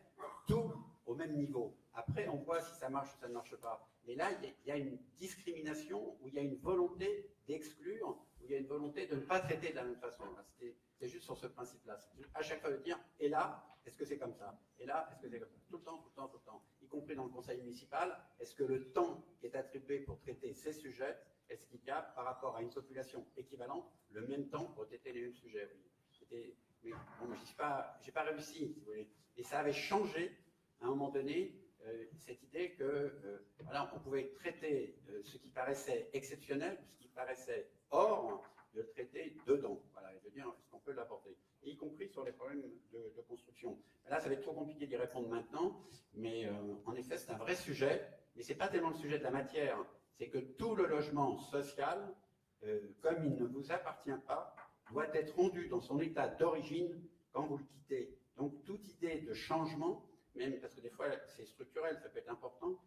tout au même niveau. Après, on voit si ça marche ou ça ne marche pas. Mais là, il y a une discrimination, où il y a une volonté d'exclure, où il y a une volonté de ne pas traiter de la même façon. C'est juste sur ce principe-là. À chaque fois de dire, et là, est-ce que c'est comme ça? Et là, est-ce que c'est comme ça? Tout le temps, tout le temps, tout le temps. Y compris dans le conseil municipal, est-ce que le temps qui est attribué pour traiter ces sujets, est-ce qu'il y a, par rapport à une population équivalente, le même temps pour traiter les mêmes sujets? Mais bon, j'ai pas réussi, si vous voulez. Et ça avait changé, à un moment donné, cette idée que voilà, on pouvait traiter ce qui paraissait exceptionnel, ce qui paraissait hors, de le traiter dedans. Voilà, et de dire, est-ce qu'on peut l'aborder? Y compris sur les problèmes de construction. Là, ça va être trop compliqué d'y répondre maintenant, mais en effet, c'est un vrai sujet, mais c'est pas tellement le sujet de la matière, c'est que tout le logement social, comme il ne vous appartient pas, doit être rendu dans son état d'origine quand vous le quittez. Donc, toute idée de changement, même parce que des fois c'est structurel, ça peut être important,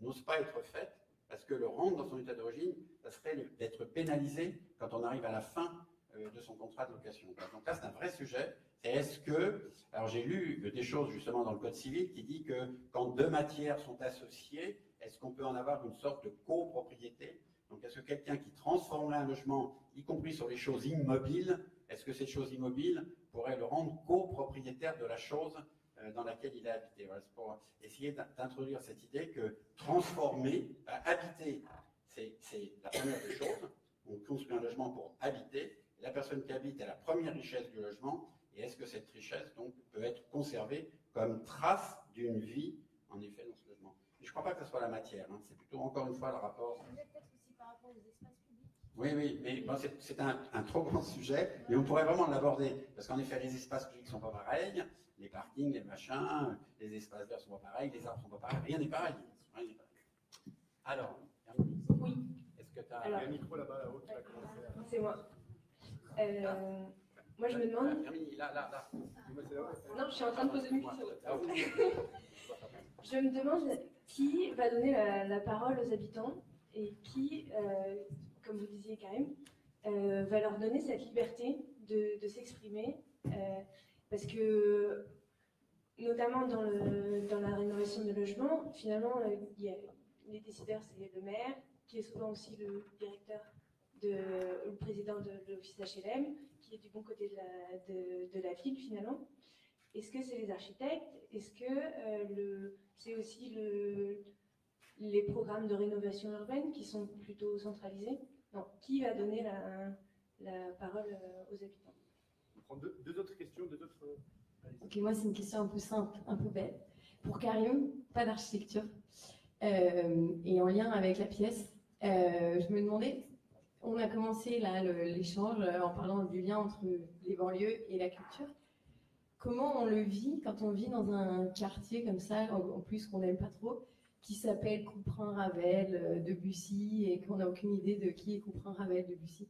n'ose pas être faite, parce que le rendre dans son état d'origine, ça serait d'être pénalisé quand on arrive à la fin de son contrat de location. Donc là, c'est un vrai sujet. C'est est-ce que, alors j'ai lu des choses justement dans le Code civil qui dit que quand deux matières sont associées, est-ce qu'on peut en avoir une sorte de copropriété? Donc est-ce que quelqu'un qui transformerait un logement, y compris sur les choses immobiles, est-ce que cette chose immobile pourrait le rendre copropriétaire de la chose dans laquelle il a habité? Voilà, c'est pour essayer d'introduire cette idée que transformer, habiter, c'est la première des choses. On construit un logement pour habiter. La personne qui habite est la première richesse du logement. Et est-ce que cette richesse donc peut être conservée comme trace d'une vie, en effet, dans ce logement? Et je ne crois pas que ce soit la matière. Hein. C'est plutôt, encore une fois, le rapport. Peut-être aussi par rapport aux espaces publics. Oui, mais bon, c'est un trop grand sujet, mais on pourrait vraiment l'aborder. Parce qu'en effet, les espaces publics ne sont pas pareils, les parkings, les machins, les espaces verts ne sont pas pareils, les arbres ne sont pas pareils, rien n'est pareil. Rien n'est pareil. Alors, oui. Est-ce que tu as un micro là-bas, là-haut, qui va commencer à... C'est moi. Moi, je me demande. Là. Non, je suis en train de poser une question. Je me demande qui va donner la parole aux habitants et qui, comme vous disiez Karim, va leur donner cette liberté de s'exprimer, parce que notamment dans la rénovation de logements, finalement, les décideurs, c'est le maire, qui est souvent aussi le directeur, le président de l'office HLM, qui est du bon côté de la ville, finalement. Est-ce que c'est les architectes? Est-ce que c'est aussi les programmes de rénovation urbaine qui sont plutôt centralisés? Non, qui va donner la parole aux habitants? On prend deux autres questions, Ok, moi c'est une question un peu simple, un peu bête. Pour Karim, pas d'architecture. Et en lien avec la pièce, je me demandais, on a commencé là l'échange en parlant du lien entre les banlieues et la culture. Comment on le vit quand on vit dans un quartier comme ça, en plus qu'on n'aime pas trop, qui s'appelle Couperin-Ravel, Debussy, et qu'on n'a aucune idée de qui est Couperin-Ravel, Debussy?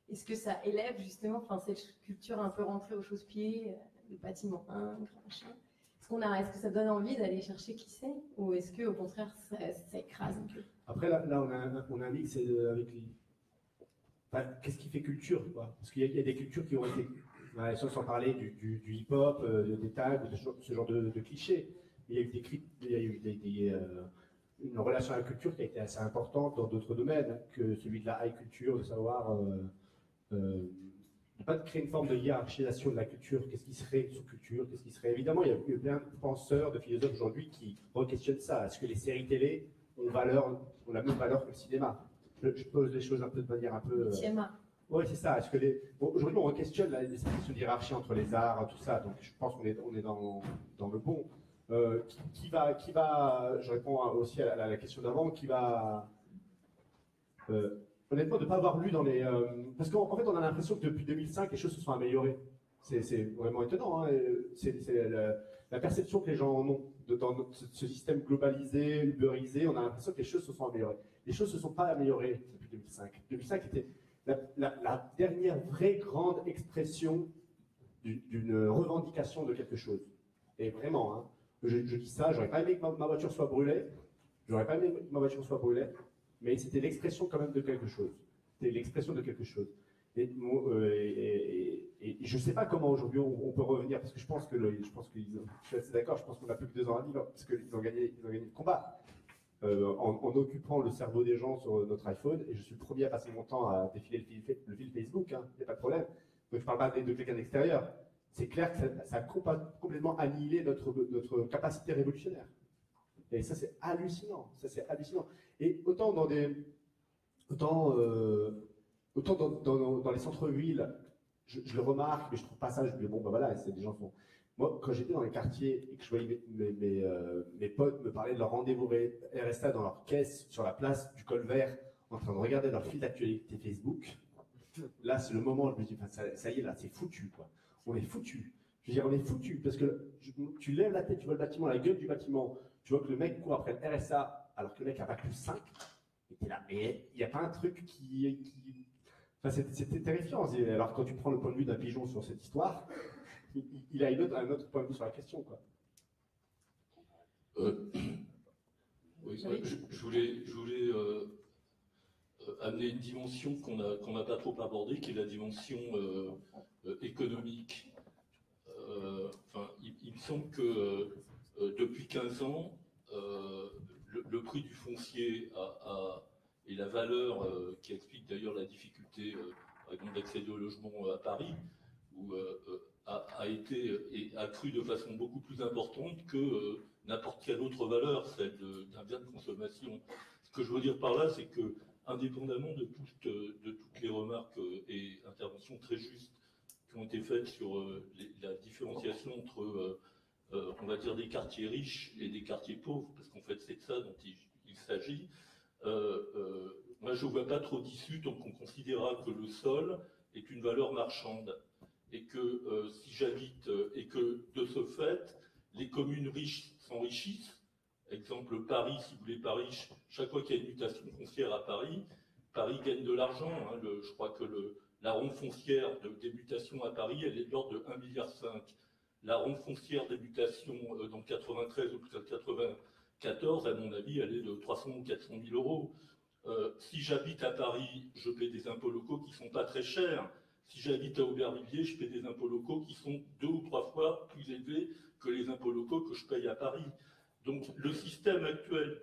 Est-ce que ça élève justement cette culture un peu rentrée au chausse-pied, le bâtiment 1, machin? Est-ce que ça donne envie d'aller chercher qui c'est? Ou est-ce qu'au contraire, ça écrase un peu? Après, là on a un mix avec les... Enfin, qu'est-ce qui fait culture, quoi? Parce qu'il y a des cultures qui ont été... sans parler du hip-hop, des tags, ce genre de clichés. Il y a eu une relation à la culture qui a été assez importante dans d'autres domaines que celui de la high culture, de savoir... pas de créer une forme de hiérarchisation de la culture. Qu'est-ce qui serait sous-culture? Qu'est-ce qui serait... Évidemment, il y a plein de penseurs, de philosophes aujourd'hui qui re-questionnent ça. Est-ce que les séries télé ont la même valeur que le cinéma? Je pose les choses un peu de manière un peu... Oui, c'est ça. Aujourd'hui, on re-questionne la question d'hiérarchie entre les arts, tout ça. Donc, je pense qu'on est dans le bon. Je réponds aussi à la question d'avant, qui va... honnêtement, de ne pas avoir lu dans les... parce qu'en fait, on a l'impression que depuis 2005, les choses se sont améliorées. C'est vraiment étonnant. Hein. C'est la perception que les gens en ont dans ce système globalisé, uberisé. On a l'impression que les choses se sont améliorées. Les choses ne se sont pas améliorées depuis 2005. 2005 était la dernière vraie grande expression d'une revendication de quelque chose. Et vraiment, hein, je dis ça, j'aurais pas aimé que ma voiture soit brûlée. J'aurais pas aimé que ma voiture soit brûlée. Mais c'était l'expression quand même de quelque chose. C'était l'expression de quelque chose. Et je ne sais pas comment aujourd'hui on peut revenir, parce que je pense je suis assez d'accord, je pense qu'on n'a plus que 2 ans à vivre, parce qu'ils ont gagné le combat en occupant le cerveau des gens sur notre iPhone, et je suis le premier à passer mon temps à défiler le fil Facebook, il n'y a pas de problème. Donc je ne parle pas de quelqu'un d'extérieur. C'est clair que ça a complètement annihilé notre capacité révolutionnaire. Et ça, c'est hallucinant. Et autant dans les centres-villes, je le remarque, mais je trouve pas ça. Je me dis bon, ben voilà, c'est des gens font. Moi, quand j'étais dans les quartiers et que je voyais mes potes me parler de leur rendez-vous RSA dans leur caisse sur la place du Colvert, en train de regarder leur fil d'actualité Facebook, là, c'est le moment où je me dis, ça y est, là, c'est foutu, quoi. On est foutu. Je veux dire, on est foutu parce que tu lèves la tête, tu vois le bâtiment, la gueule du bâtiment. Tu vois que le mec court après le RSA alors que le mec a bac plus 5, et t'es là, mais il n'y a pas un truc qui... Enfin, c'était terrifiant. Alors quand tu prends le point de vue d'un pigeon sur cette histoire, il a un autre point de vue sur la question, quoi. Oui, je voulais amener une dimension qu'on n'a pas trop abordée, qui est la dimension économique. Il me semble que depuis 15 ans, le prix du foncier et la valeur qui explique d'ailleurs la difficulté d'accéder au logement à Paris, a été accru de façon beaucoup plus importante que n'importe quelle autre valeur, celle d'un bien de consommation. Ce que je veux dire par là, c'est que, indépendamment de toutes les remarques et interventions très justes qui ont été faites sur la différenciation entre on va dire des quartiers riches et des quartiers pauvres, parce qu'en fait c'est de ça dont il s'agit. Moi je ne vois pas trop d'issue tant qu'on considérera que le sol est une valeur marchande, et que si j'habite, et que de ce fait, les communes riches s'enrichissent. Exemple, Paris, si vous voulez Paris, chaque fois qu'il y a une mutation foncière à Paris, Paris gagne de l'argent. Hein. Je crois que la ronde foncière des mutations à Paris, elle est de l'ordre de 1,5 milliard. La ronde foncière des mutations dans 93 ou 94, à mon avis, elle est de 300 ou 400 000 euros. Si j'habite à Paris, je paie des impôts locaux qui ne sont pas très chers. Si j'habite à Aubervilliers, je paie des impôts locaux qui sont 2 ou 3 fois plus élevés que les impôts locaux que je paye à Paris. Donc le système actuel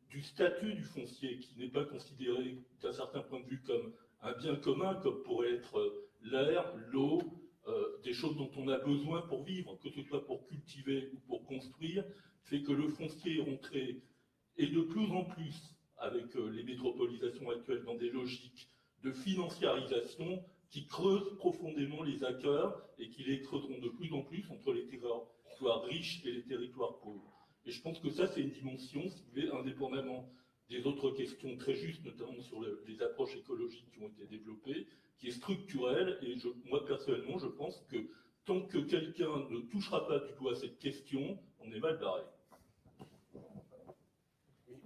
du statut du foncier, qui n'est pas considéré d'un certain point de vue comme un bien commun, comme pourrait être l'air, l'eau, des choses dont on a besoin pour vivre, que ce soit pour cultiver ou pour construire, fait que le foncier est rentré, et de plus en plus, avec les métropolisations actuelles, dans des logiques de financiarisation qui creusent profondément les accords et qui les creuseront de plus en plus entre les territoires riches et les territoires pauvres. Et je pense que ça, c'est une dimension, si vous voulez, indépendamment des autres questions très justes, notamment sur les approches écologiques qui ont été développées, qui est structurelle. Et moi, personnellement, je pense que tant que quelqu'un ne touchera pas du doigt cette question, on est mal barré.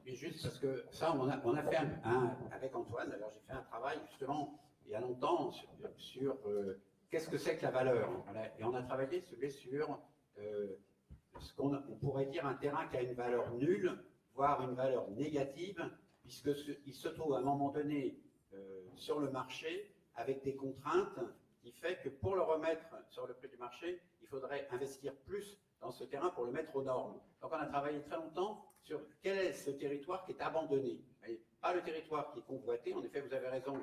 Et juste parce que ça, on a fait avec Antoine, alors j'ai fait un travail justement il y a longtemps sur qu'est-ce que c'est que la valeur. Voilà. Et on a travaillé sur ce qu'on pourrait dire un terrain qui a une valeur nulle, voire une valeur négative, puisqu'il se trouve à un moment donné sur le marché avec des contraintes qui fait que pour le remettre sur le prix du marché, il faudrait investir plus dans ce terrain pour le mettre aux normes. Donc on a travaillé très longtemps sur quel est ce territoire qui est abandonné. Et pas le territoire qui est convoité, en effet vous avez raison,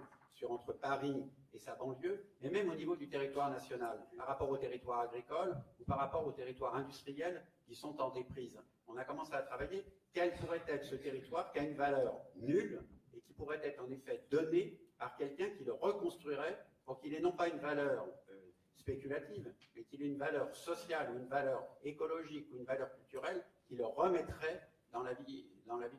entre Paris et sa banlieue, mais même au niveau du territoire national, par rapport au territoire agricole ou par rapport aux territoires industriels qui sont en déprise. On a commencé à travailler quel pourrait être ce territoire qui a une valeur nulle et qui pourrait être en effet donné par quelqu'un qui le reconstruirait pour qu'il ait non pas une valeur spéculative, mais qu'il ait une valeur sociale ou une valeur écologique ou une valeur culturelle qui le remettrait dans la vie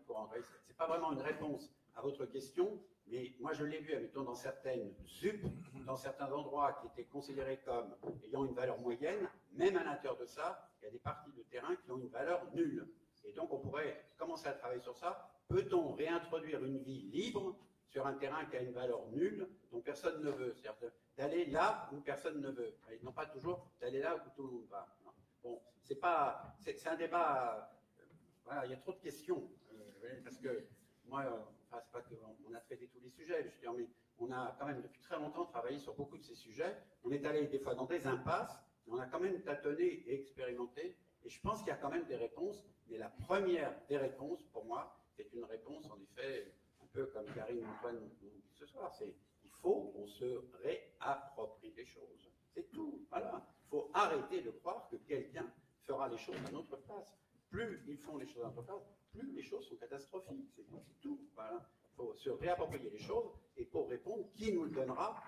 courante. Ce n'est pas vraiment une réponse à votre question, mais moi je l'ai vu, admettons, dans certaines ZUP, dans certains endroits qui étaient considérés comme ayant une valeur moyenne, même à l'intérieur de ça, il y a des parties de terrain qui ont une valeur nulle. Et donc on pourrait commencer à travailler sur ça. Peut-on réintroduire une vie libre sur un terrain qui a une valeur nulle dont personne ne veut? C'est-à-dire d'aller là où personne ne veut. Et non pas toujours d'aller là où tout le monde va. Non. Bon, c'est un débat. Voilà, il y a trop de questions. Parce que moi, enfin, c'est pas qu'on a traité tous les sujets, je veux dire, mais on a quand même depuis très longtemps travaillé sur beaucoup de ces sujets. On est allé des fois dans des impasses, mais on a quand même tâtonné et expérimenté. Et je pense qu'il y a quand même des réponses. Mais la première des réponses, pour moi, c'est une réponse, en effet, un peu comme Karine et Antoine nous dit ce soir. C'est il faut qu'on se réapproprie les choses. C'est tout. Voilà. Il faut arrêter de croire que quelqu'un fera les choses à notre place. Plus ils font les choses à notre place, plus les choses sont catastrophiques. C'est tout. Voilà. Il faut se réapproprier les choses. Et pour répondre, qui nous le donnera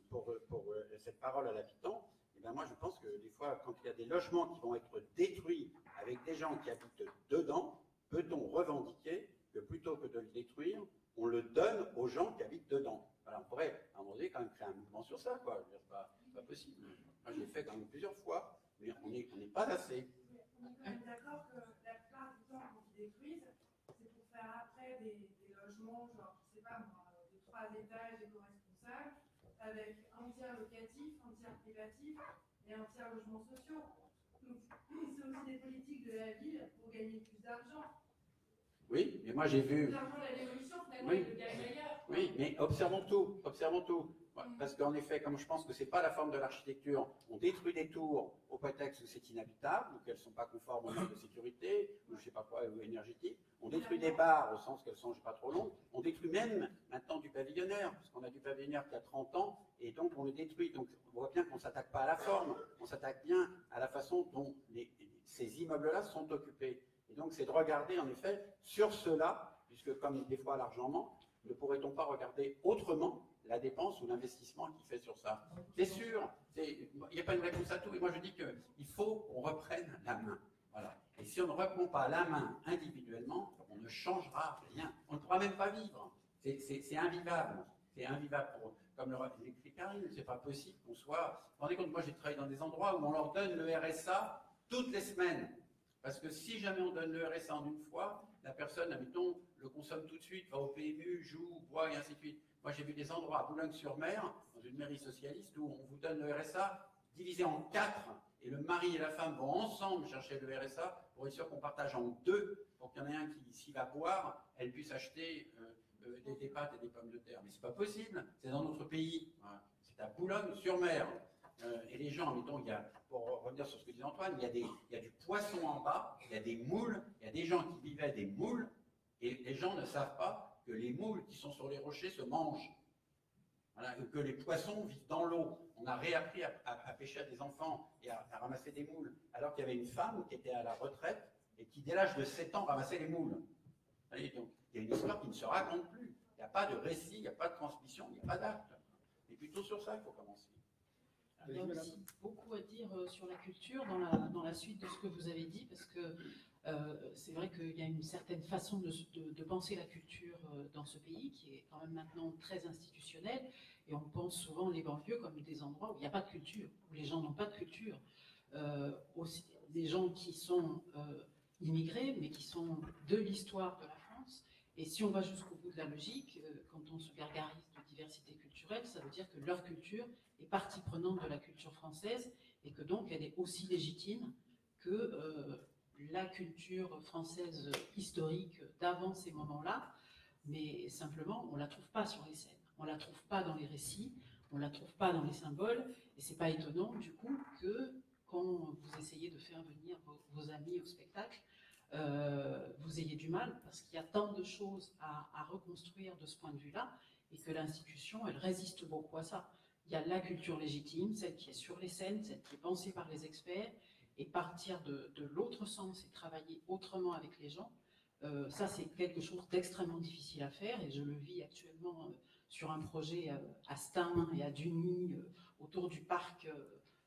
pour cette parole à l'habitant? Eh bien, moi, je pense que des fois, quand il y a des logements qui vont être détruits avec des gens qui habitent dedans, peut-on revendiquer que plutôt que de le détruire, on le donne aux gens qui habitent dedans? Alors, on pourrait, à un moment donné, quand même créer un mouvement sur ça, quoi. C'est pas possible. Moi, je l'ai fait quand même plusieurs fois, mais on n'est pas assez. On est quand même d'accord que la plupart du temps, quand ils détruisent, c'est pour faire après des logements, genre, je sais pas moi, de 3 étages éco-responsables, avec un tiers locatif, un tiers privatif et un tiers logements sociaux. Donc, c'est aussi des politiques de la ville pour gagner plus d'argent. Oui, mais moi j'ai vu. L'argent de l'évolution, finalement, Oui. il le gagne ailleurs. Oui, mais observons tout, observons tout. Parce qu'en effet, comme je pense que ce n'est pas la forme de l'architecture, on détruit des tours au prétexte que c'est inhabitable, ou qu'elles ne sont pas conformes aux normes de sécurité, ou je ne sais pas quoi, ou énergétique. On détruit des bars au sens qu'elles sont, je ne sais pas trop longues. On détruit même maintenant du pavillonnaire, parce qu'on a du pavillonnaire qui a 30 ans, et donc on le détruit. Donc on voit bien qu'on ne s'attaque pas à la forme, on s'attaque bien à la façon dont ces immeubles-là sont occupés. Et donc c'est de regarder en effet sur cela, puisque comme des fois l'argent manque, ne pourrait-on pas regarder autrement la dépense ou l'investissement qu'il fait sur ça? C'est sûr, il n'y a pas une réponse à tout. Et moi je dis qu'il faut qu'on reprenne la main. Voilà. Et si on ne reprend pas la main individuellement, on ne changera rien. On ne pourra même pas vivre. C'est invivable. C'est invivable. Comme l'écrit Karine, c'est pas possible qu'on soit... Vous vous rendez compte, moi j'ai travaillé dans des endroits où on leur donne le RSA toutes les semaines. Parce que si jamais on donne le RSA en une fois, la personne, admettons, le consomme tout de suite, va au PMU, joue, boit et ainsi de suite. Moi, j'ai vu des endroits à Boulogne-sur-Mer, dans une mairie socialiste, où on vous donne le RSA divisé en 4, et le mari et la femme vont ensemble chercher le RSA pour être sûr qu'on partage en 2, pour qu'il y en ait un qui, s'il va boire, elle puisse acheter des pâtes et des pommes de terre. Mais c'est pas possible, c'est dans notre pays. Voilà. C'est à Boulogne-sur-Mer. Et les gens, mettons, pour revenir sur ce que disait Antoine, il y a du poisson en bas, il y a des moules, il y a des gens qui vivaient des moules, et les gens ne savent pas que les moules qui sont sur les rochers se mangent. Voilà, que les poissons vivent dans l'eau. On a réappris à pêcher à des enfants et à ramasser des moules, alors qu'il y avait une femme qui était à la retraite et qui, dès l'âge de 7 ans, ramassait les moules. Allez, donc, il y a une histoire qui ne se raconte plus. Il n'y a pas de récit, il n'y a pas de transmission, il n'y a pas d'acte. Et plutôt sur ça qu'il faut commencer. Il y a aussi beaucoup à dire sur la culture dans la suite de ce que vous avez dit, parce que c'est vrai qu'il y a une certaine façon de penser la culture dans ce pays qui est quand même maintenant très institutionnelle, et on pense souvent les banlieues comme des endroits où il n'y a pas de culture, où les gens n'ont pas de culture. Aussi, des gens qui sont immigrés, mais qui sont de l'histoire de la France. Et si on va jusqu'au bout de la logique, quand on se gargarise de diversité culturelle, ça veut dire que leur culture est partie prenante de la culture française et que donc elle est aussi légitime que la culture française historique d'avant ces moments-là, mais simplement on ne la trouve pas sur les scènes, on ne la trouve pas dans les récits, on ne la trouve pas dans les symboles, et c'est pas étonnant du coup que quand vous essayez de faire venir vos amis au spectacle, vous ayez du mal, parce qu'il y a tant de choses à reconstruire de ce point de vue-là, et que l'institution, elle résiste beaucoup à ça. Il y a la culture légitime, celle qui est sur les scènes, celle qui est pensée par les experts, et partir de l'autre sens et travailler autrement avec les gens, ça c'est quelque chose d'extrêmement difficile à faire, et je le vis actuellement sur un projet à Stein et à Duny, autour du parc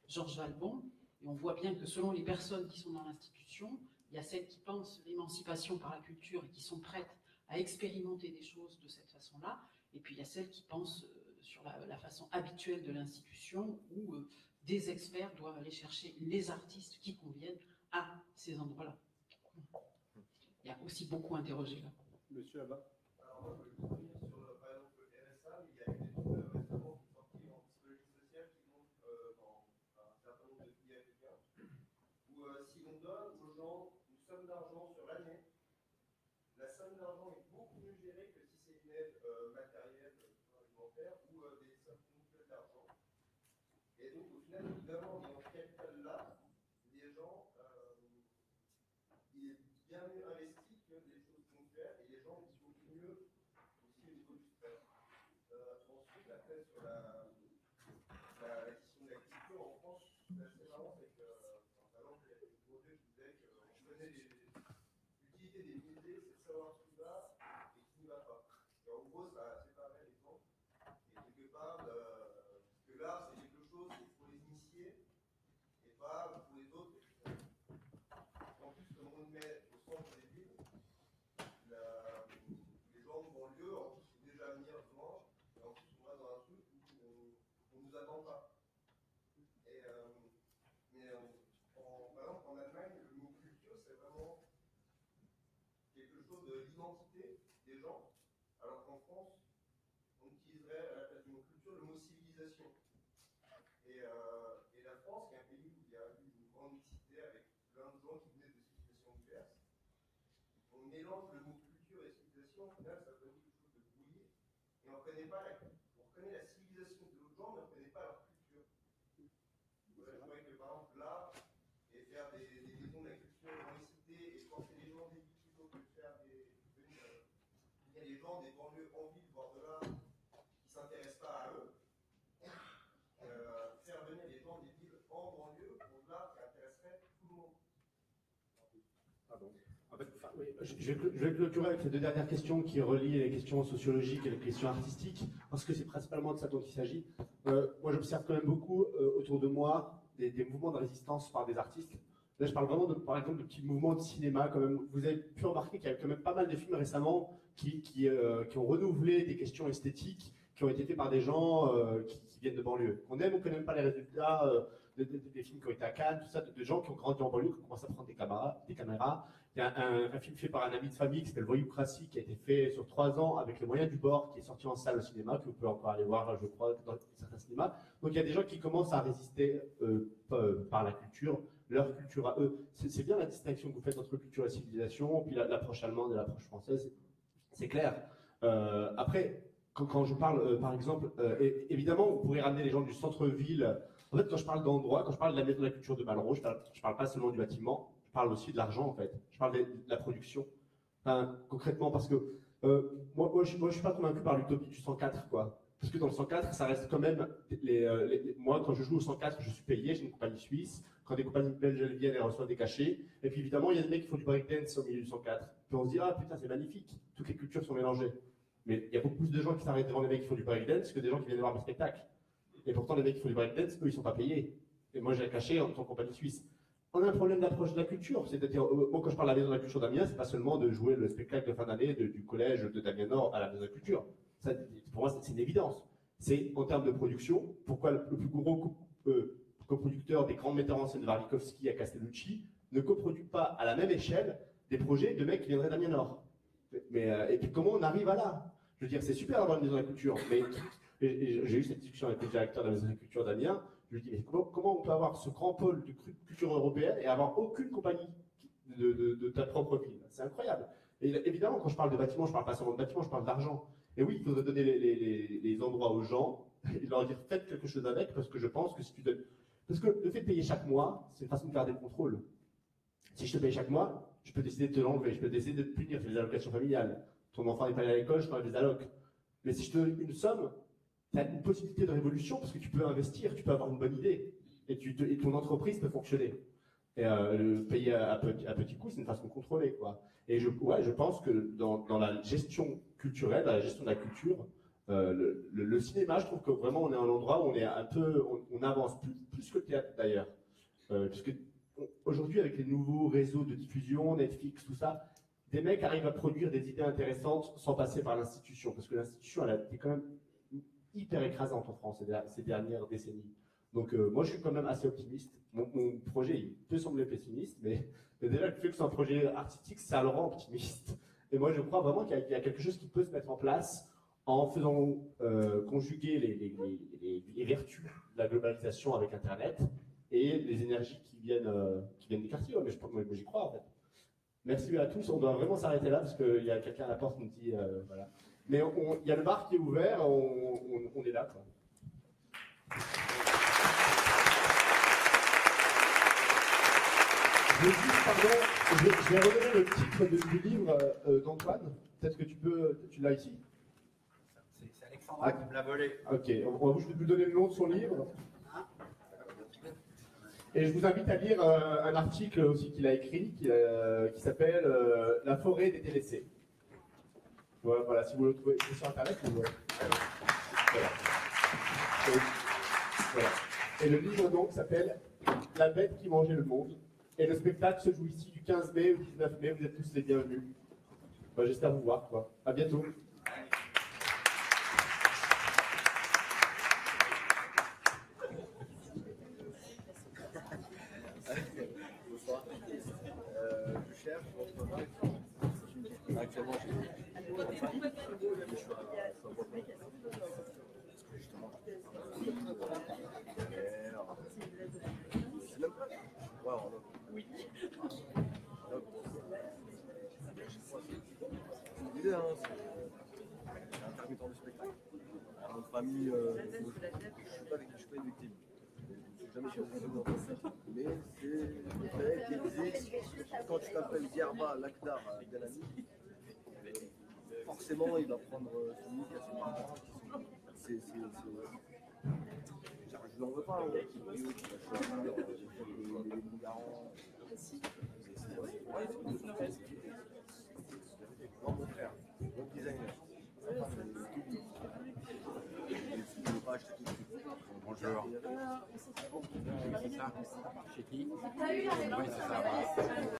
Georges Valbon, et on voit bien que selon les personnes qui sont dans l'institution, il y a celles qui pensent l'émancipation par la culture et qui sont prêtes à expérimenter des choses de cette façon-là, et puis il y a celles qui pensent sur la façon habituelle de l'institution où des experts doivent aller chercher les artistes qui conviennent à ces endroits-là. Il y a aussi beaucoup interrogé là. Monsieur là-bas. Alors moi, je voulais revenir sur, par exemple, le RSA, mais il y a une étude récemment qui est sortie en psychologie sociale qui montre dans un certain nombre de pays africains où si on donne aux gens une somme d'argent sur l'année, la somme d'argent est beaucoup mieux gérée que si c'est une aide matérielle, alimentaire ou des sommes ponctuelles d'argent. Et donc au final, évidemment, dans ce capital-là, les gens, il est bien mieux investi que les choses ponctuelles et les gens vivent beaucoup mieux aussi au niveau du stress. Ensuite, après, sur la question de la culture en France, c'est assez marrant, c'est que, par exemple, il y a des projets qui disaient qu'on connaît l'utilité des musées, c'est de savoir ce qui va et ce qui ne va pas. Et en gros, ça séparait les gens. Et quelque part, parce que l'art, c'est quelque chose pour les initiés et pas pour les autres. En plus, comme on le met au centre des villes, les gens de banlieue, en plus, il faut déjà venir devant, et en plus, on va dans un truc où on ne nous attend pas. Et, mais par exemple, en Allemagne, le mot culture, c'est vraiment quelque chose de l'identité des gens, alors qu'en France, on utiliserait à la place du mot culture le mot civilisation. Et la France, qui est un pays où il y a eu une grande mixité avec plein de gens qui venaient de civilisations diverses, on mélange le mot culture et civilisation, au final ça donne quelque chose de brouillé, et on reconnaît la civilisation de l'autre genre, mais on ne reconnaît pas leur culture. Voilà, je trouvais que par exemple là, et faire des maisons de la culture dans les cités, et forcer les gens des villes plutôt que de faire venir les gens des banlieues en ville, voire de là, qui ne s'intéressent pas à eux, faire venir les gens des villes en banlieue, pour là, qui intéresserait tout le monde. Pardon. En fait, oui, je vais clôturer avec les deux dernières questions qui relient les questions sociologiques et les questions artistiques, parce que c'est principalement de ça dont il s'agit. Moi, j'observe quand même beaucoup autour de moi des mouvements de résistance par des artistes. Là, je parle vraiment, par exemple, de petits mouvements de cinéma. Quand même. Vous avez pu remarquer qu'il y a quand même pas mal de films récemment qui ont renouvelé des questions esthétiques, qui ont été faits par des gens qui viennent de banlieue. On aime ou qu'on n'aime pas les résultats des films qui ont été à Cannes, tout ça, de gens qui ont grandi en banlieue, qui ont commencé à prendre des caméras. Il y a un film fait par un ami de famille qui s'appelle Voyoucratie, qui a été fait sur 3 ans avec les moyens du bord, qui est sorti en salle au cinéma, que vous pouvez encore aller voir, je crois, dans certains cinémas. Donc il y a des gens qui commencent à résister par la culture, leur culture à eux. C'est bien la distinction que vous faites entre culture et civilisation, puis l'approche allemande et l'approche française, c'est clair. Après, quand je parle, par exemple, évidemment, on pourrait ramener les gens du centre-ville. En fait, quand je parle d'endroit, quand je parle de la maison de la culture de Malraux, je parle pas seulement du bâtiment, je parle aussi de l'argent, en fait. Je parle de la production. Enfin, concrètement, parce que moi, je suis pas convaincu par l'utopie du 104, quoi. Parce que dans le 104, ça reste quand même... moi, quand je joue au 104, je suis payé, j'ai une compagnie suisse. Quand des compagnies belges viennent, elles reçoivent des cachets. Et puis évidemment, il y a des mecs qui font du breakdance au milieu du 104. Puis on se dit, ah putain, c'est magnifique, toutes les cultures sont mélangées. Mais il y a beaucoup plus de gens qui s'arrêtent devant les mecs qui font du breakdance que des gens qui viennent voir mes spectacles. Et pourtant, les mecs qui font du breakdance, eux, ils sont pas payés. Et moi, j'ai un cachet en tant que compagnie suisse. On a un problème d'approche de la culture. C'est-à-dire, moi, quand je parle de la maison de la culture d'Amiens, c'est pas seulement de jouer le spectacle de fin d'année du collège de Damien Nord à la maison de la culture. Ça, pour moi, c'est une évidence. C'est en termes de production, pourquoi le plus gros coproducteur des grands metteurs en scène de Warlikowski à Castellucci ne coproduit pas à la même échelle des projets de mecs qui viendraient d'Amiens Nord. Et puis comment on arrive à là? Je veux dire, c'est super d'avoir une maison de la culture, mais j'ai eu cette discussion avec le directeur de la maison de la culture d'Amiens. Je lui dis, mais comment on peut avoir ce grand pôle de culture européenne et avoir aucune compagnie de ta propre ville? C'est incroyable. Et évidemment, quand je parle de bâtiments, je ne parle pas seulement de bâtiments, je parle d'argent. Et oui, il faudrait donner les endroits aux gens et leur dire faites quelque chose avec, parce que je pense que si tu donnes. Parce que le fait de payer chaque mois, c'est une façon de garder le contrôle. Si je te paye chaque mois, je peux décider de te l'enlever, je peux décider de te punir, c'est des allocations familiales. Ton enfant n'est pas allé à l'école, je t'enlève des allocs. Mais si je te donne une somme, tu as une possibilité de révolution parce que tu peux investir, tu peux avoir une bonne idée et ton entreprise peut fonctionner. Et payer à petit coup, c'est une façon de contrôler, quoi. Et je pense que dans la gestion culturelle, dans la gestion de la culture, le cinéma, je trouve que vraiment on est à un endroit où on est un peu, on avance plus que le théâtre d'ailleurs, puisque aujourd'hui avec les nouveaux réseaux de diffusion, Netflix, tout ça, des mecs arrivent à produire des idées intéressantes sans passer par l'institution, parce que l'institution elle a été quand même hyper écrasante en France ces dernières décennies. Donc moi je suis quand même assez optimiste. Mon projet il peut sembler pessimiste, mais déjà le fait que c'est un projet artistique, ça le rend optimiste. Et moi je crois vraiment qu'il y a quelque chose qui peut se mettre en place en faisant conjuguer les vertus de la globalisation avec Internet et les énergies qui viennent des quartiers. Ouais, mais j'y crois en fait. Merci à tous. On doit vraiment s'arrêter là parce qu'il y a quelqu'un à la porte qui nous dit voilà. Mais il y a le bar qui est ouvert, on est là, quoi. Je vais redonner le titre du livre d'Antoine. Peut-être que tu l'as ici. C'est Alexandra qui me l'a volé. Ok, on va vous donner le nom de son livre. Et je vous invite à lire un article aussi qu'il a écrit qui s'appelle La forêt des délaissés. Voilà, si vous le trouvez sur Internet, vous voilà. Voilà. Et le livre donc s'appelle La bête qui mangeait le monde. Et le spectacle se joue ici du 15 mai au 19 mai. Vous êtes tous les bienvenus. J'espère vous voir, quoi. À bientôt. Bonsoir. Je cherche actuellement oui. L'idée, c'est intermittent du spectacle. Notre famille, je ne suis pas une victime. Je ne suis jamais chez dans le fait. Mais c'est le fait qu'il existe. Quand tu t'appelles Djerba Lakhdar Delani, forcément il va prendre son nick à ses parents. Je n'en veux pas, qui va choisir les garants. Non, mon frère, mon designer. Il ne pas acheter tout de suite. Bonjour. C'est ça? Chez qui? Oui, c'est ça.